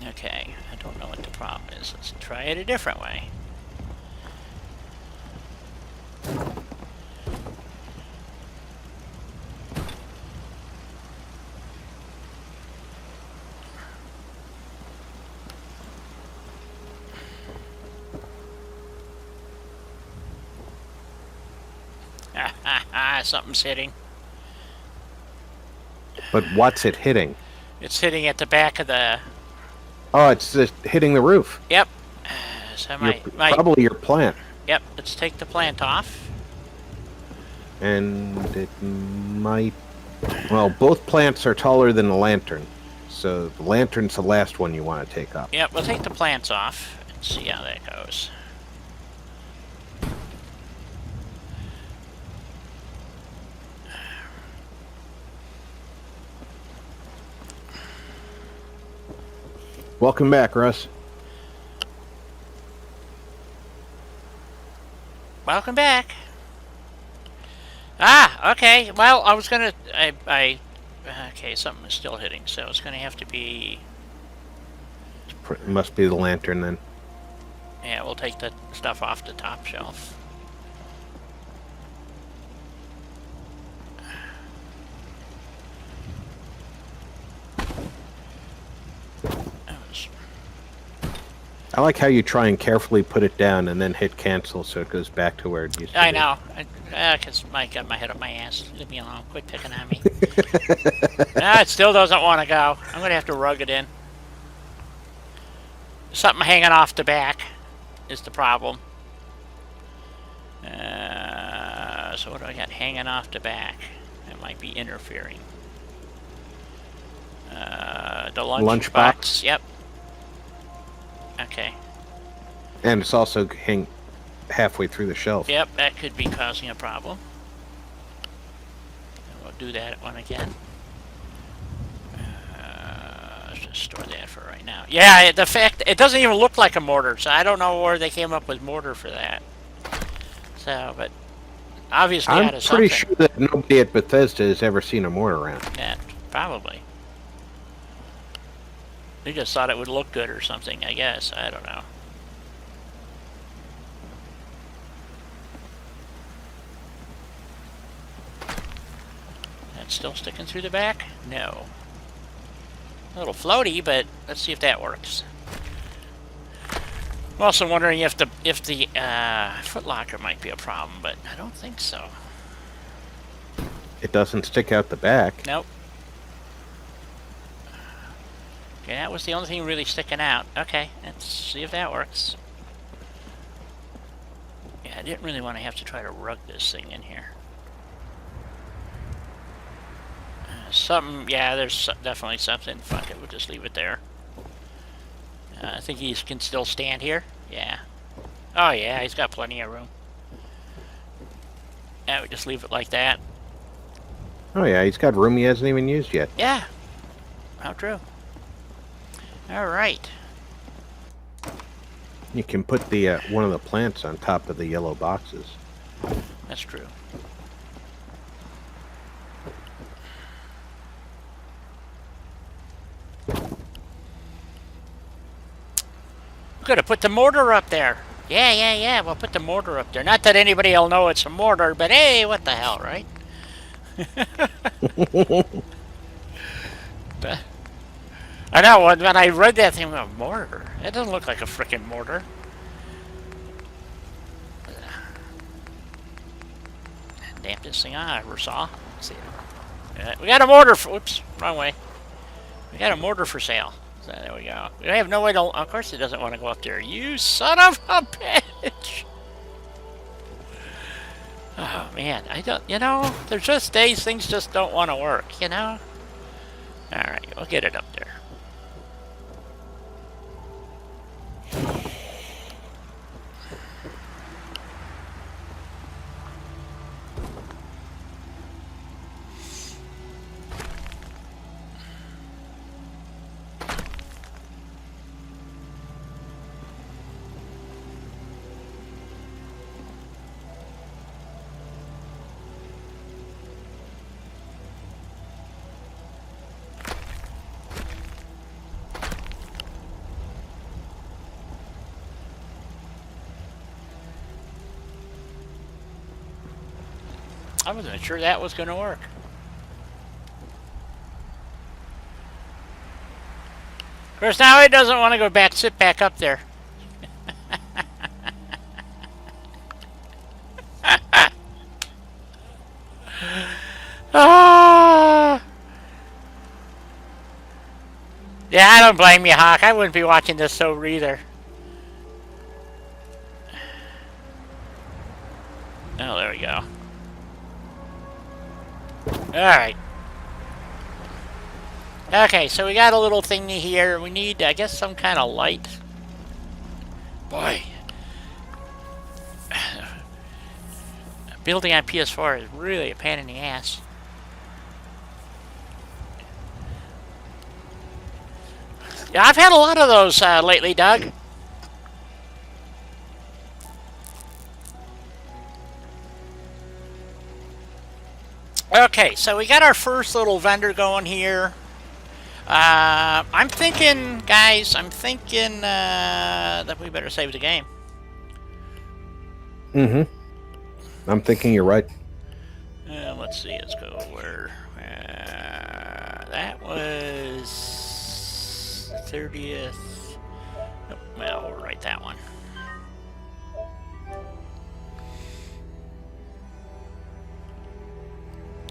Okay, I don't know what the problem is. Let's try it a different way. Something's hitting. But what's it hitting? It's hitting at the back of the... Oh, it's just hitting the roof. Yep. So Probably your plant. Yep, let's take the plant off. And it might... Well, both plants are taller than the lantern. So the lantern's the last one you want to take up. Yep, we'll take the plants off and see how that goes. Welcome back, Russ. Welcome back. Ah, okay. Well, I was gonna... okay, something is still hitting, so it's gonna have to be... It must be the lantern then. Yeah, we'll take the stuff off the top shelf. I like how you try and carefully put it down and then hit cancel so it goes back to where it used to be. I know. Because Mike got my head up my ass. Leave me alone. Quit picking on me. It still doesn't want to go. I'm going to have to rug it in. Something hanging off the back is the problem. So what do I got hanging off the back? That might be interfering. The lunch box. Yep. Okay. And it's also halfway through the shelf. Yep, that could be causing a problem. We'll do that one again. Let's just store that for right now. Yeah, the fact it doesn't even look like a mortar, so I don't know where they came up with mortar for that. So, but obviously out of something. I'm pretty sure that nobody at Bethesda has ever seen a mortar around. Yeah, probably. They just thought it would look good or something, I guess. I don't know. That's still sticking through the back? No. A little floaty, but let's see if that works. I'm also wondering if the footlocker might be a problem, but I don't think so. It doesn't stick out the back. Nope. Okay, that was the only thing really sticking out. Okay, let's see if that works. Yeah, I didn't really want to have to try to rug this thing in here. Something, yeah, there's definitely something. Fuck it, we'll just leave it there. I think he can still stand here. Yeah. Oh yeah, he's got plenty of room. Yeah, we just leave it like that. Oh yeah, he's got room he hasn't even used yet. Yeah. How true. Alright. You can put the one of the plants on top of the yellow boxes. That's true. We're gonna put the mortar up there. Yeah, we'll put the mortar up there. Not that anybody will know it's a mortar, but hey, what the hell, right? I know, when I read that thing, a mortar. It doesn't look like a frickin' mortar. Damp this thing I ever saw. Let's see. We got a mortar for, oops, wrong way. We got a mortar for sale. So there we go. We have no way to, of course it doesn't want to go up there. You son of a bitch! Oh man, I don't, you know, there's just days things just don't want to work, you know? Alright, we'll get it up there. I wasn't sure that was going to work. Of course, now it doesn't want to go back, sit back up there. Ah! Yeah, I don't blame you, Hawk. I wouldn't be watching this sober either. Oh, there we go. Alright. Okay, so we got a little thingy here. We need, I guess, some kind of light. Boy. Building on PS4 is really a pain in the ass. Yeah, I've had a lot of those lately, Doug. Okay, so we got our first little vendor going here. I'm thinking, guys, that we better save the game. Mm-hmm. I'm thinking you're right. Let's see, let's go where... that was... 30th... Oh, well, we'll write that one.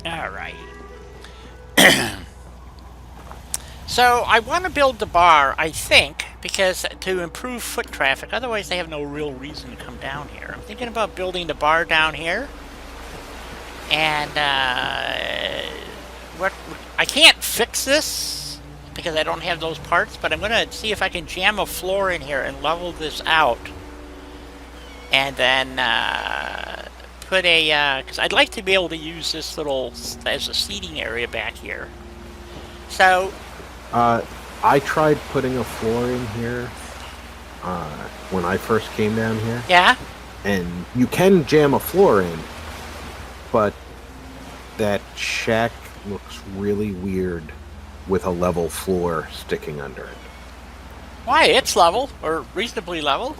Alright. So, I want to build the bar, I think, because to improve foot traffic, otherwise they have no real reason to come down here. I'm thinking about building the bar down here, and what I can't fix this because I don't have those parts, but I'm gonna see if I can jam a floor in here and level this out, and then put a because I'd like to be able to use this little as a seating area back here. So I tried putting a floor in here when I first came down here. yeah. And you can jam a floor in, but that shack looks really weird with a level floor sticking under it. Why? It's level, or reasonably level.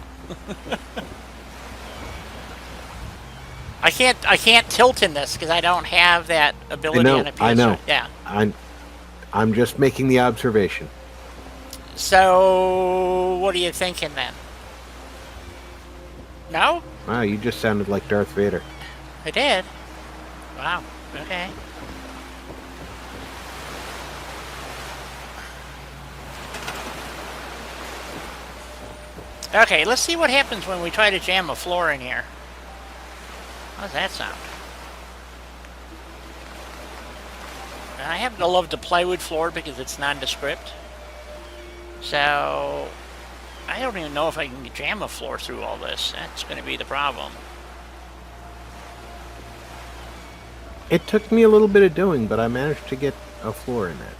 I can't tilt in this because I don't have that ability on a PS4. I know. Yeah. I'm just making the observation. So, what are you thinking then? No? Wow, you just sounded like Darth Vader. I did. Wow. Okay. Okay, let's see what happens when we try to jam a floor in here. How does that sound? I happen to love the plywood floor because it's nondescript. So, I don't even know if I can jam a floor through all this. That's going to be the problem. It took me a little bit of doing, but I managed to get a floor in it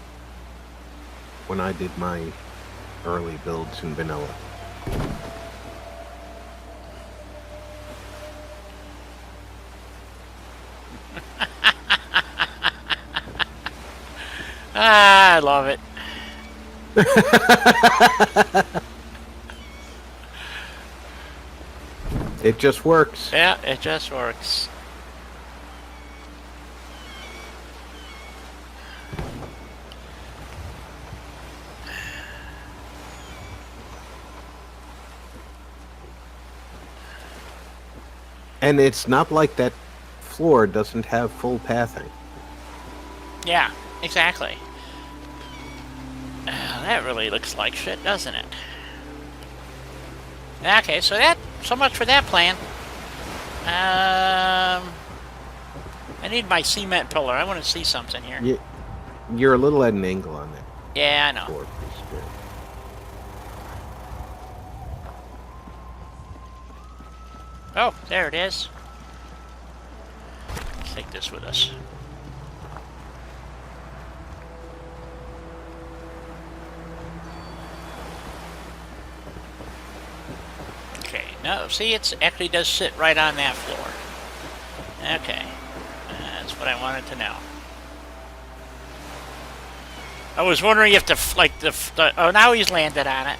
when I did my early builds in vanilla. Ah, I love it. It just works. Yeah, it just works. And it's not like that floor doesn't have full pathing. Yeah, exactly. That really looks like shit, doesn't it? Okay, so much for that plan. I need my cement pillar. I want to see something here. You're a little at an angle on that Yeah, I know. floor piece there. Oh, there it is. Let's take this with us. Okay, no, see, it actually does sit right on that floor. Okay, that's what I wanted to know. I was wondering if oh, now he's landed on it.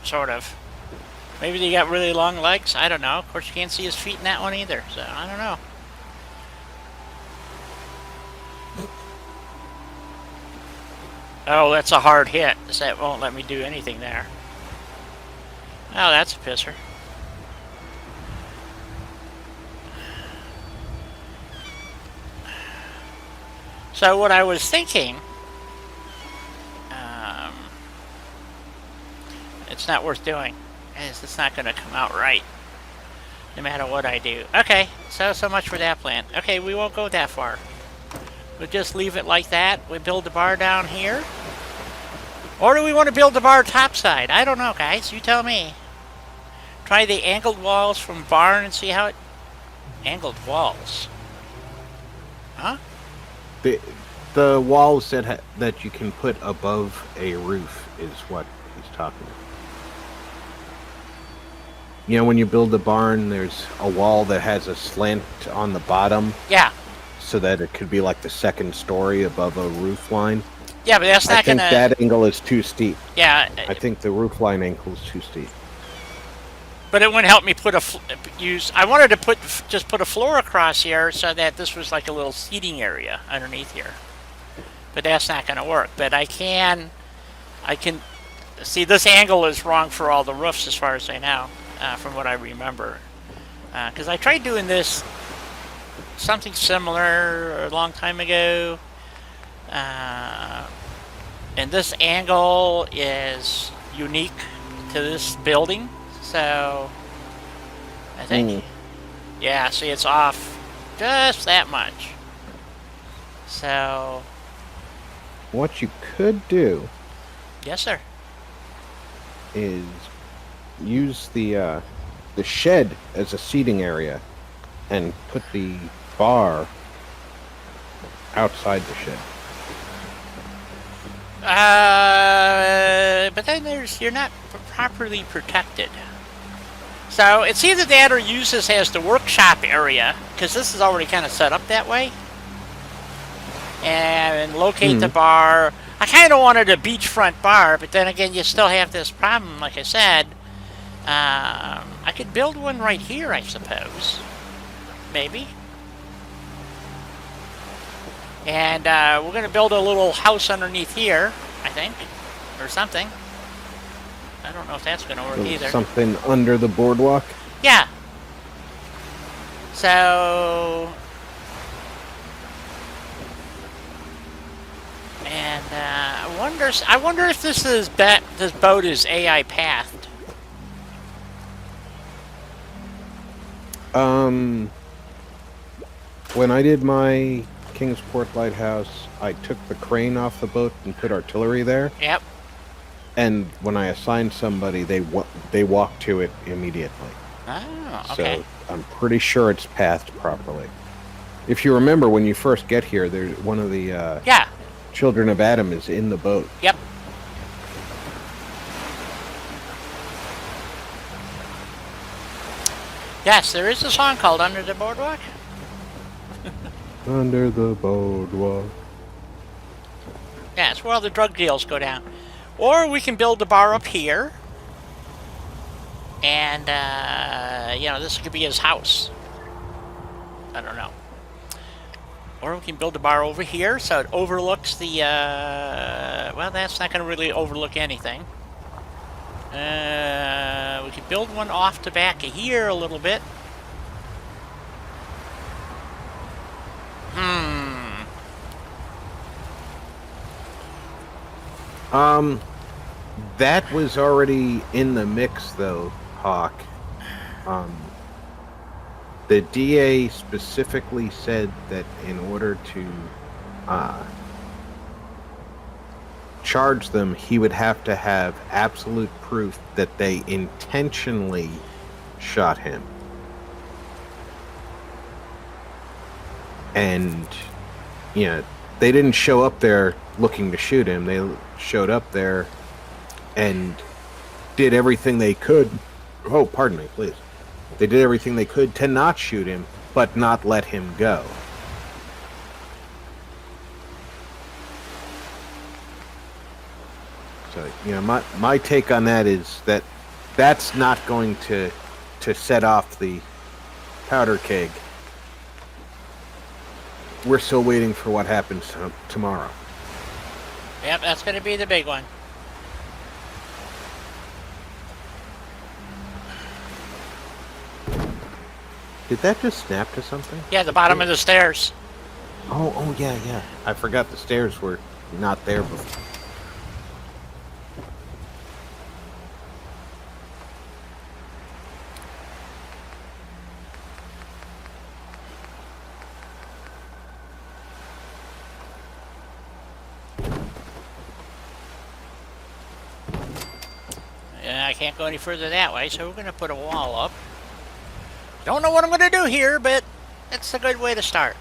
Sort of. Maybe they got really long legs. I don't know. Of course, you can't see his feet in that one either, so I don't know. Oh, that's a hard hit. That won't let me do anything there. Oh, that's a pisser. So what I was thinking, it's not worth doing. It's not going to come out right, no matter what I do. Okay, so much for that plan. Okay, we won't go that far. We'll just leave it like that. We build the bar down here. Or do we want to build the bar topside? I don't know, guys. You tell me. Try the angled walls from barn and see how it... Angled walls. Huh? The walls that you can put above a roof is what he's talking about. You know, when you build a barn, there's a wall that has a slant on the bottom. Yeah. So that it could be like the second story above a roof line. Yeah, but that's not going to... I think that angle is too steep. Yeah. I think the roof line angle is too steep. But it wouldn't help me put I wanted to just put a floor across here so that this was like a little seating area underneath here. But that's not going to work. But I can... See, this angle is wrong for all the roofs as far as I know, from what I remember. Because I tried doing this, something similar a long time ago. And this angle is unique to this building. So I think, yeah, see, it's off just that much. So, What you could do yes, sir. is use the shed as a seating area and put the bar outside the shed. But then you're not properly protected. So it's either that or use this as the workshop area, because this is already kind of set up that way. And locate the bar. I kind of wanted a beachfront bar, but then again, you still have this problem, like I said. I could build one right here, I suppose. Maybe. And we're going to build a little house underneath here, I think. Or something. I don't know if that's going to work either. Something under the boardwalk? Yeah. So... And I wonder if this boat is AI pathed. When I did my Kingsport Lighthouse, I took the crane off the boat and put artillery there. Yep. And when I assigned somebody, they walked to it immediately. Oh, okay. So I'm pretty sure it's pathed properly. If you remember, when you first get here, there's one of the yeah. Children of Adam is in the boat. Yep. Yes, there is a song called Under the Boardwalk. Under the boardwalk. Yeah, it's where all the drug deals go down. Or we can build the bar up here. And, this could be his house. I don't know. Or we can build a bar over here so it overlooks the, well, that's not going to really overlook anything. We could build one off the back of here a little bit. That was already in the mix, though, Hawk. The DA specifically said that in order to charge them, he would have to have absolute proof that they intentionally shot him. And, they didn't show up there looking to shoot him. They showed up there and did everything they could. Oh, pardon me, please. They did everything they could to not shoot him, but not let him go. So, my take on that is that that's not going to set off the powder keg. We're still waiting for what happens tomorrow. Yep, that's going to be the big one. Did that just snap to something? Yeah, the bottom of the stairs. Oh, yeah. I forgot the stairs were not there before. Yeah, I can't go any further that way, so we're going to put a wall up. Don't know what I'm going to do here, but it's a good way to start.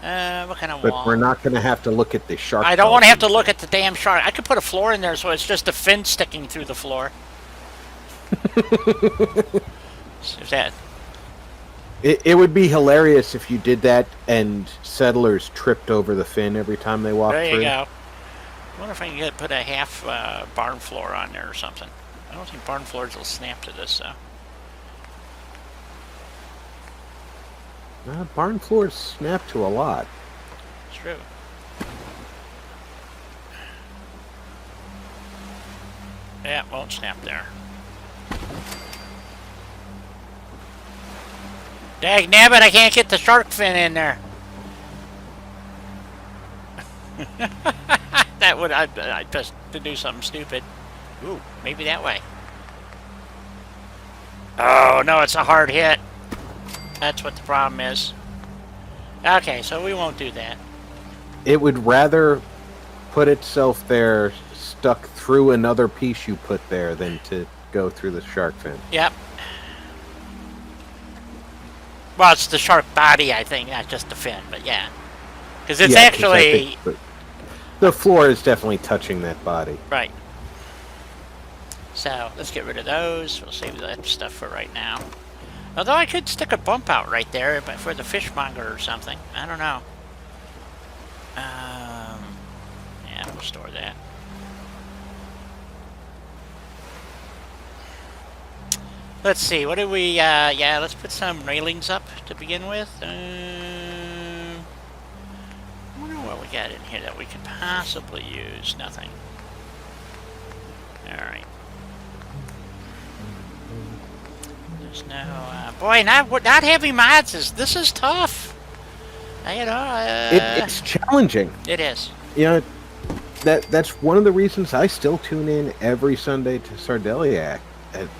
What kind of wall? But we're not going to have to look at the shark. I don't want to have to look at the damn shark. I could put a floor in there so it's just a fin sticking through the floor. If that... It would be hilarious if you did that and settlers tripped over the fin every time they walked through. There you go. I wonder if I can put a half barn floor on there or something. I don't think barn floors will snap to this, though. Barn floors snap to a lot. True. Yeah, it won't snap there. Dag nabbit, I can't get the shark fin in there. That would, I just to do something stupid. Ooh, maybe that way. Oh, no, it's a hard hit. That's what the problem is. Okay, so we won't do that. It would rather put itself there stuck through another piece you put there than to go through the shark fin. Yep. Well, it's the shark body, I think, not just the fin, but yeah. Because it's Yeah, 'cause I actually... think the floor is definitely touching that body. Right. So, let's get rid of those. We'll save that stuff for right now. Although I could stick a bump out right there but for the fishmonger or something. I don't know. Yeah, we'll store that. Let's see, what do we, yeah, let's put some railings up to begin with. I wonder what we got in here that we could possibly use. Nothing. Alright. There's no, boy, not having mods this is tough. You know, It's challenging. it is. You know, that's one of the reasons I still tune in every Sunday to Sardeliac.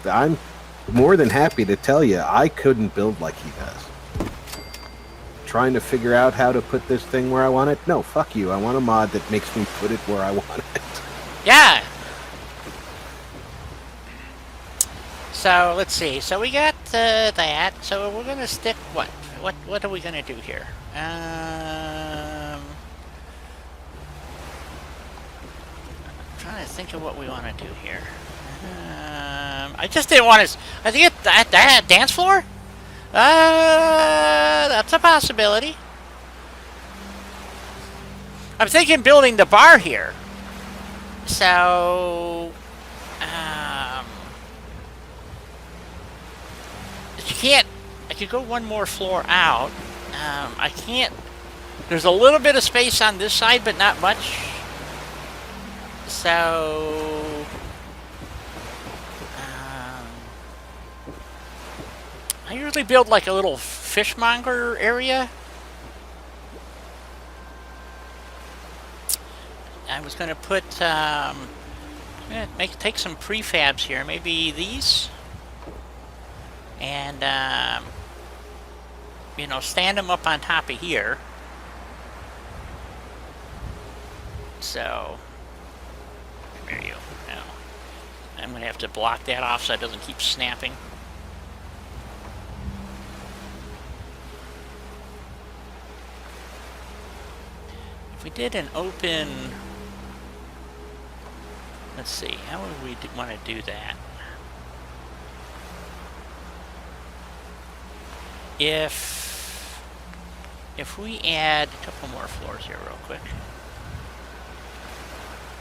I'm more than happy to tell you I couldn't build like he does. Trying to figure out how to put this thing where I want it? No, fuck you. I want a mod that makes me put it where I want it. Yeah. So let's see. So we got that. So we're gonna stick what? What are we gonna do here? I'm trying to think of what we want to do here. I just didn't want to. I think that dance floor. That's a possibility. I'm thinking building the bar here. So, you can't. I could go one more floor out. I can't. There's a little bit of space on this side, but not much. So, I usually build like a little fishmonger area. I was going to put, take some prefabs here, maybe these, and, you know, stand them up on top of here. So, there you go. Now, I'm going to have to block that off so it doesn't keep snapping. If we did an open, let's see, how would we want to do that? If we add a couple more floors here real quick.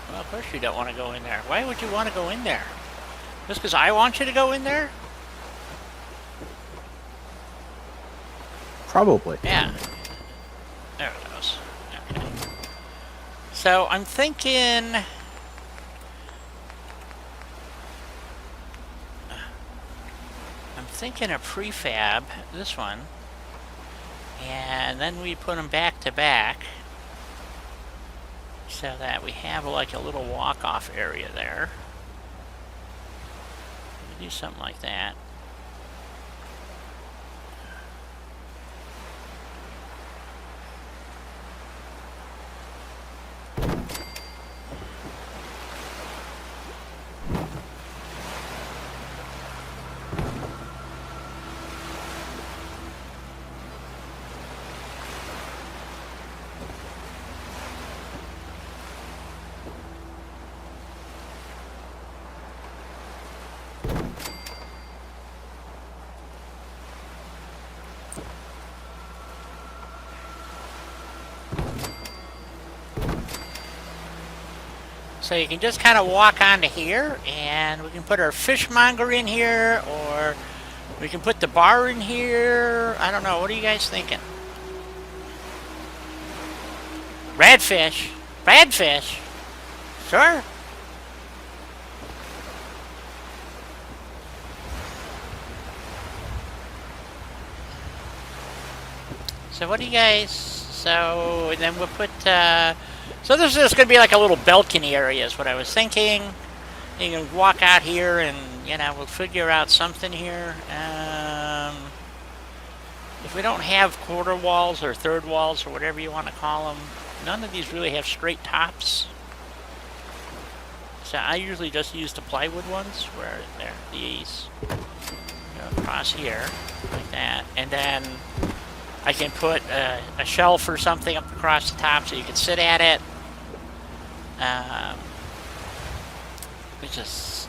Well, of course you don't want to go in there. Why would you want to go in there? Just because I want you to go in there? Probably. Yeah. There it goes. Okay. So I'm thinking... a prefab, this one, and then we put them back to back so that we have like a little walk-off area there. Do something like that. So you can just kind of walk onto here, and we can put our fishmonger in here, or we can put the bar in here. I don't know. What are you guys thinking? Redfish. Redfish. Sure. So what do you guys... So, and then we'll put... so this is going to be like a little balcony area is what I was thinking. You can walk out here and, we'll figure out something here. If we don't have quarter walls or third walls or whatever you want to call them, none of these really have straight tops. So I usually just use the plywood ones where they're these. Go across here, like that. And then I can put a shelf or something up across the top so you can sit at it. Which is,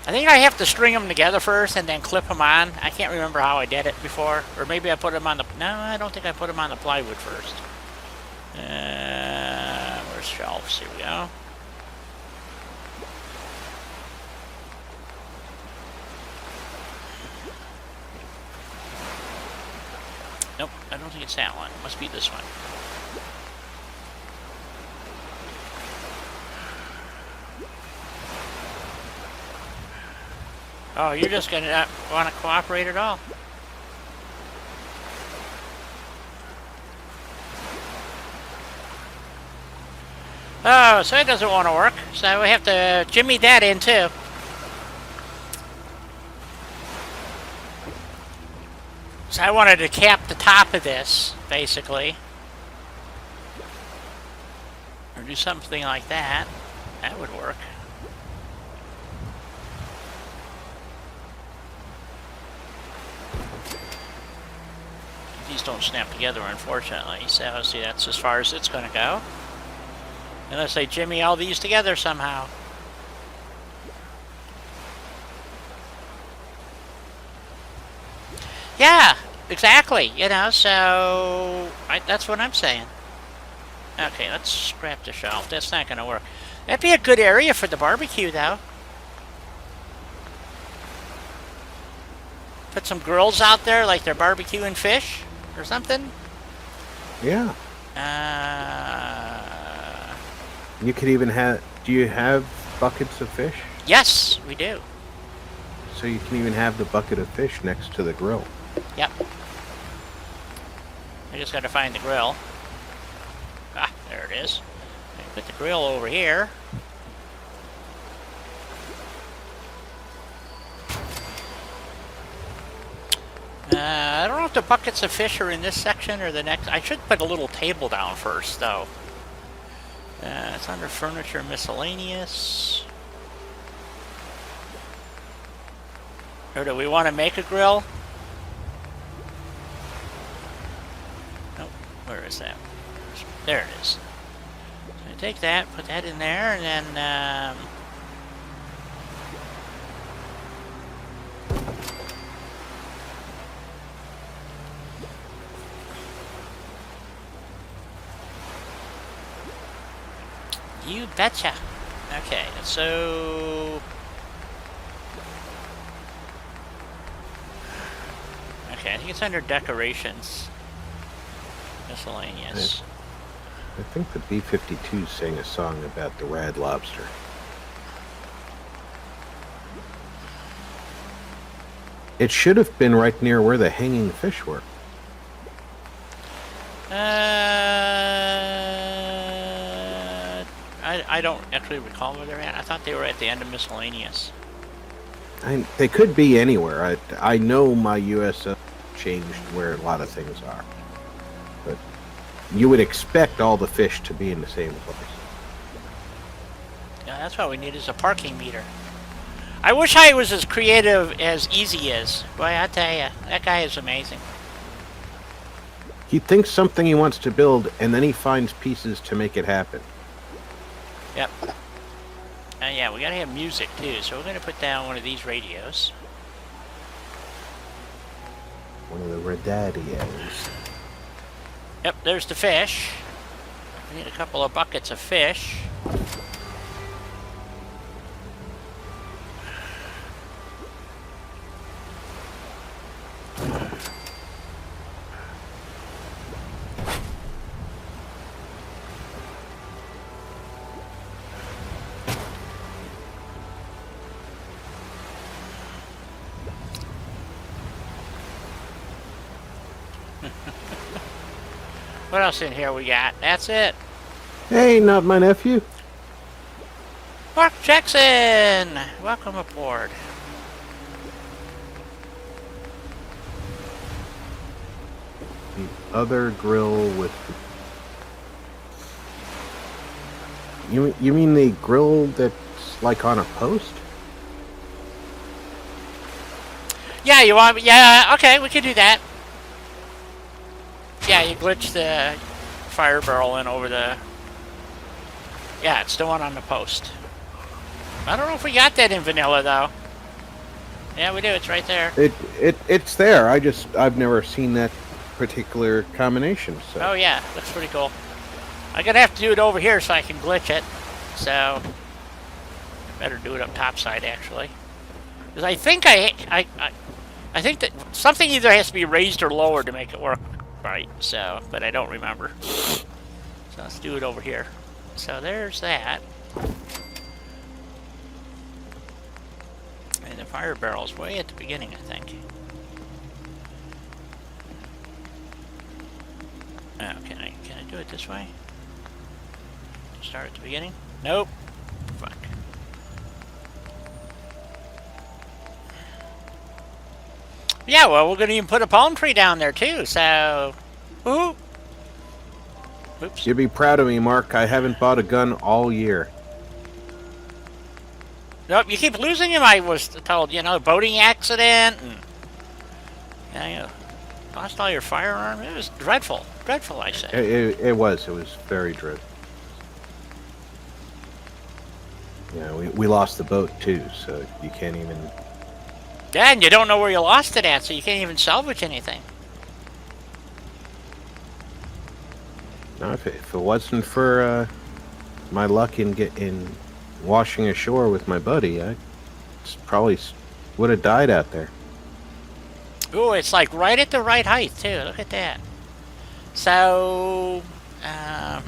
I think I have to string them together first and then clip them on. I can't remember how I did it before. Or maybe I put them on the... No, I don't think I put them on the plywood first. Where's shelves? Here we go. Nope, I don't think it's that one. It must be this one. Oh, you're just gonna not want to cooperate at all. Oh, so it doesn't want to work. So we have to jimmy that in too. So I wanted to cap the top of this, basically. Or do something like that. That would work. These don't snap together, unfortunately. So, see, that's as far as it's going to go. Unless I jimmy all these together somehow. Yeah, exactly. So that's what I'm saying. Okay, let's scrap the shelf. That's not going to work. That'd be a good area for the barbecue, though. Put some grills out there, like they're barbecuing fish or something. Yeah. You could even have... Do you have buckets of fish? Yes, we do. So you can even have the bucket of fish next to the grill. Yep. I just got to find the grill. Ah, there it is. Put the grill over here. I don't know if the buckets of fish are in this section or the next. I should put a little table down first, though. It's under furniture miscellaneous. Or do we want to make a grill? Nope. Where is that? There it is. So I take that, put that in there, and then... You betcha. Okay, so... Okay, I think it's under decorations. Miscellaneous. I think the B-52 sang a song about the Rad Lobster. It should have been right near where the hanging fish were. I don't actually recall where they're at. I thought they were at the end of miscellaneous. They could be anywhere. I know my USO changed where a lot of things are. But you would expect all the fish to be in the same place. Yeah, that's what we need is a parking meter. I wish I was as creative as Easy is. Boy, I tell you, that guy is amazing. He thinks something he wants to build, and then he finds pieces to make it happen. Yep. Yeah, we gotta have music too, so we're gonna put down one of these radios. One of the Redadios. Yep, there's the fish. We need a couple of buckets of fish. What else in here we got? That's it. Hey, not my nephew. Mark Jackson! Welcome aboard. The other grill with... You mean the grill that's like on a post? Yeah, you want... Yeah, okay, we can do that. Yeah, you glitch the fire barrel in over the... Yeah, it's the one on the post. I don't know if we got that in vanilla, though. Yeah, we do. It's right there. It's there. I've never seen that particular combination. So. Oh, yeah. Looks pretty cool. I'm going to have to do it over here so I can glitch it. So, better do it up topside, actually. Because I think I think that something either has to be raised or lowered to make it work right. So, but I don't remember. So let's do it over here. So there's that. And the fire barrel's way at the beginning, I think. Oh, can I do it this way? Start at the beginning? Nope. Fuck. Yeah, well, we're gonna even put a palm tree down there too. So, woohoo! Oops. You'd be proud of me, Mark. I haven't bought a gun all year. Nope, you keep losing him. I was told, boating accident, and you lost all your firearm. It was dreadful, dreadful. I say. It was very dreadful. Yeah, we lost the boat too, so you can't even. Yeah, and you don't know where you lost it at, so you can't even salvage anything. No, if it wasn't for my luck in washing ashore with my buddy, I probably would have died out there. Ooh, it's like right at the right height too. Look at that. So, how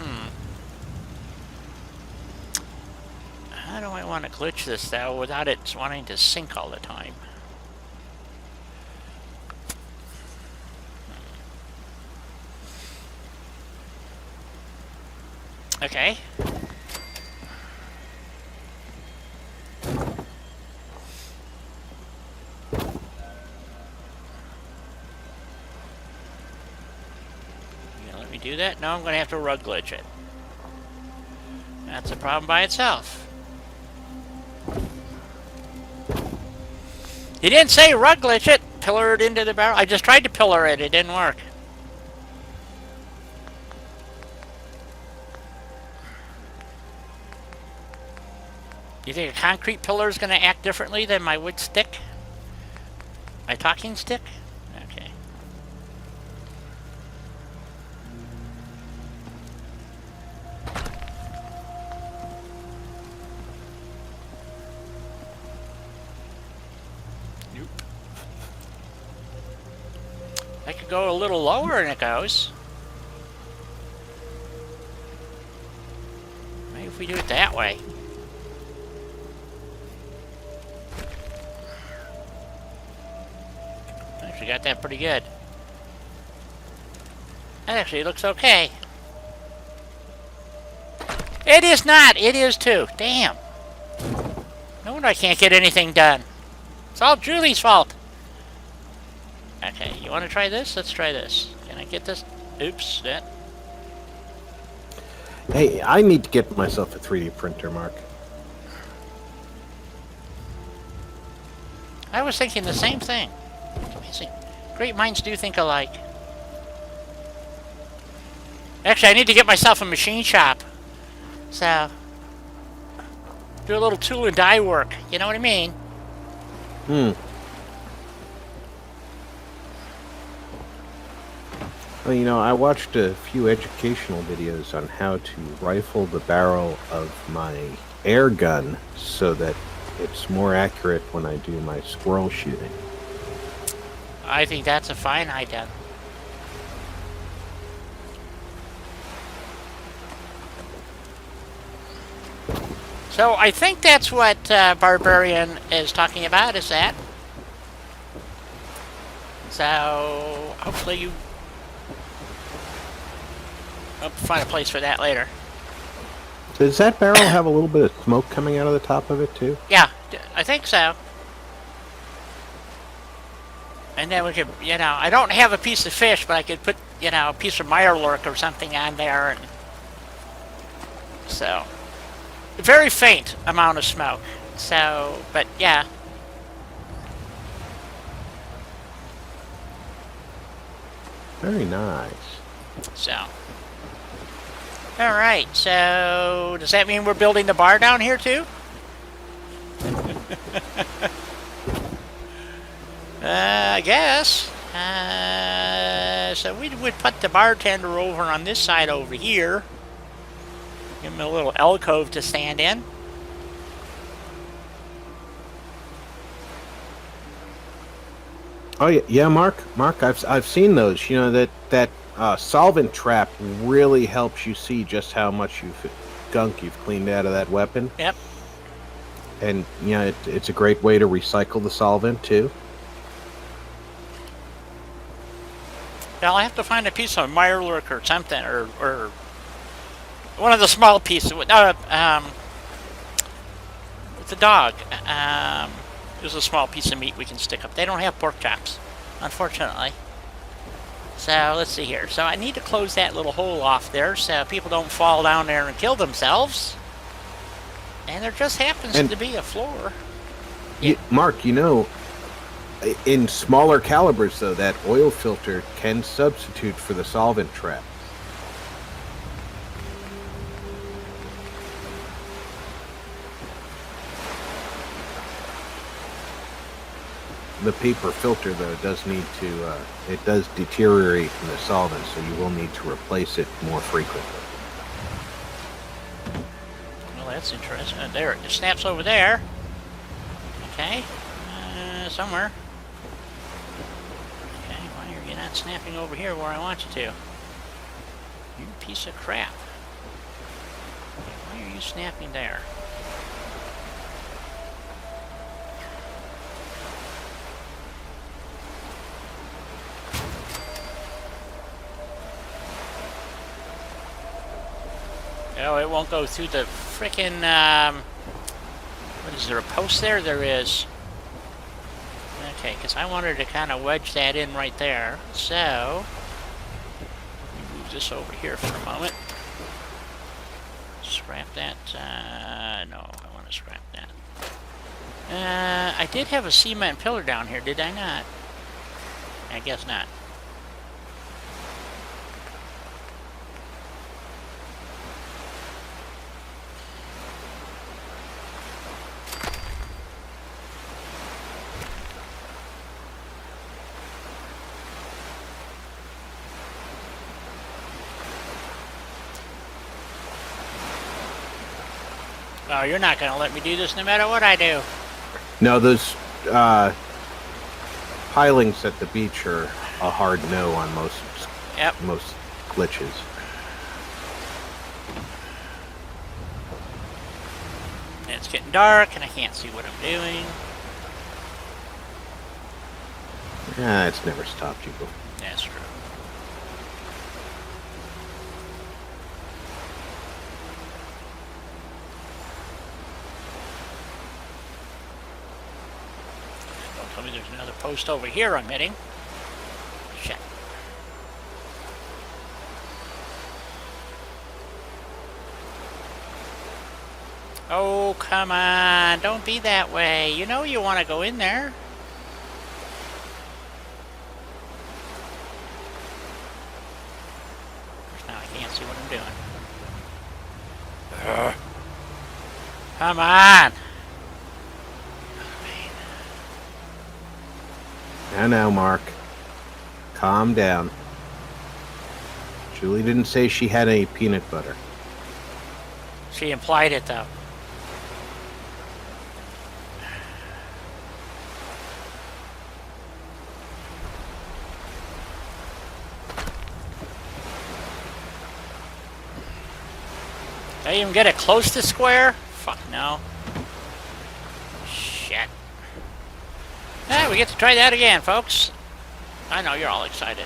do I want to glitch this though without it wanting to sink all the time? Okay. You gonna let me do that? No, I'm gonna have to rug glitch it. That's a problem by itself. He didn't say rug glitch it. Pillar it into the barrel. I just tried to pillar it. It didn't work. You think a concrete pillar is going to act differently than my wood stick? My talking stick? Okay. Nope. I could go a little lower and it goes. Maybe if we do it that way. Actually got that pretty good. Actually, it looks okay. It is not. It is too. Damn. No wonder I can't get anything done. It's all Julie's fault. Okay, you want to try this? Let's try this. Can I get this? Oops. That. Hey, I need to get myself a 3D printer, Mark. I was thinking the same thing. Amazing. Great minds do think alike. Actually, I need to get myself a machine shop. So, do a little tool and die work. You know what I mean? Well, I watched a few educational videos on how to rifle the barrel of my air gun so that it's more accurate when I do my squirrel shooting. I think that's a fine idea. So I think that's what Barbarian is talking about, is that? So hopefully I'll find a place for that later. Does that barrel have a little bit of smoke coming out of the top of it too? Yeah, I think so. And then we could, you know, I don't have a piece of fish, but I could put, you know, a piece of mirelurk or something on there, and so very faint amount of smoke. So, but yeah. Very nice. So, all right. So, does that mean we're building the bar down here too? I guess. So we would put the bartender over on this side over here. Give him a little alcove to stand in. Oh yeah, Mark. I've seen those. You know that solvent trap really helps you see just how much gunk you've cleaned out of that weapon. Yep. And you know it's a great way to recycle the solvent too. I'll have to find a piece of mirelurk or something, or one of the small pieces. With the dog. There's a small piece of meat we can stick up. They don't have pork chops, unfortunately. So let's see here. So I need to close that little hole off there so people don't fall down there and kill themselves. And there just happens to be a floor. Mark, you know, in smaller calibers, though, that oil filter can substitute for the solvent trap. The paper filter, though, does need to, it does deteriorate in the solvent, so you will need to replace it more frequently. Well, that's interesting. There, it snaps over there. Okay. Somewhere. Okay, why are you not snapping over here where I want you to? You piece of crap. Why are you snapping there? Oh, it won't go through the frickin', what is there, a post there? There is. Okay, because I wanted to kind of wedge that in right there. So, let me move this over here for a moment. Scrap that. No, I want to scrap that. I did have a cement pillar down here, did I not? I guess not. Oh, you're not going to let me do this no matter what I do. No, those pilings at the beach are a hard no on most glitches. And it's getting dark, and I can't see what I'm doing. Yeah, it's never stopped you before. That's true. Tell me there's another post over here I'm hitting. Shit. Oh, come on. Don't be that way. You know you want to go in there. Of course, now I can't see what I'm doing. Come on. Now, Mark. Calm down. Julie didn't say she had any peanut butter. She implied it, though. Did I even get it close to square? Fuck no. Shit. Ah, we get to try that again, folks. I know you're all excited.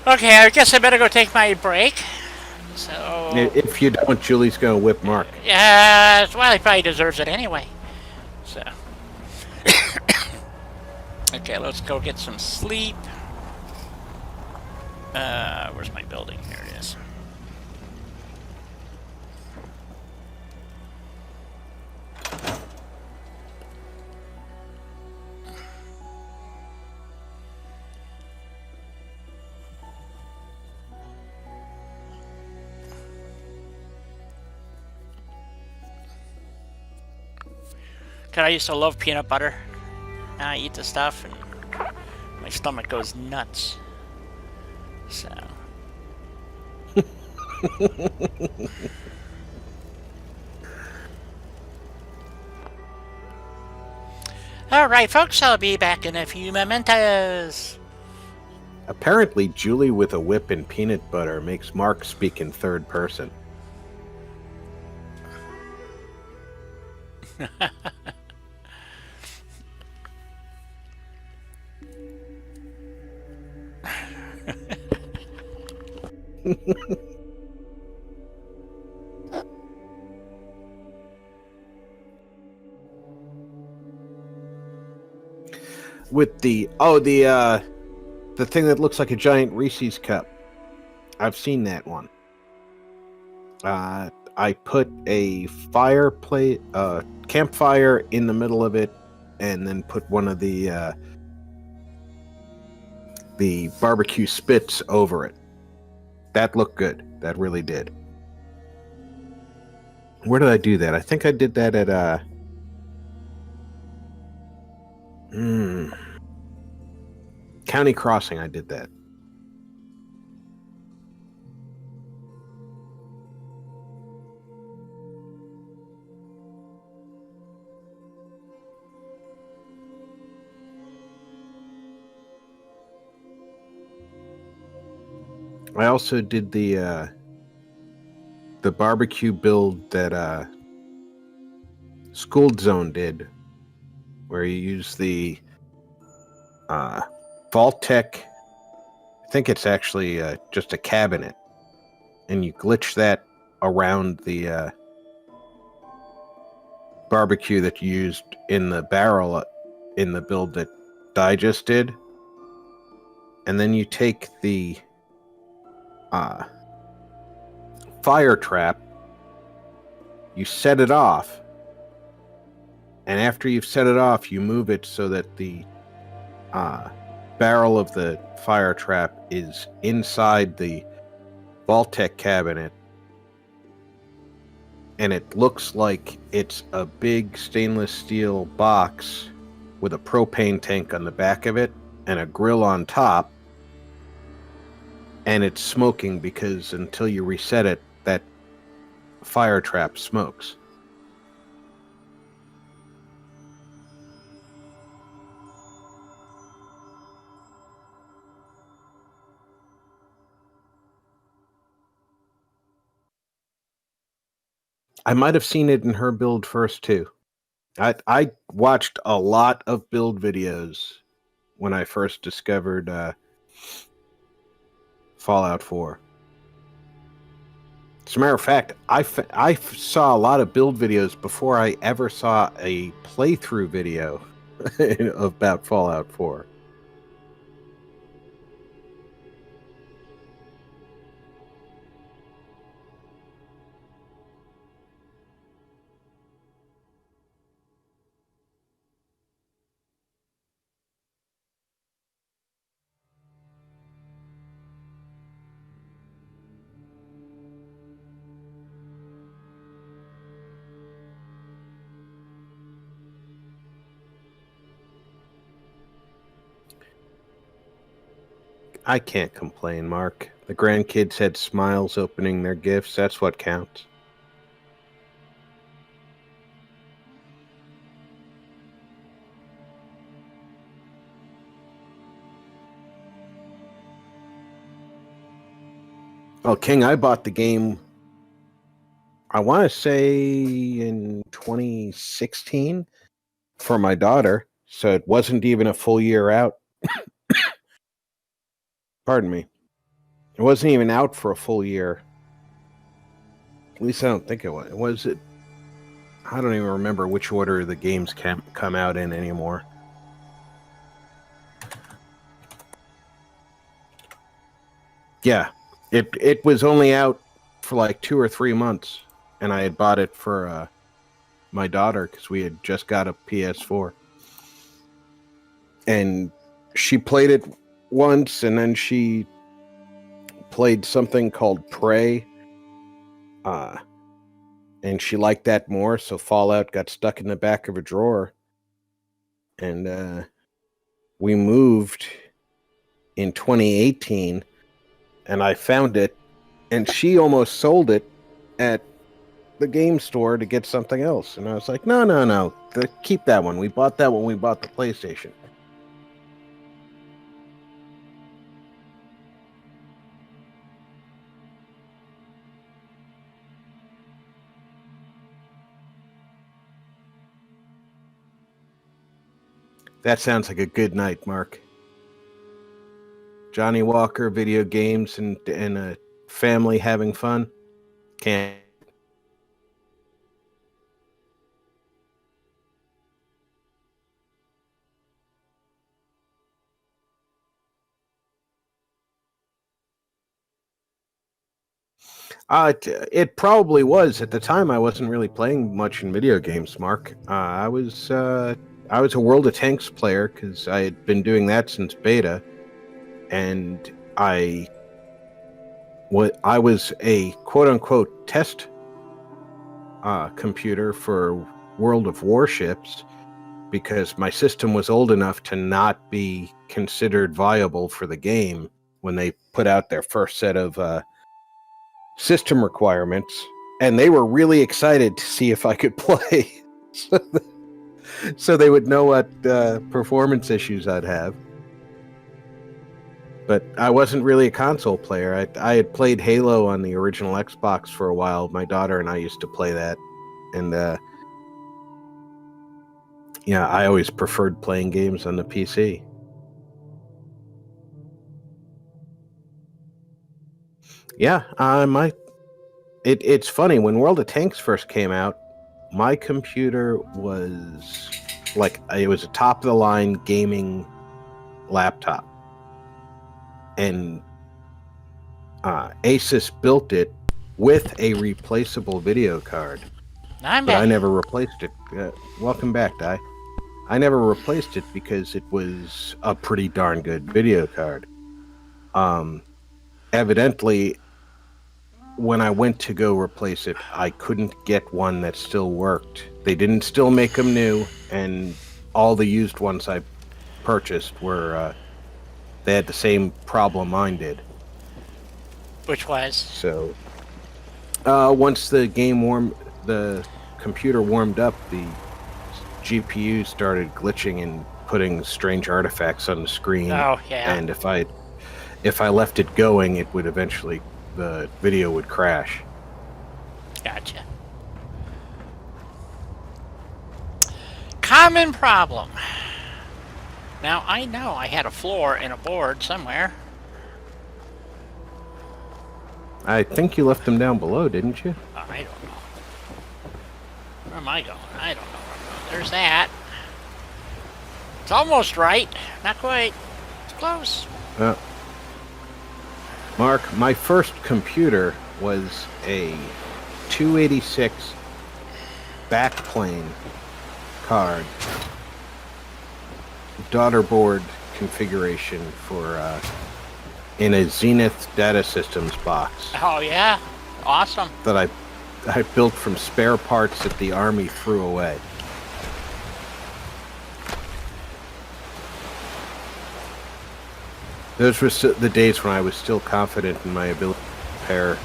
Okay, I guess I better go take my break. So, If you don't, Julie's going to whip Mark. yeah, well, he probably deserves it anyway. So, okay, let's go get some sleep. Where's my building? Here it is. Cause I used to love peanut butter. Now I eat the stuff and my stomach goes nuts. So. Alright, folks, I'll be back in a few mementos. Apparently, Julie with a whip and peanut butter makes Mark speak in third person. With the thing that looks like a giant Reese's cup. I've seen that one. I put a campfire in the middle of it, and then put one of the barbecue spits over it. That looked good. That really did. Where did I do that? I think I did that at County Crossing. I did that. I also did the barbecue build that School Zone did, where you use the Vault-Tec. I think it's actually just a cabinet, and you glitch that around the barbecue that you used in the barrel in the build that I just did, and then you take the fire trap, you set it off, and after you've set it off, you move it so that the barrel of the fire trap is inside the Vault-Tec cabinet, and it looks like it's a big stainless steel box with a propane tank on the back of it and a grill on top, and it's smoking because until you reset it, that fire trap smokes. I might have seen it in her build first too. I watched a lot of build videos when I first discovered Fallout 4. As a matter of fact, I saw a lot of build videos before I ever saw a playthrough video about Fallout 4. I can't complain, Mark. The grandkids had smiles opening their gifts. That's what counts. Oh, King, I bought the game I want to say in 2016 for my daughter. So it wasn't even a full year out. Pardon me. It wasn't even out for a full year. At least I don't think it was. Was it? I don't even remember which order the games can come out in anymore. Yeah, it was only out for like 2 or 3 months, and I had bought it for my daughter because we had just got a PS4, and she played it once, and then she played something called Prey, and she liked that more. So Fallout got stuck in the back of a drawer, and we moved in 2018, and I found it, and she almost sold it at the game store to get something else. And I was like, no, keep that one. We bought that when we bought the PlayStation. That sounds like a good night, Mark. Johnny Walker, video games, and a family having fun. Can't. It probably was. At the time, I wasn't really playing much in video games, Mark. I was a World of Tanks player because I had been doing that since beta, and I was a quote-unquote test computer for World of Warships because my system was old enough to not be considered viable for the game when they put out their first set of system requirements, and they were really excited to see if I could play so they would know what performance issues I'd have. But I wasn't really a console player. I had played Halo on the original Xbox for a while. My daughter and I used to play that, and yeah, I always preferred playing games on the PC. Yeah, it's funny, when World of Tanks first came out, my computer was it was a top-of-the-line gaming laptop. And Asus built it with a replaceable video card. I'm but back. I never replaced it. Welcome back, Di. I never replaced it because it was a pretty darn good video card. Evidently, when I went to go replace it, I couldn't get one that still worked. They didn't still make them new, and all the used ones I purchased were they had the same problem mine did. Which was? So once the computer warmed up, the GPU started glitching and putting strange artifacts on the screen. Oh, yeah. And if I left it going, it would eventually, the video would crash. Gotcha. Common problem. Now, I know I had a floor and a board somewhere. I think you left them down below, didn't you? I don't know. Where am I going? I don't know where I'm going. There's that. It's almost right. Not quite. It's close. Mark, my first computer was a 286 backplane card, daughter board configuration for in a Zenith Data Systems box Oh, yeah? Awesome. that I built from spare parts that the Army threw away. Those were the days when I was still confident in my ability to repair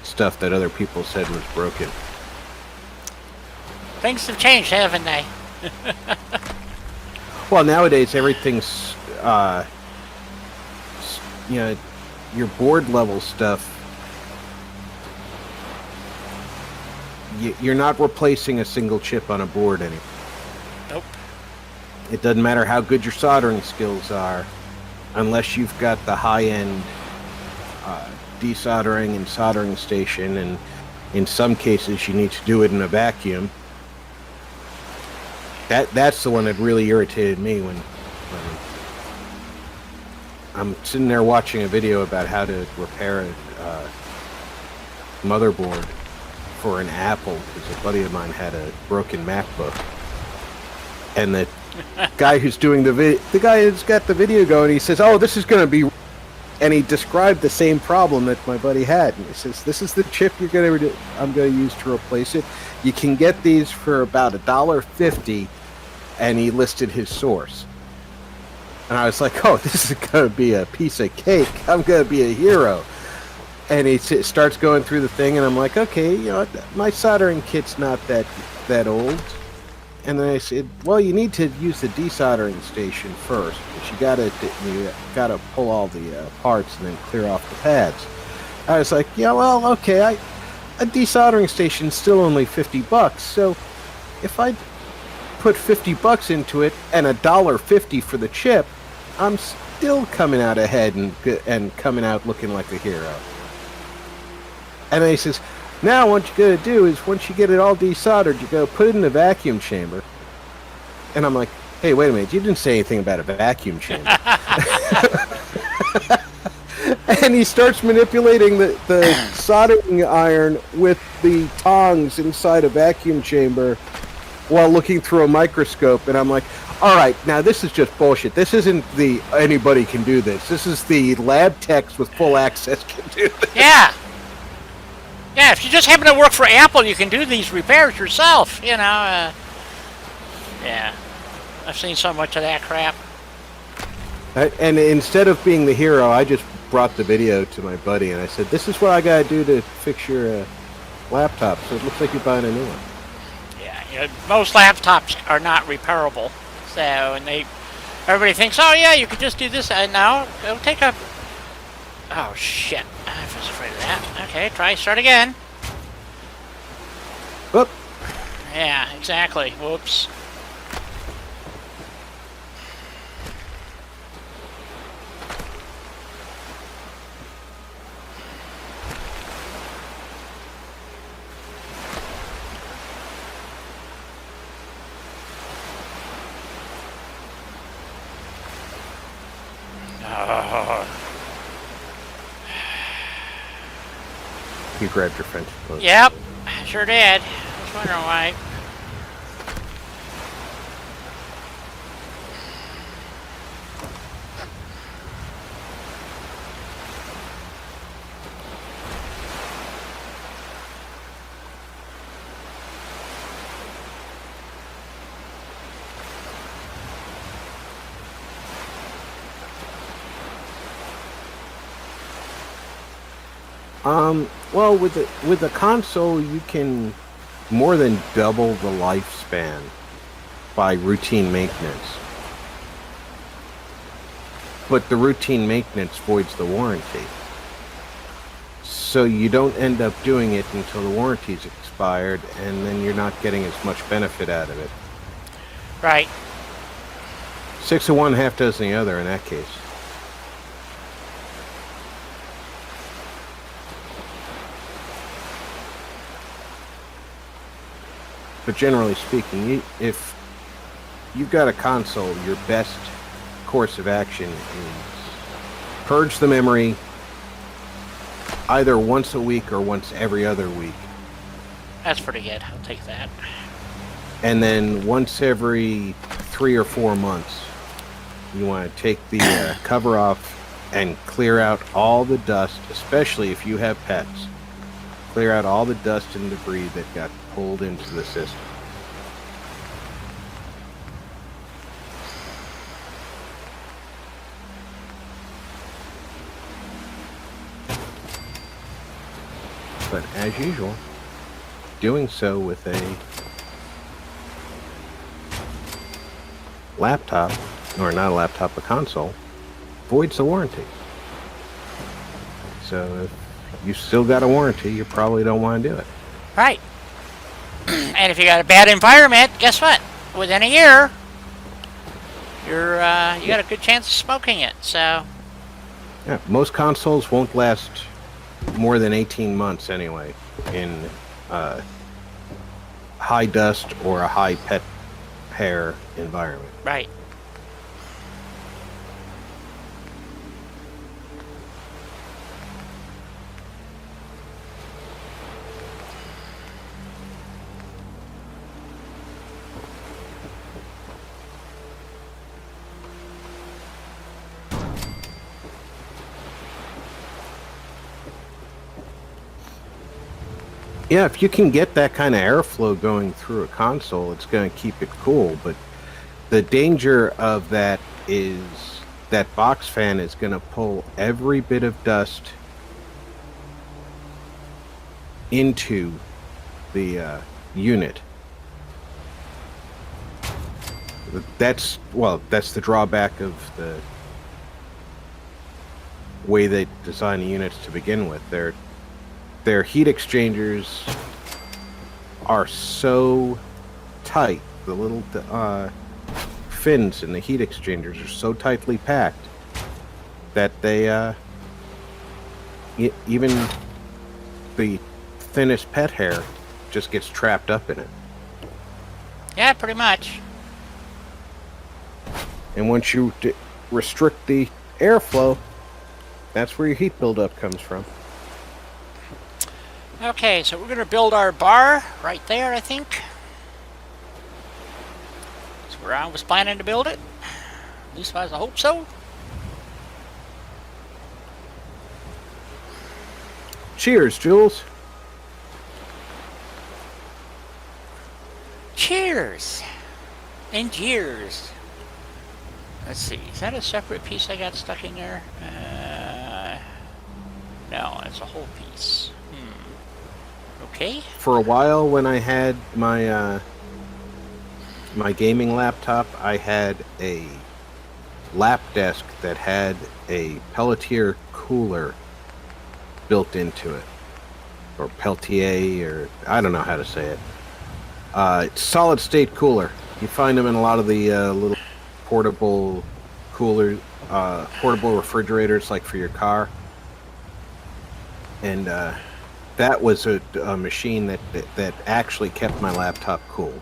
stuff that other people said was broken. Things have changed, haven't they? Well, nowadays everything's, your board level stuff you're not replacing a single chip on a board anymore. Nope. It doesn't matter how good your soldering skills are, unless you've got the high-end desoldering and soldering station, and in some cases you need to do it in a vacuum. That's the one that really irritated me when I'm sitting there watching a video about how to repair a motherboard for an Apple, because a buddy of mine had a broken MacBook, and the guy who's doing the guy who's got the video going, he says, "Oh, this is going to be," and he described the same problem that my buddy had, and he says, "This is the chip I'm going to use to replace it. You can get these for about $1.50," and he listed his source. And I was like, "Oh, this is going to be a piece of cake. I'm going to be a hero." And he starts going through the thing, and I'm like, "Okay, you know, my soldering kit's not that old." And then I said, "Well, you need to use the desoldering station first. But you gotta pull all the parts and then clear off the pads." I was like, "Yeah, well, okay. A desoldering station's still only $50. So if I put $50 into it and $1.50 for the chip, I'm still coming out ahead and coming out looking like a hero." And then he says, "Now what you gotta do is, once you get it all desoldered, you go put it in a vacuum chamber." And I'm like, "Hey, wait a minute, you didn't say anything about a vacuum chamber." And he starts manipulating the soldering iron with the tongs inside a vacuum chamber while looking through a microscope. And I'm like, "All right, now this is just bullshit. This isn't the anybody can do this. This is the lab techs with full access can do this." Yeah. Yeah, if you just happen to work for Apple, you can do these repairs yourself, you know. Yeah. I've seen so much of that crap. And instead of being the hero, I just brought the video to my buddy, and I said, "This is what I gotta do to fix your laptop, so it looks like you're buying a new one." Yeah, you know, most laptops are not repairable. So, and everybody thinks, "Oh yeah, you could just do this." No, it'll take a... Oh shit, I was afraid of that. Okay, start again. Whoop. Yeah, exactly. Whoops. You grabbed your French toast. Yep, I sure did. I was wondering why. Well, with the console, you can more than double the lifespan by routine maintenance. But the routine maintenance voids the warranty. So you don't end up doing it until the warranty's expired, and then you're not getting as much benefit out of it. Right. 6 of one, half dozen the other in that case. But generally speaking, if you've got a console, your best course of action is purge the memory either once a week or once every other week. That's pretty good. I'll take that. And then once every 3 or 4 months, you want to take the cover off and clear out all the dust, especially if you have pets. Clear out all the dust and debris that got pulled into the system. But as usual, doing so with a laptop, or not a laptop, a console, voids the warranty. So if you still got a warranty, you probably don't want to do it. Right. And if you got a bad environment, guess what? Within a year, you got a good chance of smoking it. So Yeah, most consoles won't last more than 18 months anyway in high dust or a high pet hair environment. right. Yeah, if you can get that kind of airflow going through a console, it's going to keep it cool. But the danger of that is that box fan is going to pull every bit of dust into the unit. That's the drawback of the way they design the units to begin with. Their heat exchangers are so tight. The little fins in the heat exchangers are so tightly packed that they even the thinnest pet hair just gets trapped up in it. Yeah, pretty much. And once you restrict the airflow, that's where your heat buildup comes from. Okay, so we're going to build our bar right there, I think. That's where I was planning to build it. At least I hope so. Cheers, Jules. Cheers! And jeers. Let's see, is that a separate piece I got stuck in there? No, it's a whole piece. Okay. For a while, when I had my my gaming laptop, I had a lap desk that had a Peltier cooler built into it, or Peltier, or I don't know how to say it. It's solid state cooler. You find them in a lot of the little portable coolers, portable refrigerators, like for your car. And that was a machine that actually kept my laptop cool.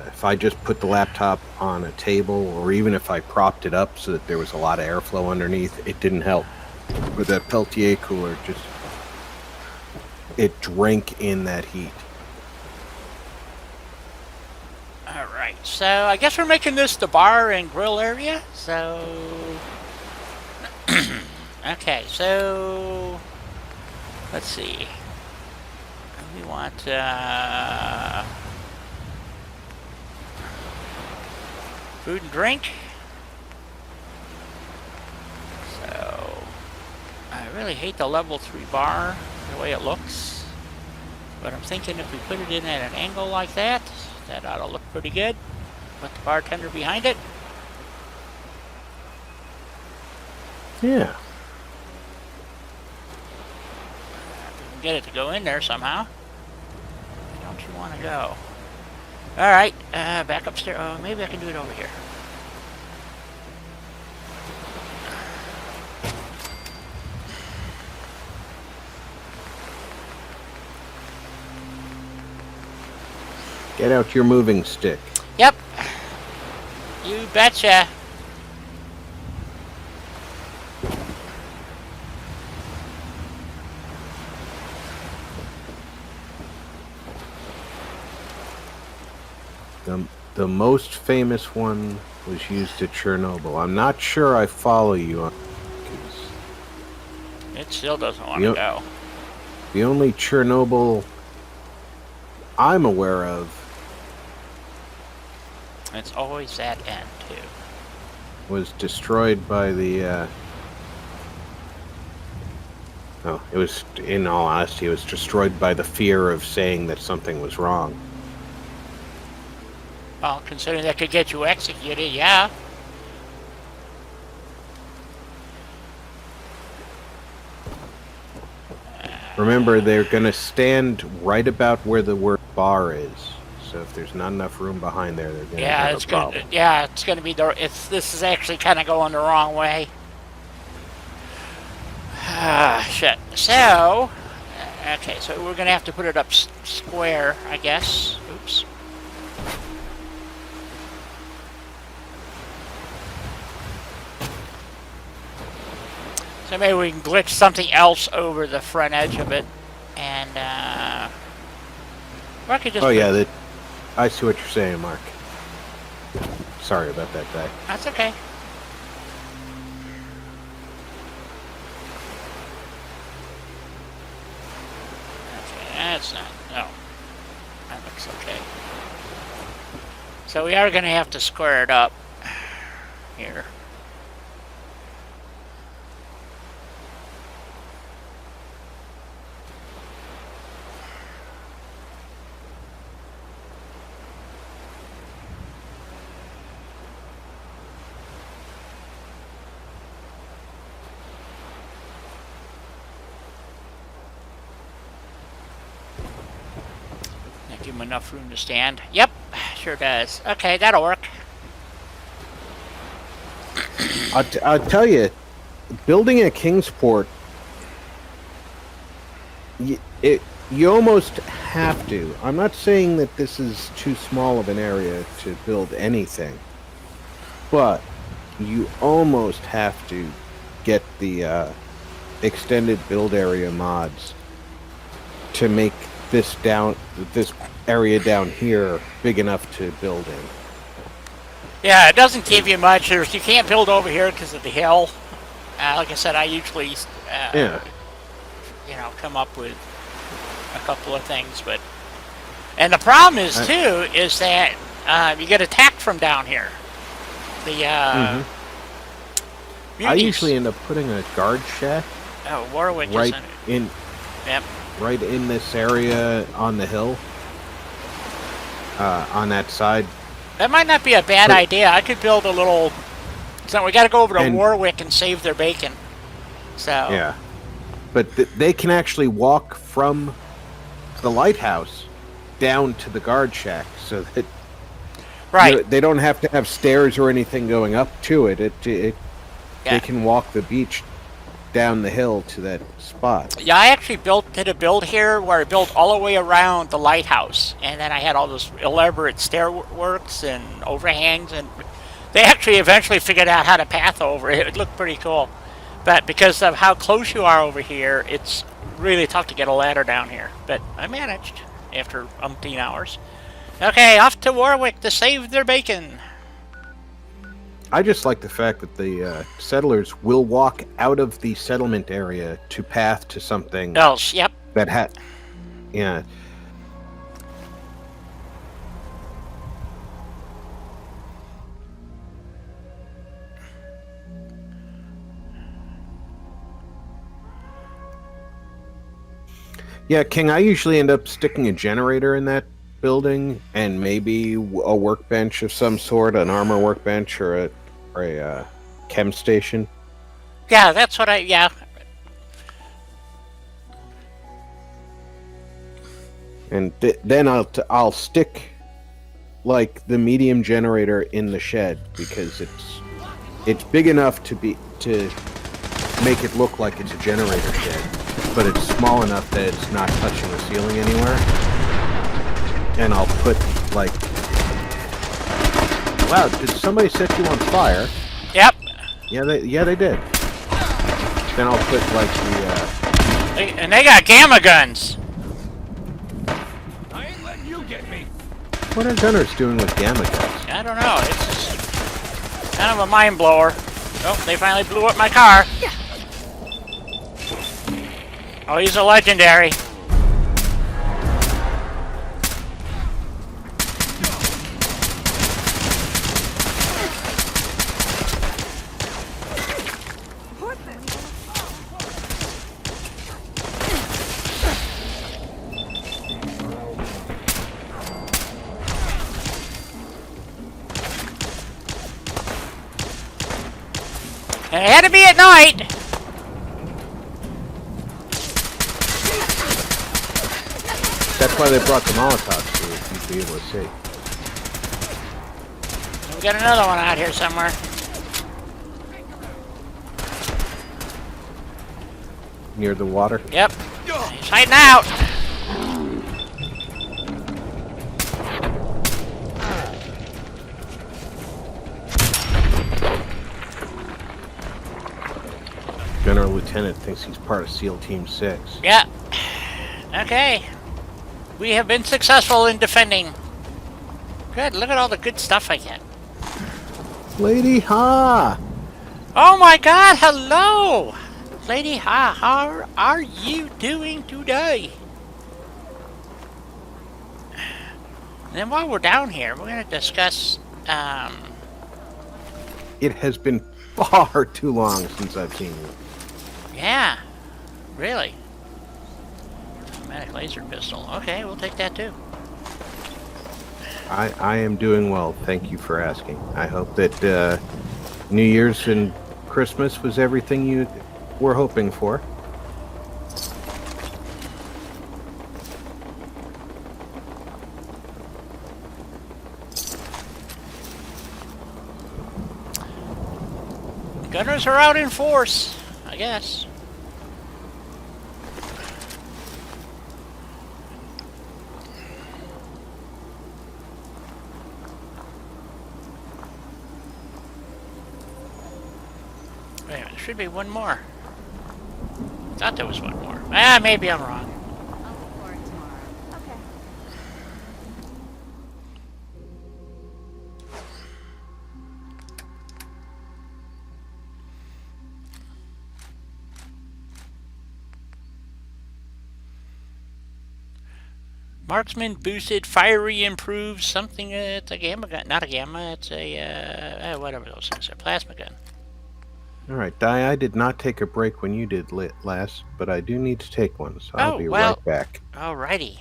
If I just put the laptop on a table, or even if I propped it up so that there was a lot of airflow underneath, it didn't help. But that Peltier cooler it drank in that heat. Alright, so I guess we're making this the bar and grill area, so... Okay, so... Let's see. We want, food and drink. So... I really hate the level 3 bar, the way it looks. But I'm thinking if we put it in at an angle like that, that ought to look pretty good. With the bartender behind it. Yeah. We can get it to go in there somehow. Where don't you want to go? Alright, back upstairs. Oh, maybe I can do it over here. Get out your moving stick. Yep. You betcha. The most famous one was used at Chernobyl. I'm not sure I follow you on. It still doesn't want to go. The only Chernobyl I'm aware of. It's always that end, too. Was destroyed by the it was, in all honesty, it was destroyed by the fear of saying that something was wrong. Well, considering that could get you executed, yeah. Remember, they're going to stand right about where the word bar is. So if there's not enough room behind there, they're going to Yeah, have it's a problem. gonna. Yeah, it's gonna be the. This is actually kind of going the wrong way. Ah, shit. So, okay, so we're gonna have to put it up square, I guess. Oops. So maybe we can glitch something else over the front edge of it, and or I could just. Oh yeah, I see what you're saying, Mark. Sorry about that guy. That's okay. Okay, that's not. No, that looks okay. So we are going to have to square it up here. Give him enough room to stand. Yep, sure does. Okay, that'll work. I'll tell you, building a Kingsport, you almost have to. I'm not saying that this is too small of an area to build anything, but you almost have to get the extended build area mods to make this area down here big enough to build in. Yeah, it doesn't give you much. You can't build over here because of the hill. Like I said, I usually, come up with a couple of things, but and the problem is too is that you get attacked from down here. The I usually end up putting a guard shack. Oh, Warwick right isn't it? in. Yep. Right in this area on the hill, on that side. That might not be a bad idea. I could build a little. So we got to go over to Warwick and save their bacon. So yeah, but they can actually walk from the lighthouse down to the guard shack, so that they don't have to have stairs or anything going up to it. They can walk the beach down the hill to that spot. Yeah, I actually did a build here where I built all the way around the lighthouse, and then I had all those elaborate stairworks and overhangs, and they actually eventually figured out how to path over it. It looked pretty cool, but because of how close you are over here, it's really tough to get a ladder down here. But I managed after umpteen hours. Okay, off to Warwick to save their bacon. I just like the fact that the settlers will walk out of the settlement area to path to something else. Yep. Yeah. Yeah, King, I usually end up sticking a generator in that building and maybe a workbench of some sort, an armor workbench or a chem station. Yeah, that's what yeah. And then I'll stick like the medium generator in the shed because it's big enough to make it look like it's a generator shed, but it's small enough that it's not touching the ceiling anywhere. And I'll put like, wow, did somebody set you on fire? Yep. Yeah, they did. Then I'll put like the and they got gamma guns. I ain't letting you get me. What are gunners doing with gamma guns? I don't know. It's kind of a mind blower. Oh, they finally blew up my car. Oh, he's a legendary. And it had to be at night. That's That's why they brought the Molotovs, so you'd be able to see. We got another one out here somewhere. Near the water. Yep. He's hiding out. General Lieutenant thinks he's part of SEAL Team 6. Yeah. Okay. We have been successful in defending. Good. Look at all the good stuff I get. Lady Ha! Oh my God! Hello, Lady Ha. How are you doing today? And then while we're down here, we're going to discuss. It has been far too long since I've seen you. Yeah. Really. Automatic laser pistol. Okay, we'll take that too. I am doing well. Thank you for asking. I hope that New Year's and Christmas was everything you were hoping for. Gunners are out in force, I guess. Wait a minute, there should be one more. Thought there was one more. Ah, maybe I'm wrong. I'll look for it tomorrow. Okay. Marksman boosted, fiery improves, something, it's a gamma gun, not a gamma, it's a, whatever those things are, plasma gun. Alright, Di, I did not take a break when you did last, but I do need to take one, so I'll be right back. Alrighty.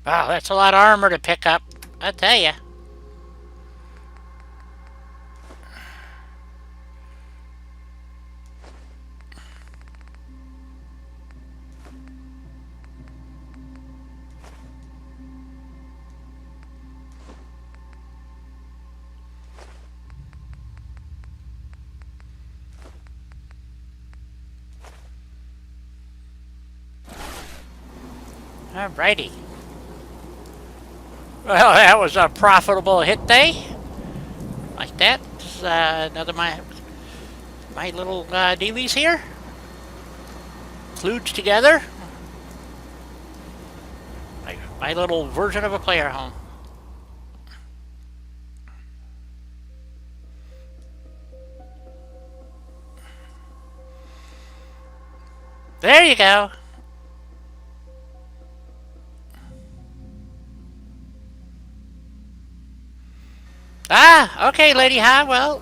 Wow, that's a lot of armor to pick up, I tell ya. Alrighty. Well, that was a profitable hit day. Like that. Another my little dealies here. Kludged together. My little version of a player home. There you go. Ah, okay, Lady Ha, well,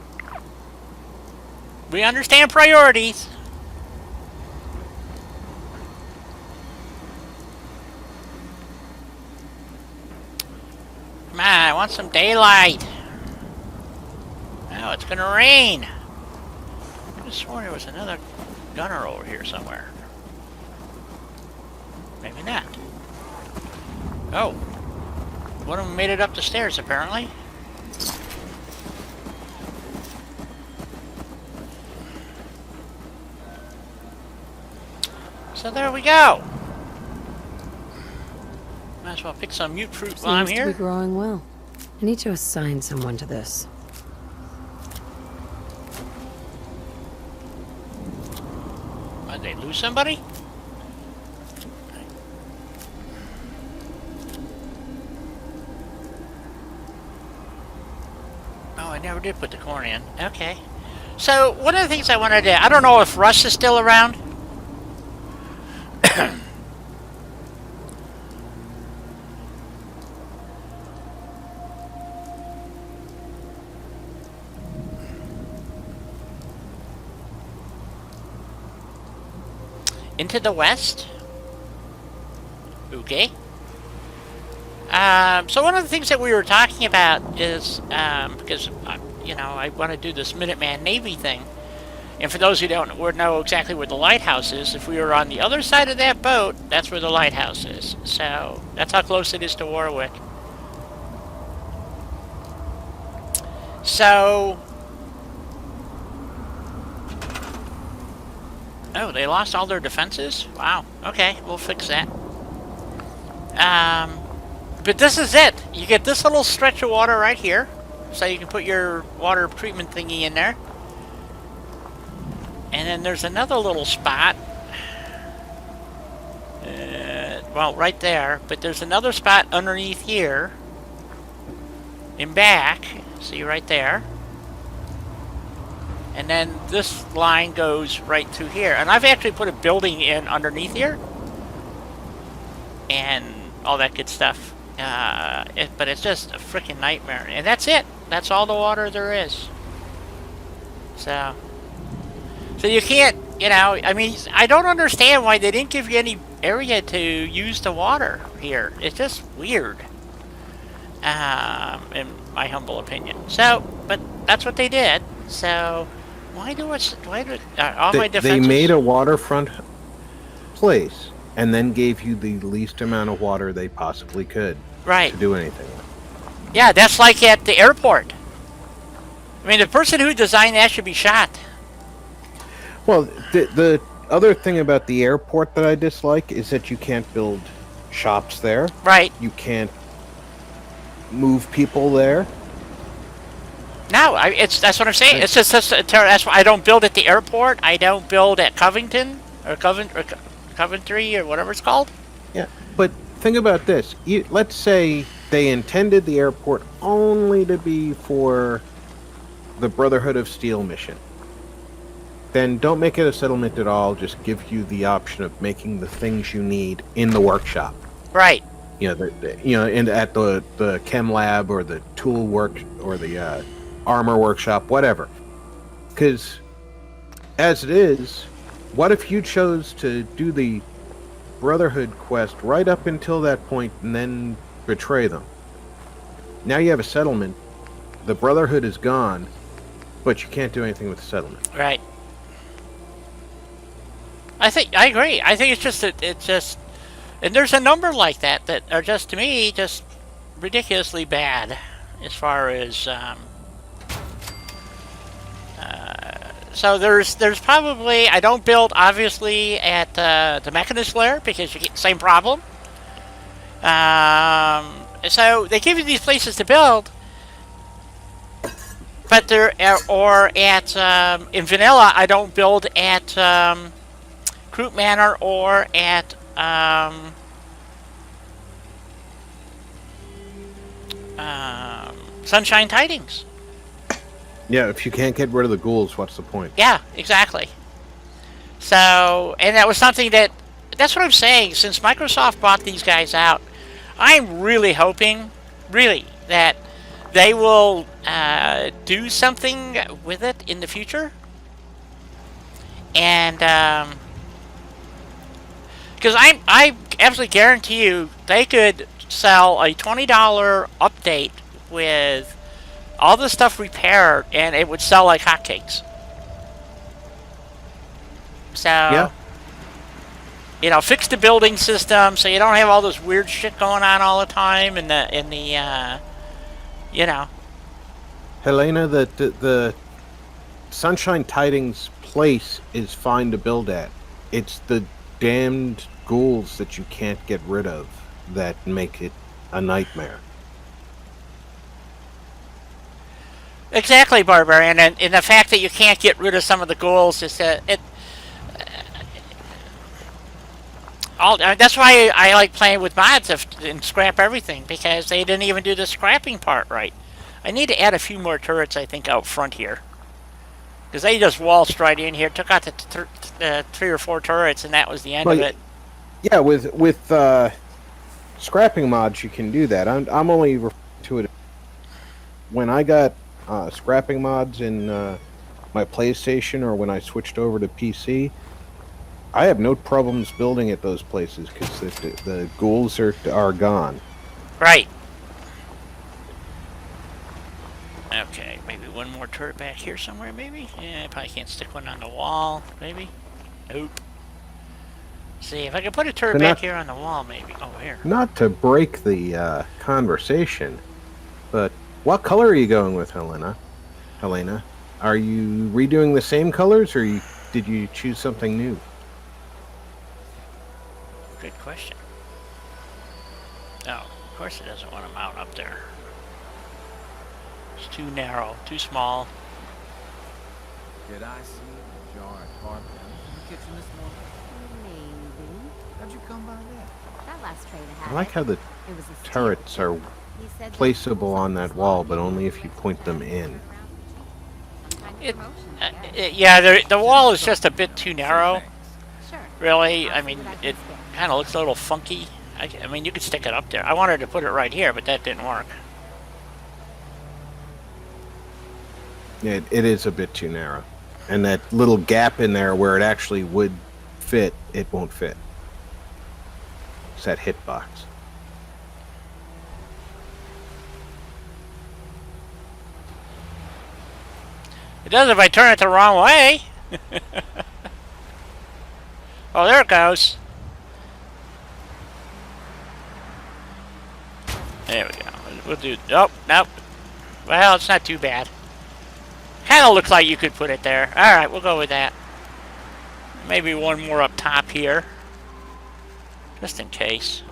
we understand priorities. Come on, I want some daylight. Oh, it's gonna rain. I could have sworn there was another gunner over here somewhere. Maybe not. Oh, one of them made it up the stairs, apparently. So there we go. Might as well pick some mute fruit while I'm Seems to be here. growing well. I need to assign someone to this. Did they lose somebody? Oh, I never did put the corn in. Okay. So, one of the things I wanted to... I don't know if Russ is still around. Into the west? Okay. So one of the things that we were talking about is, because, I want to do this Minuteman Navy thing. And for those who don't know exactly where the lighthouse is, if we were on the other side of that boat, that's where the lighthouse is. So that's how close it is to Warwick. So... Oh, they lost all their defenses? Wow. Okay, we'll fix that. But this is it. You get this little stretch of water right here. So you can put your water treatment thingy in there. And then there's another little spot. Well, right there. But there's another spot underneath here. And back. See, right there. And then this line goes right through here. And I've actually put a building in underneath here. And all that good stuff. But it's just a freaking nightmare. And that's it. That's all the water there is. So you can't, I mean, I don't understand why they didn't give you any area to use the water here. It's just weird. In my humble opinion. So, but that's what they did. So, why do all my defenses... They made a waterfront place and then gave you the least amount of water they possibly could. Right. To do anything. Yeah, that's like at the airport. I mean, the person who designed that should be shot. Well, the other thing about the airport that I dislike is that you can't build shops there. Right. You can't move people there. No, that's what I'm saying. It's just that's why I don't build at the airport. I don't build at Covington or Coventry or whatever it's called. Yeah, but think about this. Let's say they intended the airport only to be for the Brotherhood of Steel mission. Then don't make it a settlement at all. Just give you the option of making the things you need in the workshop. Right. At the chem lab or the tool work or the armor workshop, whatever. Because as it is, what if you chose to do the Brotherhood quest right up until that point and then betray them? Now you have a settlement. The Brotherhood is gone, but you can't do anything with the settlement. Right. I agree. I think it's just, and there's a number like that are just, to me, just ridiculously bad as far as, so there's probably, I don't build obviously at the Mechanist Lair because you get the same problem. So they give you these places to build, but or at in vanilla I don't build at Croup Manor or at Sunshine Tidings. Yeah, if you can't get rid of the ghouls, what's the point? Yeah, exactly. So, and that was something that's what I'm saying. Since Microsoft bought these guys out, I'm really hoping, that they will do something with it in the future. And, because I absolutely guarantee you they could sell a $20 update with all the stuff repaired, and it would sell like hotcakes. So, yeah. Fix the building system so you don't have all this weird shit going on all the time in the Helena, the Sunshine Tidings place is fine to build at. It's the damned ghouls that you can't get rid of that make it a nightmare. Exactly, Barbarian, and the fact that you can't get rid of some of the ghouls is that's why I like playing with mods and scrap everything, because they didn't even do the scrapping part right. I need to add a few more turrets, I think, out front here, because they just waltzed right in here, took out the 3 or 4 turrets, and that was the end of it. Yeah, with scrapping mods, you can do that. I'm only referring to it when I got scrapping mods in my PlayStation, or when I switched over to PC. I have no problems building at those places because the ghouls are gone. Right. Okay, maybe one more turret back here somewhere, maybe? Yeah, I probably can't stick one on the wall, maybe? Nope. See, if I can put a turret So back not- here on the wall, maybe. Oh, here. Not to break the conversation, but what color are you going with, Helena? Helena, are you redoing the same colors, or did you choose something new? Good question. Oh, of course it doesn't want to mount up there. It's too narrow, too small. Did I see a jar of tar panels in the kitchen this morning? Maybe. How'd you come by that? That last tray that I had like it. how the It was a steal. turrets are He said the placeable tools on that this wall, long but only needed if you to point them protect in. Some kind of It- promotion, I guess. Yeah, the wall is just a bit too narrow, Sure. really. I'll I see mean, what I can it spare. kind of looks a little funky. I mean, you could stick it up there. I wanted to put it right here, but that didn't work. It is a bit too narrow. And that little gap in there where it actually would fit, it won't fit. It's that hitbox. It does if I turn it the wrong way. Oh, there it goes. There we go. We'll do... Oh, nope. Well, it's not too bad. Kind of looks like you could put it there. Alright, we'll go with that. Maybe one more up top here. Just in case.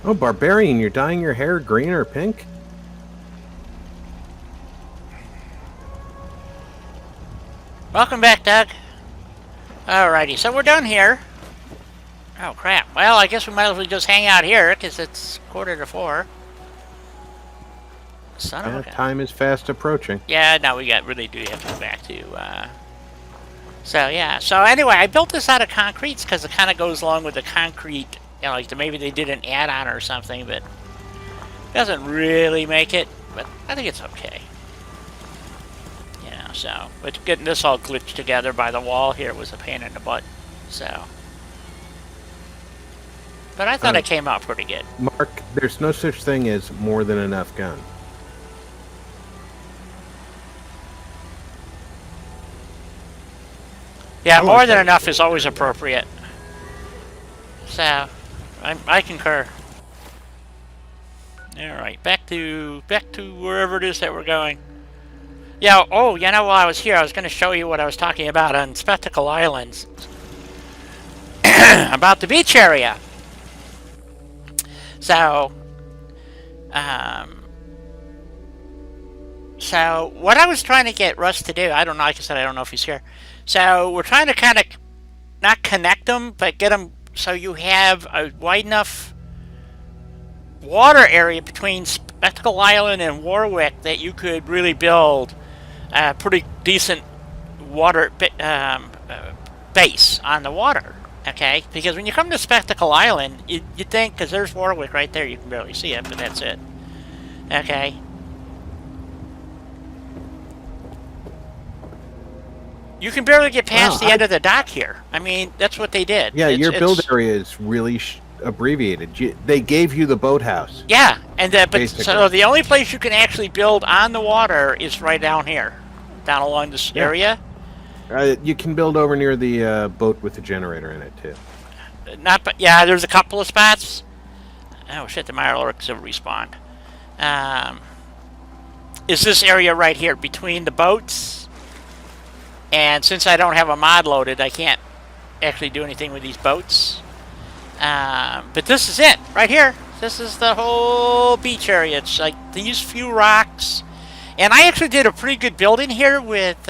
Oh, Barbarian, you're dyeing your hair green or pink? Welcome back, Doug. Alrighty, so we're done here. Oh, crap. Well, I guess we might as well just hang out here, because it's 3:45. Son of a gun. Time is fast approaching. Yeah, no, really do have to go back to, So, yeah. So, anyway, I built this out of concretes because it kind of goes along with the concrete, you know, like maybe they did an add-on or something, but it doesn't really make it, but I think it's okay. You know, so, but getting this all glitched together by the wall here was a pain in the butt, so. But I thought it came out pretty good. Mark, there's no such thing as more than enough gun. Yeah, I like more than that. enough is always appropriate. So, I concur. All right, back to wherever it is that we're going. Yeah. Oh, you know, while I was here, I was going to show you what I was talking about on Spectacle Islands about the beach area. So, so what I was trying to get Russ to do, I don't know. Like I said, I don't know if he's here. So we're trying to kind of not connect them, but get them so you have a wide enough water area between Spectacle Island and Warwick that you could really build a pretty decent water base on the water. Okay, because when you come to Spectacle Island, you think, because there's Warwick right there, you can barely see it, but that's it. Okay. You can barely get past the end of the dock here. I mean, that's what they did. Yeah, your build area is really abbreviated. They gave you the boathouse. Yeah, and but Basically. so the only place you can actually build on the water is right down here, down along this area. You can build over near the boat with the generator in it too. But yeah, there's a couple of spots. Oh shit, the Mirelurks have respawned. Is this area right here between the boats? And since I don't have a mod loaded, I can't actually do anything with these boats. But this is it, right here. This is the whole beach area. It's like these few rocks. And I actually did a pretty good building here with...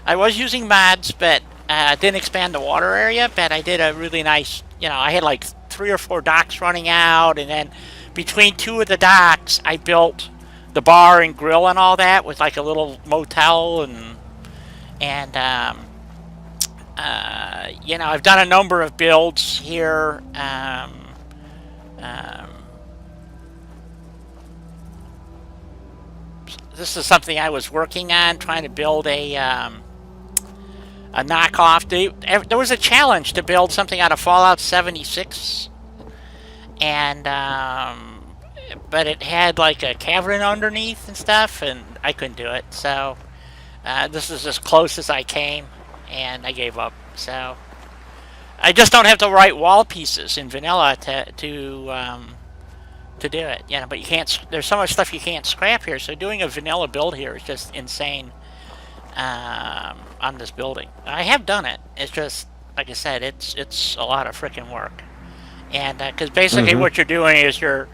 I was using mods, but didn't expand the water area. But I did a really nice... You know, I had like 3 or 4 docks running out. And then between 2 of the docks, I built the bar and grill and all that with like a little motel and you know, I've done a number of builds here. this is something I was working on, trying to build a knockoff. There was a challenge to build something out of Fallout 76, and but it had like a cavern underneath and stuff, and I couldn't do it. So this is as close as I came, and I gave up. So I just don't have the right wall pieces in vanilla to do it. You know, but you can't. There's so much stuff you can't scrap here. So doing a vanilla build here is just insane. On this building, I have done it. It's just like I said, it's a lot of freaking work, and because basically what you're doing is you're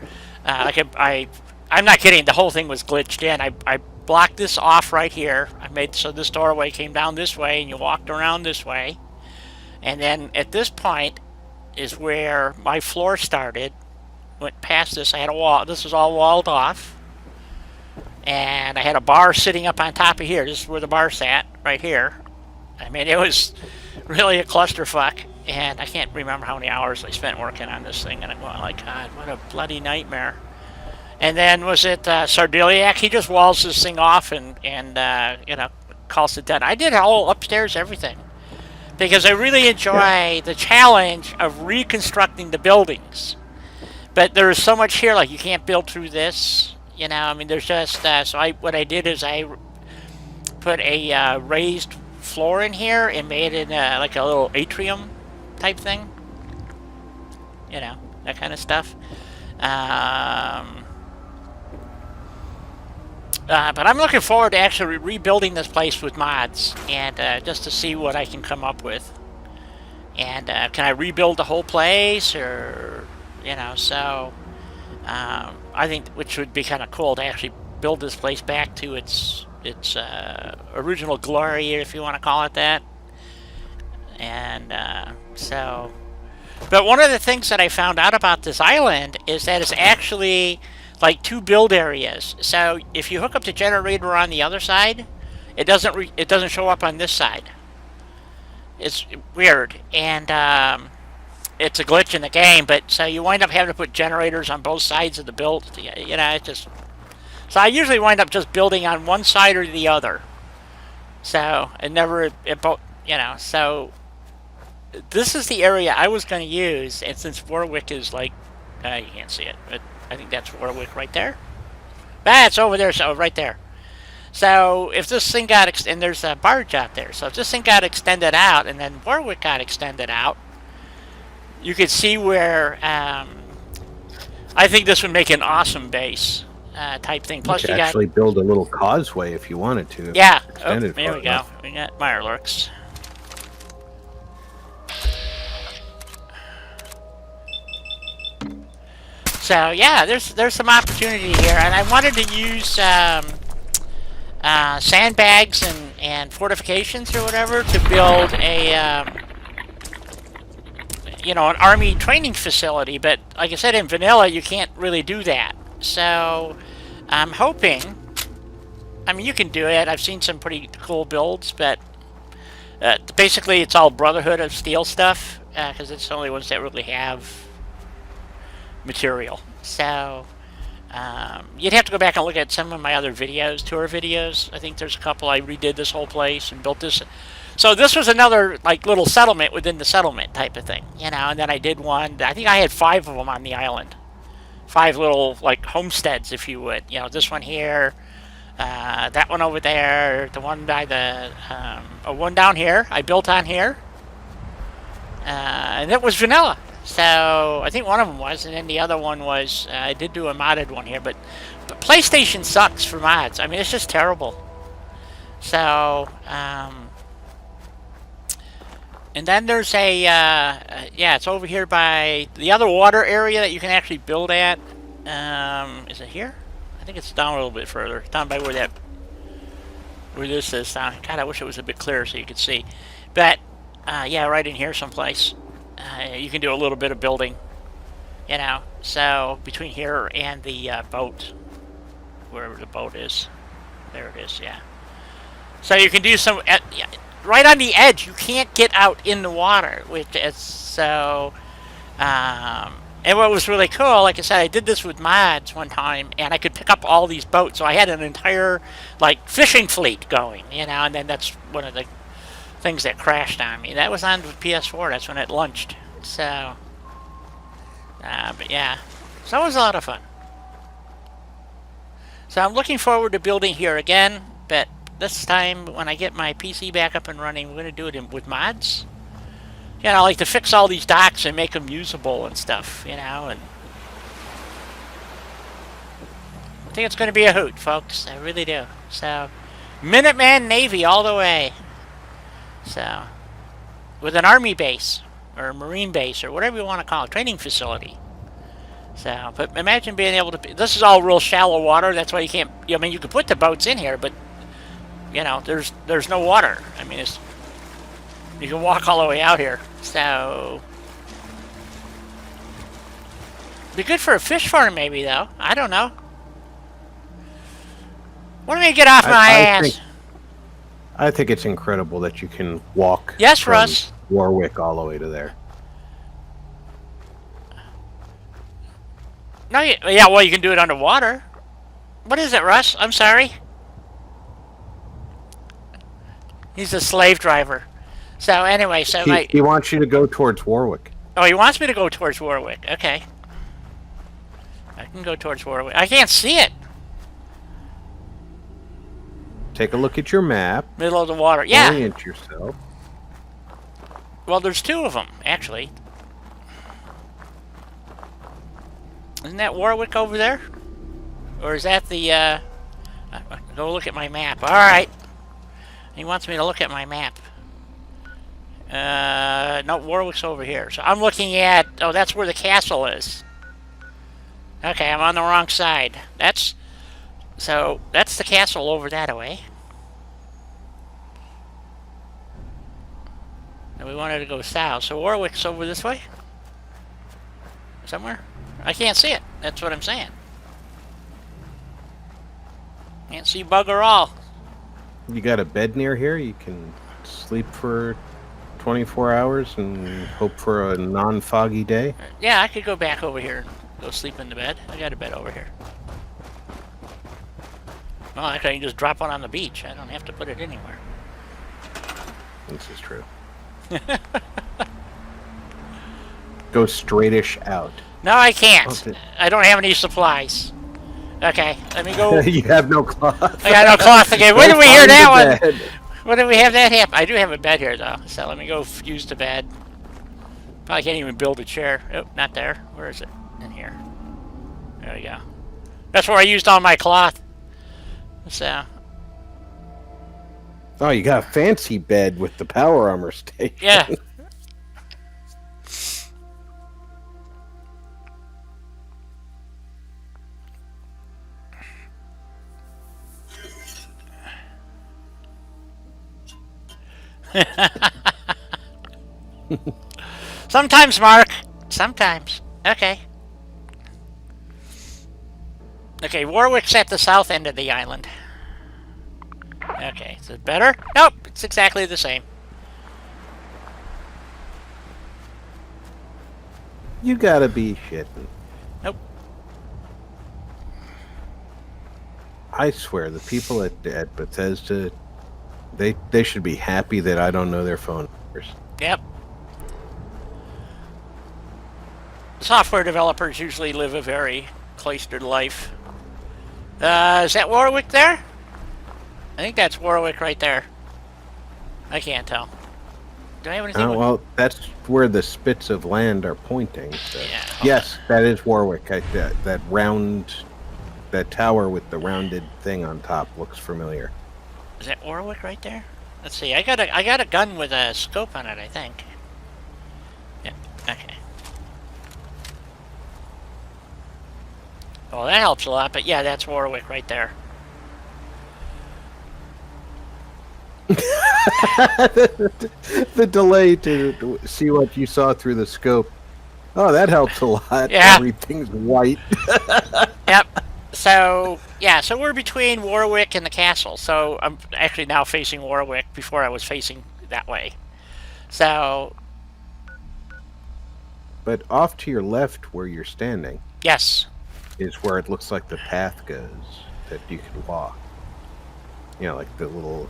I'm not kidding. The whole thing was glitched in. I blocked this off right here. I made so this doorway came down this way, and you walked around this way, and then at this point is where my floor started. Went past this. I had a wall. This was all walled off. And I had a bar sitting up on top of here. This is where the bar sat, right here. I mean, it was really a clusterfuck. And I can't remember how many hours I spent working on this thing. And I'm going like, God, what a bloody nightmare. And then was it Sardiliac? He just walls this thing off and you know, calls it done. I did all upstairs, everything. Because I really enjoy the challenge of reconstructing the buildings. But there is so much here, like you can't build through this. You know, I mean, there's just, so what I did is I put a raised floor in here and made it like a little atrium type thing. You know, that kind of stuff. But I'm looking forward to actually rebuilding this place with mods and just to see what I can come up with. And can I rebuild the whole place or, you know, so... I think which would be kind of cool to actually build this place back to its original glory, if you want to call it that. And so, but one of the things that I found out about this island is that it's actually like two build areas. So if you hook up the generator on the other side, it doesn't show up on this side. It's weird, and it's a glitch in the game, but so you wind up having to put generators on both sides of the build. You know, it's just... So I usually wind up just building on one side or the other. So, and never... you know, so... This is the area I was going to use, and since Warwick is like... you can't see it, but I think that's Warwick right there. That's over there, so right there. So, if this thing got... And there's a barge out there. So if this thing got extended out, and then Warwick got extended out, you could see where I think this would make an awesome base type thing. Plus, you could actually build a little causeway if you wanted to. Yeah. Oh, there we go. We got Mirelurks. So yeah, there's some opportunity here, and I wanted to use sandbags and fortifications or whatever to build a. You know, an army training facility, but like I said, in vanilla, you can't really do that. So, I'm hoping... I mean, you can do it. I've seen some pretty cool builds, but basically it's all Brotherhood of Steel stuff, because it's the only ones that really have material. So, you'd have to go back and look at some of my other videos, tour videos. I think there's a couple. I redid this whole place and built this... So this was another, like, little settlement within the settlement type of thing, you know, and then I did one, I think I had 5 of them on the island. 5 little, like, homesteads, if you would. You know, this one here, that one over there, the one by the, one down here, I built on here. And it was vanilla. So, I think one of them was, and then the other one was, I did do a modded one here, but PlayStation sucks for mods. I mean, it's just terrible. So, and then there's a, yeah, it's over here by the other water area that you can actually build at. Is it here? I think it's down a little bit further. Down by where this is. God, I wish it was a bit clearer so you could see. But, yeah, right in here someplace. You can do a little bit of building, you know. So, between here and the boat, wherever the boat is. There it is, yeah. So you can do some... yeah, right on the edge, you can't get out in the water, which is so, And what was really cool, like I said, I did this with mods one time, and I could pick up all these boats. So I had an entire, like, fishing fleet going, you know, and then that's one of the things that crashed on me. That was on the PS4. That's when it launched. So, but yeah. So it was a lot of fun. So I'm looking forward to building here again, but this time when I get my PC back up and running, we're going to do it with mods. You know, like to fix all these docks and make them usable and stuff, you know, and I think it's going to be a hoot, folks. I really do. So, Minuteman Navy all the way. So, with an army base, or a marine base, or whatever you want to call it, training facility. So, but imagine being able to, this is all real shallow water, that's why you can't, I mean, you could put the boats in here, but, you know, there's no water. I mean, it's, you can walk all the way out here. So, be good for a fish farm, maybe, though. I don't know. When do we get off my ass? I think it's incredible that you can walk Yes, from Russ. Warwick all the way to there. No, yeah, well, you can do it underwater. What is it, Russ? I'm sorry. He's a slave driver. So anyway, so He wants you to go towards Warwick. oh, he wants me to go towards Warwick. Okay. I can go towards Warwick. I can't see it. Take a look at your map. Middle of the water. Yeah. Orient yourself. Well, there's two of them, actually. Isn't that Warwick over there? Or is that the, go look at my map. Alright. He wants me to look at my map. No, Warwick's over here. So I'm looking at, oh, that's where the castle is. Okay, I'm on the wrong side. So, that's the castle over that way. And we wanted to go south. So Warwick's over this way? Somewhere? I can't see it. That's what I'm saying. Can't see bugger all. You got a bed near here? You can sleep for 24 hours and hope for a non-foggy day? Yeah, I could go back over here and go sleep in the bed. I got a bed over here. Well, actually, I can just drop one on the beach. I don't have to put it anywhere. This is true. Go straightish out. No, I can't. Okay. I don't have any supplies. Okay, let me go. You have no cloth. I got no cloth again. When Go did we hear find that a one? bed. When did we have that happen? I do have a bed here, though. So let me go use the bed. Probably can't even build a chair. Oh, not there. Where is it? In here. There we go. That's where I used all my cloth. So, Oh, you got a fancy bed with the power armor station. yeah. Sometimes, Mark. Sometimes. Okay. Okay, Warwick's at the south end of the island. Okay, is it better? Nope, it's exactly the same. You gotta be shitting. Nope. I swear, the people at Bethesda, they should be happy that I don't know their phone numbers. Yep. Software developers usually live a very cloistered life. Is that Warwick there? I think that's Warwick right there. I can't tell. Do I have anything? Well, that's where the spits of land are pointing. So. Yeah. Yes, that is Warwick. That round, that tower with the rounded thing on top looks familiar. Is that Warwick right there? Let's see. I got a gun with a scope on it, I think. Yeah. Okay. Well, that helps a lot, but yeah, that's Warwick right there. The delay to see what you saw through the scope. Oh, that helps a lot. Yeah. Everything's white. Yep. So, yeah, so we're between Warwick and the castle. So I'm actually now facing Warwick. Before I was facing that way. So, But off to your left, where you're standing, Yes. is where it looks like the path goes that you can walk. You know, like the little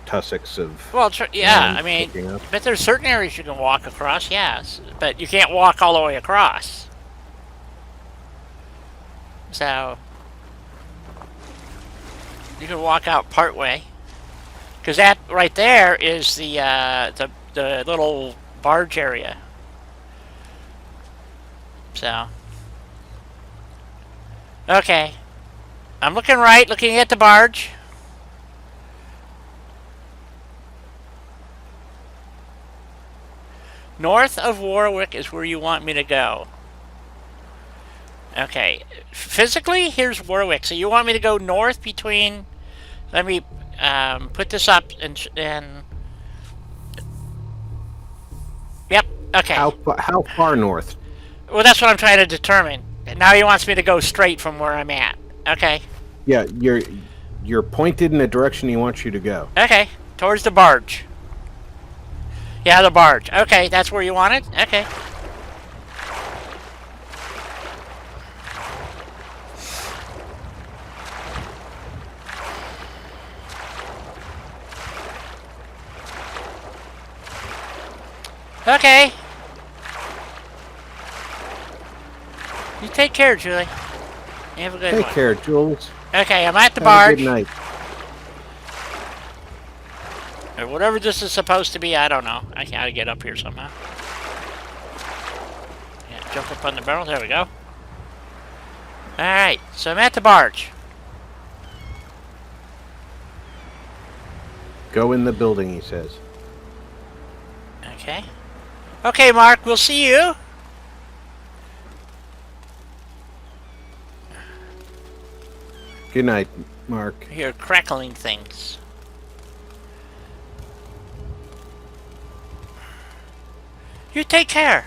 tussocks of. Well, yeah. land I mean, sticking up. but there's certain areas you can walk across. Yes, but you can't walk all the way across. So you can walk out part way, because that right there is the little barge area. So okay, I'm looking right, looking at the barge. North of Warwick is where you want me to go. Okay, physically, here's Warwick. So you want me to go north between... Let me put this up and... Yep, okay. How far north? Well, that's what I'm trying to determine. Now he wants me to go straight from where I'm at. Okay. Yeah, you're pointed in the direction he wants you to go. Okay, towards the barge. Yeah, the barge. Okay, that's where you want it? Okay. Okay. You take care, Julie. You have a good Take one. care, Jules. Okay, I'm at the Have a barge. good night. Or whatever this is supposed to be, I don't know. I gotta get up here somehow. Yeah, jump up on the barrel. There we go. Alright, so I'm at the barge. Go in the building, he says. Okay. Okay, Mark, we'll see you. Good night, Mark. You're crackling things. You take care.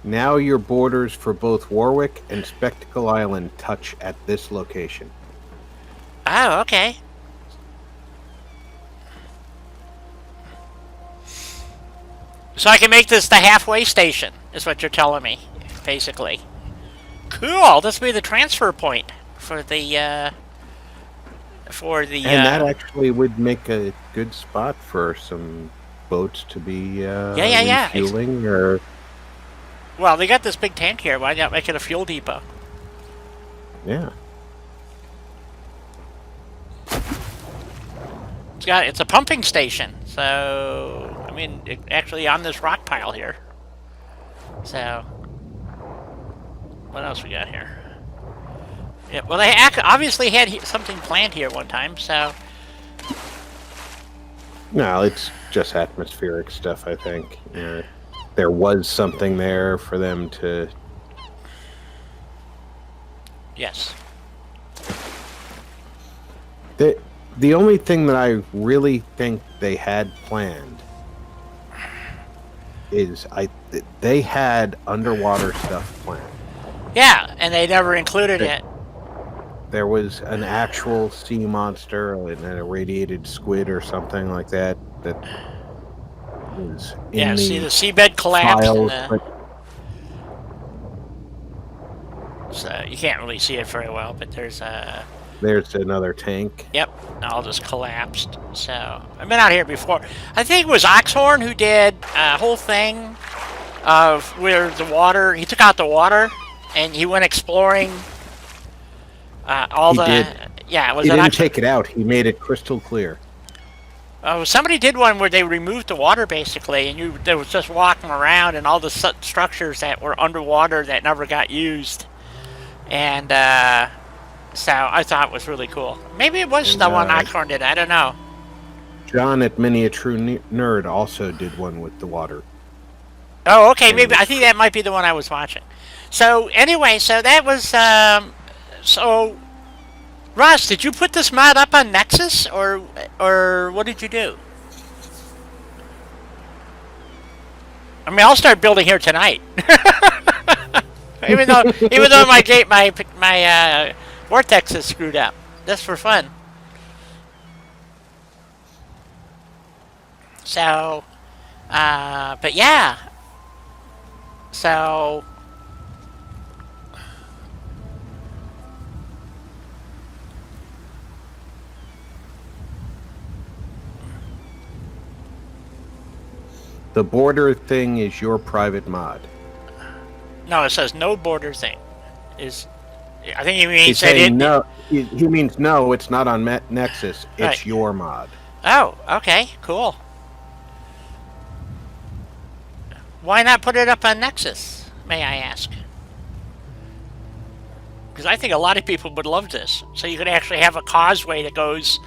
Now your borders for both Warwick and Spectacle Island touch at this location. Oh, okay. So I can make this the halfway station, is what you're telling me, basically. Cool. This will be the transfer point for the. And that actually would make a good spot for some boats to be yeah. refueling or. Well, they got this big tank here. Why not make it a fuel depot? Yeah. It's a pumping station. So I mean, actually on this rock pile here. So what else we got here? Yeah, well, they obviously had something planned here one time. So No, it's just atmospheric stuff, I think. Yeah. There was something there for them to. yes. The only thing that I really think they had planned is they had underwater stuff planned. Yeah, and they never included it. There was an actual sea monster and an irradiated squid or something like that that was in Yeah, the see the seabed collapsed. files, And but so you can't really see it very well, but there's a. there's another tank. Yep, all just collapsed. So I've been out here before. I think it was Oxhorn who did a whole thing of where the water. He took out the water and he went exploring. All He the did. yeah. Was He it didn't Oxhorn? take it out. He made it crystal clear. Oh, somebody did one where they removed the water basically, and there was just walking around and all the structures that were underwater that never got used, and so I thought it was really cool. Maybe it was And, the one Oxhorn did. I don't know. John at Mini a True Nerd also did one with the water. Oh, okay. Maybe I think that might be the one I was watching. So anyway, so that was so. Russ, did you put this mod up on Nexus, or what did you do? I mean, I'll start building here tonight. even though my vortex is screwed up, just for fun. So, But yeah, so The border thing is your private mod. no, it says no border thing. Is I think he means He's that saying it. no. He means no. It's not on Nexus. It's Right. your mod. Oh, okay, cool. Why not put it up on Nexus, may I ask? Because I think a lot of people would love this. So you could actually have a causeway that goes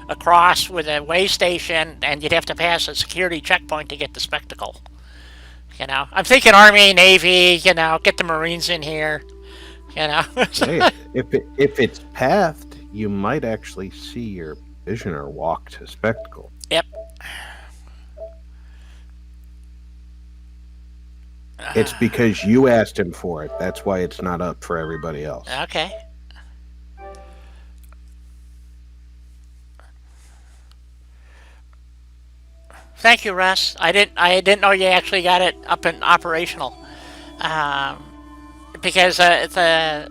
across with a way station, and you'd have to pass a security checkpoint to get the spectacle. You know, I'm thinking Army, Navy. You know, get the Marines in here. You know. Hey, if it's pathed, you might actually see your visioner walk to spectacle. Yep. It's because you asked him for it. That's why it's not up for everybody else. Okay. Thank you, Russ. I didn't know you actually got it up and operational. Because I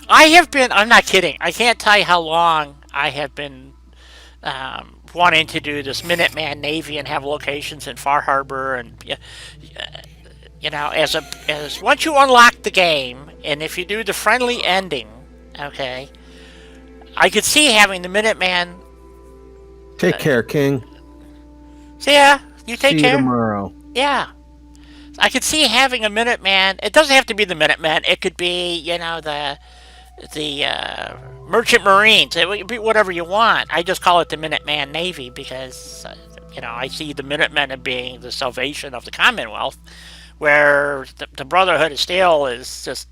have been. I'm not kidding. I can't tell you how long I have been wanting to do this Minuteman Navy and have locations in Far Harbor, and you know, as once you unlock the game, and if you do the friendly ending, okay, I could see having the Minuteman. Take care, King. So yeah, you take See care. you tomorrow. Yeah. I could see having a Minuteman. It doesn't have to be the Minuteman. It could be, you know, the Merchant Marines. It would be whatever you want. I just call it the Minuteman Navy because, you know, I see the Minutemen as being the salvation of the Commonwealth, where the Brotherhood of Steel is just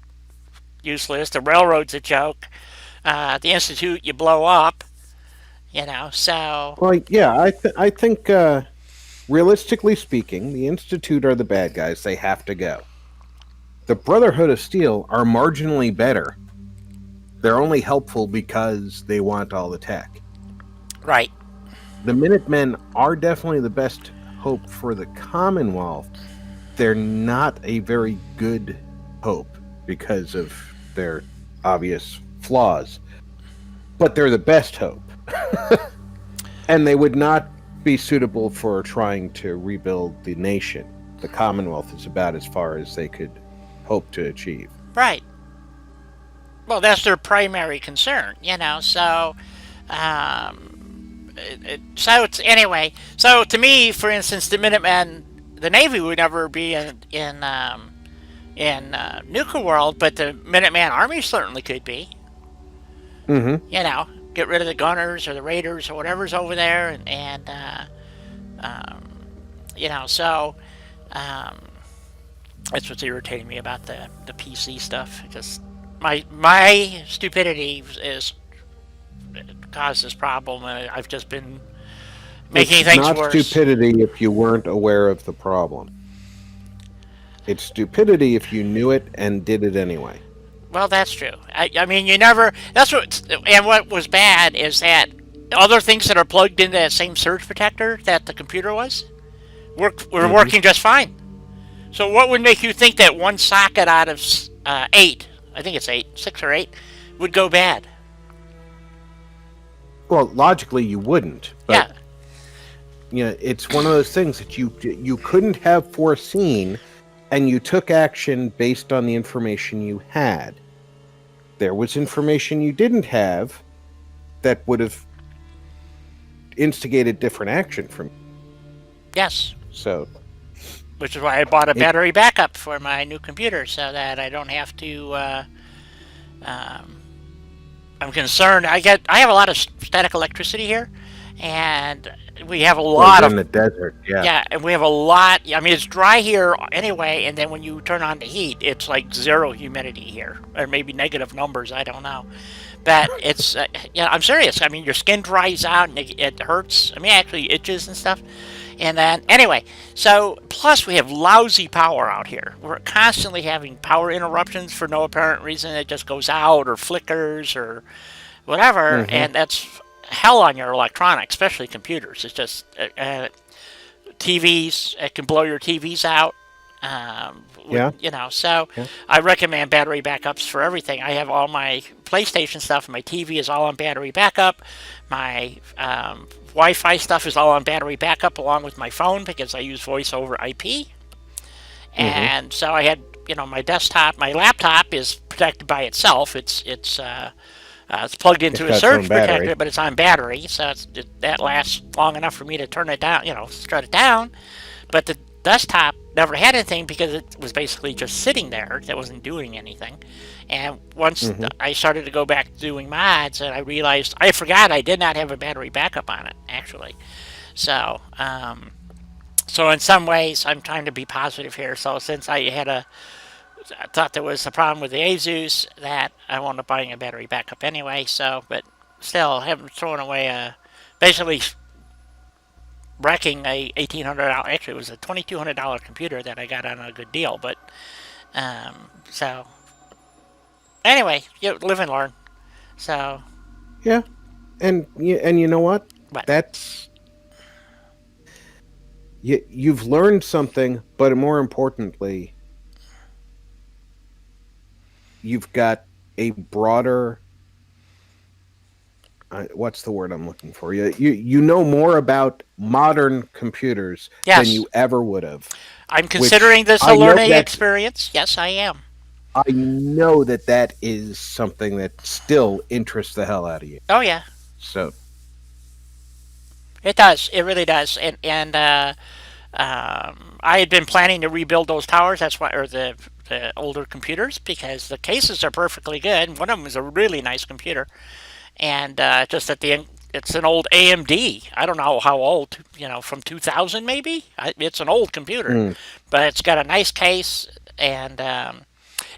useless. The Railroad's a joke. The Institute you blow up. You know, so. Well, yeah, I think realistically speaking, the Institute are the bad guys. They have to go. The Brotherhood of Steel are marginally better. They're only helpful because they want all the tech. Right. The Minutemen are definitely the best hope for the Commonwealth. They're not a very good hope because of their obvious flaws. But they're the best hope. And they would not be suitable for trying to rebuild the nation. The Commonwealth is about as far as they could hope to achieve. Right. Well, that's their primary concern, you know. So, so it's anyway. So to me, for instance, the Minutemen, the Navy would never be in Nuka World, but the Minuteman Army certainly could be. Mm-hmm. You know, get rid of the gunners or the raiders or whatever's over there, and you know, so that's what's irritating me about the PC stuff. Just my stupidity is caused this problem, and I've just been making things not worse. stupidity if you weren't aware of the problem. It's stupidity if you knew it and did it anyway. Well, that's true. I mean, you never. That's what. And what was bad is that other things that are plugged into that same surge protector that the computer was were working just fine. So what would make you think that one socket out of 8, I think it's 6 or 8, would go bad? Well, logically you wouldn't. But, Yeah. You know, it's one of those things that you couldn't have foreseen, and you took action based on the information you had. There was information you didn't have that would have instigated different action from you. Yes. So, Which is why I bought a battery backup for my new computer, so that I don't have to. I'm concerned. I have a lot of static electricity here, and we have a lot of in the desert. yeah, and we have a lot. I mean, it's dry here anyway, and then when you turn on the heat, it's like 0 humidity here, or maybe negative numbers. I don't know, but it's yeah. I'm serious. I mean, your skin dries out and it hurts. I mean, actually itches and stuff. And then anyway, so plus we have lousy power out here. We're constantly having power interruptions for no apparent reason. It just goes out or flickers or whatever, and that's hell on your electronics, especially computers. It's just TVs. It can blow your TVs out. Yeah. So Yeah. I recommend battery backups for everything. I have all my PlayStation stuff. My TV is all on battery backup. My Wi-Fi stuff is all on battery backup, along with my phone because I use voice over IP. And so I had, my desktop, my laptop is protected by itself. It's plugged into a got its surge own battery. protector, but it's on battery, so that lasts long enough for me to turn it down, shut it down. But the desktop never had anything because it was basically just sitting there. It wasn't doing anything. And once I started to go back doing mods, and I realized I forgot I did not have a battery backup on it, actually. So in some ways, I'm trying to be positive here. So since I thought there was a problem with the Asus, that I wound up buying a battery backup anyway. So, but still, haven't thrown away basically wrecking a $1,800. Actually, it was a $2,200 computer that I got on a good deal. But so anyway, you live and learn. So Yeah. And you know what? What? That's you've learned something, but more importantly, you've got a broader. What's the word I'm looking for? You know more about modern computers Yes. than you ever would have. I'm considering this I a know learning that's- experience. Yes, I am. I know that is something that still interests the hell out of you. Oh yeah. So It does. It really does. And I had been planning to rebuild those towers. That's why, or the older computers, because the cases are perfectly good. One of them is a really nice computer, and just at the end, it's an old AMD. I don't know how old. From 2000 maybe. It's an old computer, but it's got a nice case, and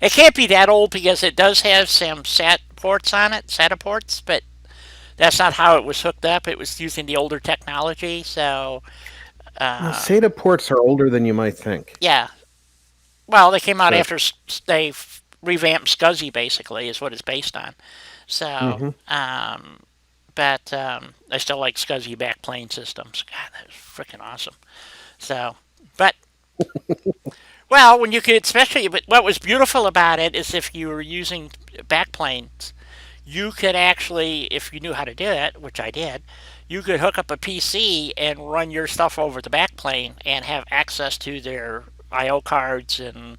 it can't be that old because it does have some SATA ports on it, SATA ports, but that's not how it was hooked up. It was using the older technology, so SATA ports are older than you might think. yeah. Well, they came out So- after they revamped SCSI, basically, is what it's based on. So, but I still like SCSI backplane systems. God, that was freaking awesome. So, but well, when you could, especially, but what was beautiful about it is if you were using backplanes, you could actually, if you knew how to do it, which I did, you could hook up a PC and run your stuff over the backplane and have access to their I/O cards. And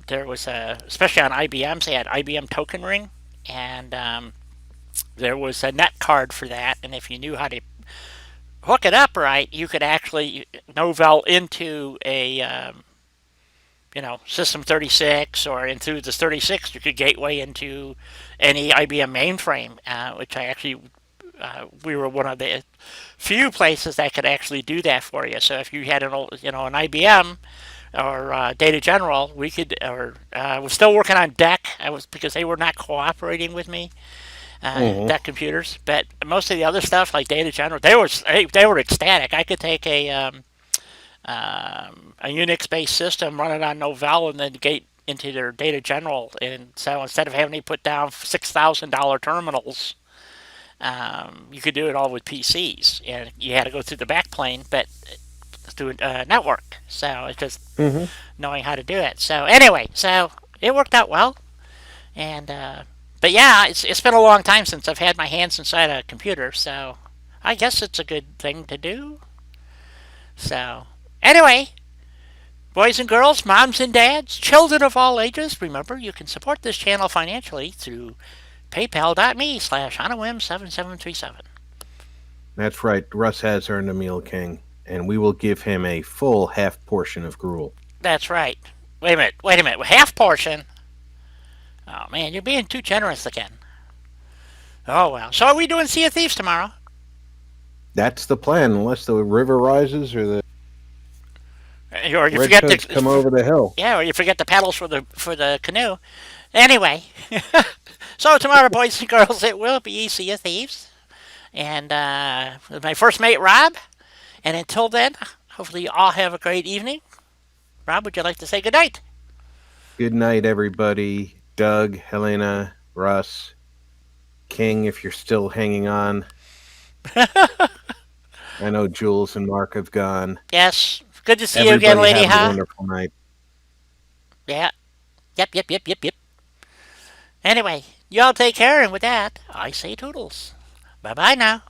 there was especially on IBMs, they had IBM Token Ring, and there was a net card for that. And if you knew how to hook it up right, you could actually Novell into a System 36, or into the 36, you could gateway into any IBM mainframe, which I actually, we were one of the few places that could actually do that for you. So if you had an IBM or Data General, we could, or I was still working on DEC, because they were not cooperating with me, DEC computers. But most of the other stuff, like Data General, they were ecstatic. I could take a Unix-based system, run it on Novell, and then gate into their Data General. And so instead of having to put down $6,000 terminals, you could do it all with PCs. And you had to go through the backplane, but through a network. So it's just knowing how to do it. So anyway, so it worked out well. And but yeah, it's been a long time since I've had my hands inside a computer. So I guess it's a good thing to do. So anyway, boys and girls, moms and dads, children of all ages, remember you can support this channel financially through paypal.me/onawim7737. That's right. Russ has earned a meal king, and we will give him a full half portion of gruel. That's right. Wait a minute. Half portion? Oh man, you're being too generous again. Oh well. So are we doing Sea of Thieves tomorrow? That's the plan, unless the river rises or the Or you forget redcoats come over the hill. Yeah, or you forget the paddles for the canoe. Anyway, so tomorrow, boys and girls, it will be Sea of Thieves, and with my first mate, Rob. And until then, hopefully you all have a great evening. Rob, would you like to say good night? Good night, everybody. Doug, Helena, Russ, King, if you're still hanging on. I know Jules and Mark have gone. Yes. Good to see you again, Everybody Lady have a Ha. wonderful night. Yeah. Yep. Anyway, y'all take care, and with that, I say toodles. Bye bye now.